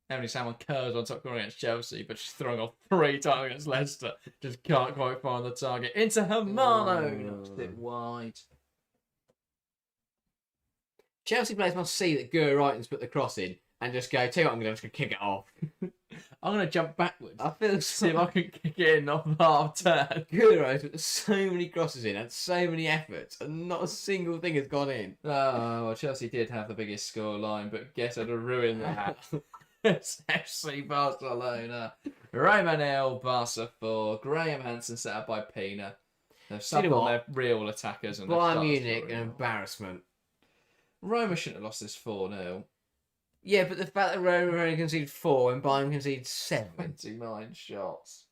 Emily Salmon curves on top corner against Chelsea, but she's throwing off 3 times against Leicester. Just can't quite find the target. Into Hermano. Knocks it wide. Chelsea players must see that Kerr Wrighton's put the cross in and just go, tell you what, I'm just going to kick it off. I'm going to jump backwards. I feel See if I can kick it in off the half turn. Kerr put so many crosses in, had so many efforts, and not a single thing has gone in. Oh, well, Chelsea did have the biggest score line, but guess I'd have ruined that. It's FC Barcelona. Raymond Barca 4. Graham Hansen set up by Pina. They've subbed on their real attackers. And Bayern Munich, an embarrassment. Roma shouldn't have lost this 4-0. Yeah, but the fact that Roma only conceded 4 and Bayern conceded 7. 29 shots.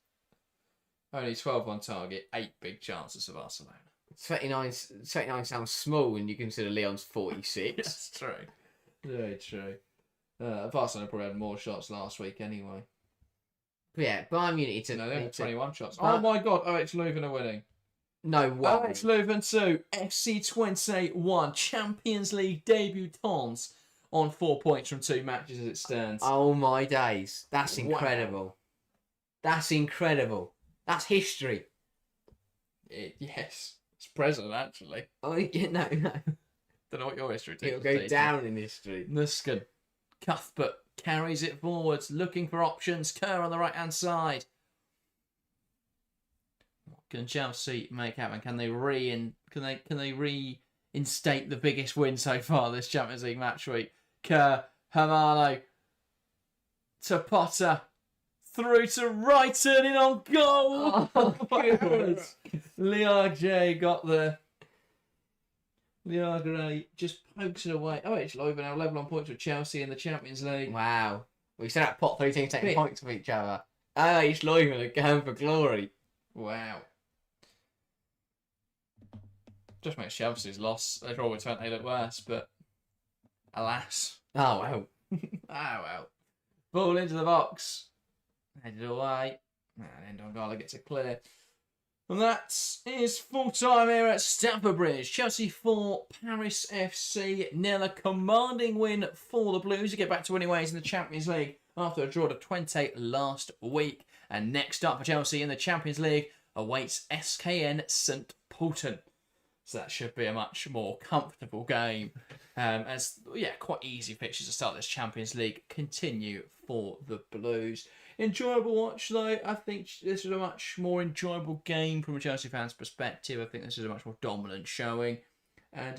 Only 12 on target. 8 big chances for Barcelona. 29 sounds small when you consider Leon's 46. That's true. Very true. Barcelona probably had more shots last week anyway. But yeah, Bayern Munich No, they had 21 shots. But- Oh my god, OH Leuven are winning. No way. OH Leuven 2, FC Twente 1, Champions League debutants on 4 points from 2 matches as it stands. Oh my days. That's Wow. incredible. That's incredible. That's history. Yes, it's present actually. Oh, yeah, no. Don't know what your history It'll is. go down in history. Nuskin. Cuthbert carries it forwards, looking for options. Kerr on the right hand side. What can Chelsea make happen? Can they reinstate the biggest win so far this Champions League match week? Kerr, Hermano, to Potter, through to Wrighton, in on goal. Oh, God. Liagre got the. Liagre just pokes it away. OH Leuven now level on points with Chelsea in the Champions League. Wow. We said that pot 3 teams taking Bit. points from each other. OH Leuven are going for glory. Wow. Just makes Chelsea's loss. They draw with Twente look worse, but alas. Oh, wow. Ah, well. Ball into the box. Headed away. And Ndongala gets it clear. And that is full time here at Stamford Bridge. Chelsea 4, Paris FC 0. A commanding win for the Blues to get back to winning ways in the Champions League after a draw to Twente last week. And next up for Chelsea in the Champions League awaits SKN St Pölten. So that should be a much more comfortable game. Quite easy fixtures to start this Champions League continue for the Blues. Enjoyable watch though. I think this is a much more enjoyable game from a Chelsea fan's perspective. I think this is a much more dominant showing. And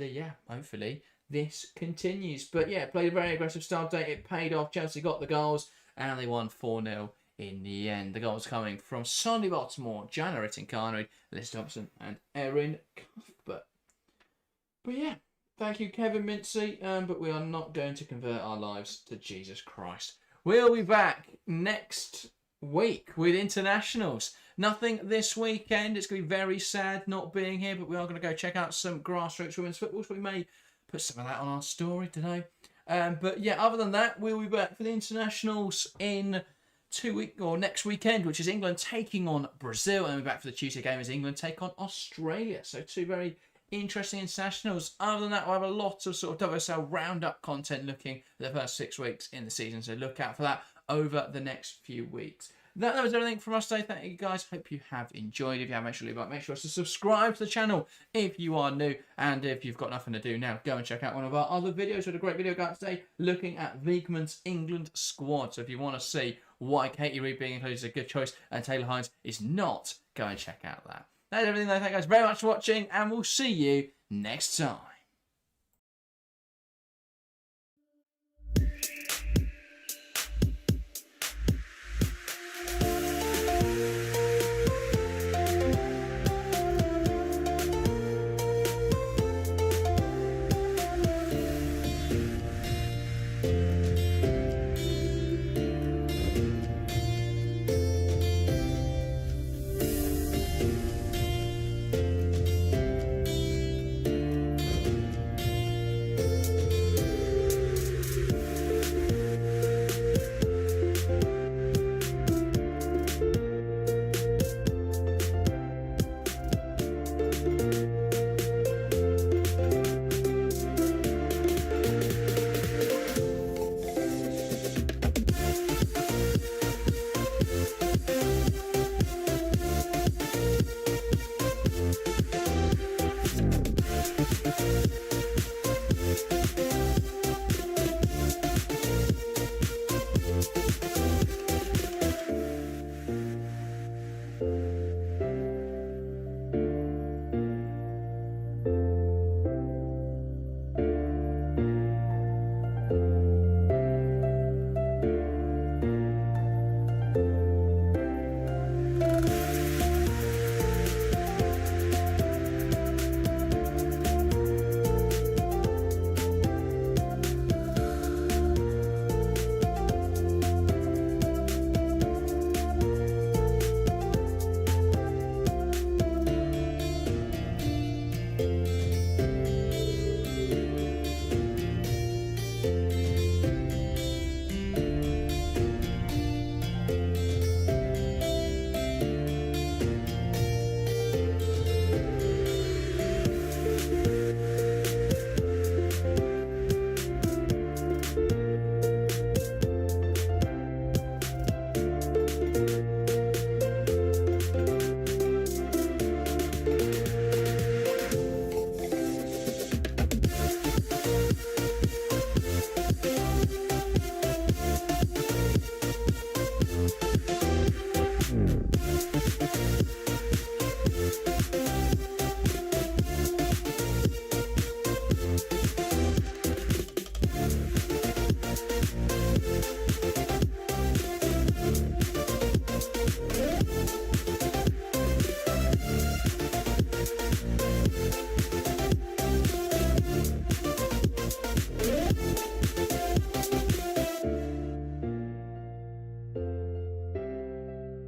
hopefully this continues. But yeah, played a very aggressive start date. It paid off. Chelsea got the goals and they won 4-0 in the end. The goals coming from Sonny Baltimore, Jana Rittinkanu, Liz Thompson and Erin Cuthbert. But yeah, thank you Kevin Mincy. But we are not going to convert our lives to Jesus Christ. We'll be back next week with internationals. Nothing this weekend. It's going to be very sad not being here, but we are going to go check out some grassroots women's football, so we may put some of that on our story today. But yeah, other than that, we'll be back for the internationals in next weekend, which is England taking on Brazil, and we'll be back for the Tuesday game as England take on Australia. So 2 very interesting internationals. Other than that, we'll have a lot of sort of WSL roundup content looking at the first 6 weeks in the season, so look out for that over the next few weeks. That was everything from us today. Thank you guys. Hope you have enjoyed. If you have, make sure to subscribe to the channel if you are new, and if you've got nothing to do now, go and check out one of our other videos. We had a great video guide today looking at Wiegman's England squad. So if you want to see why Katie Reid being included is a good choice and Taylor Hines is not, go and check out that. That's everything though. Thank you guys very much for watching, and we'll see you next time.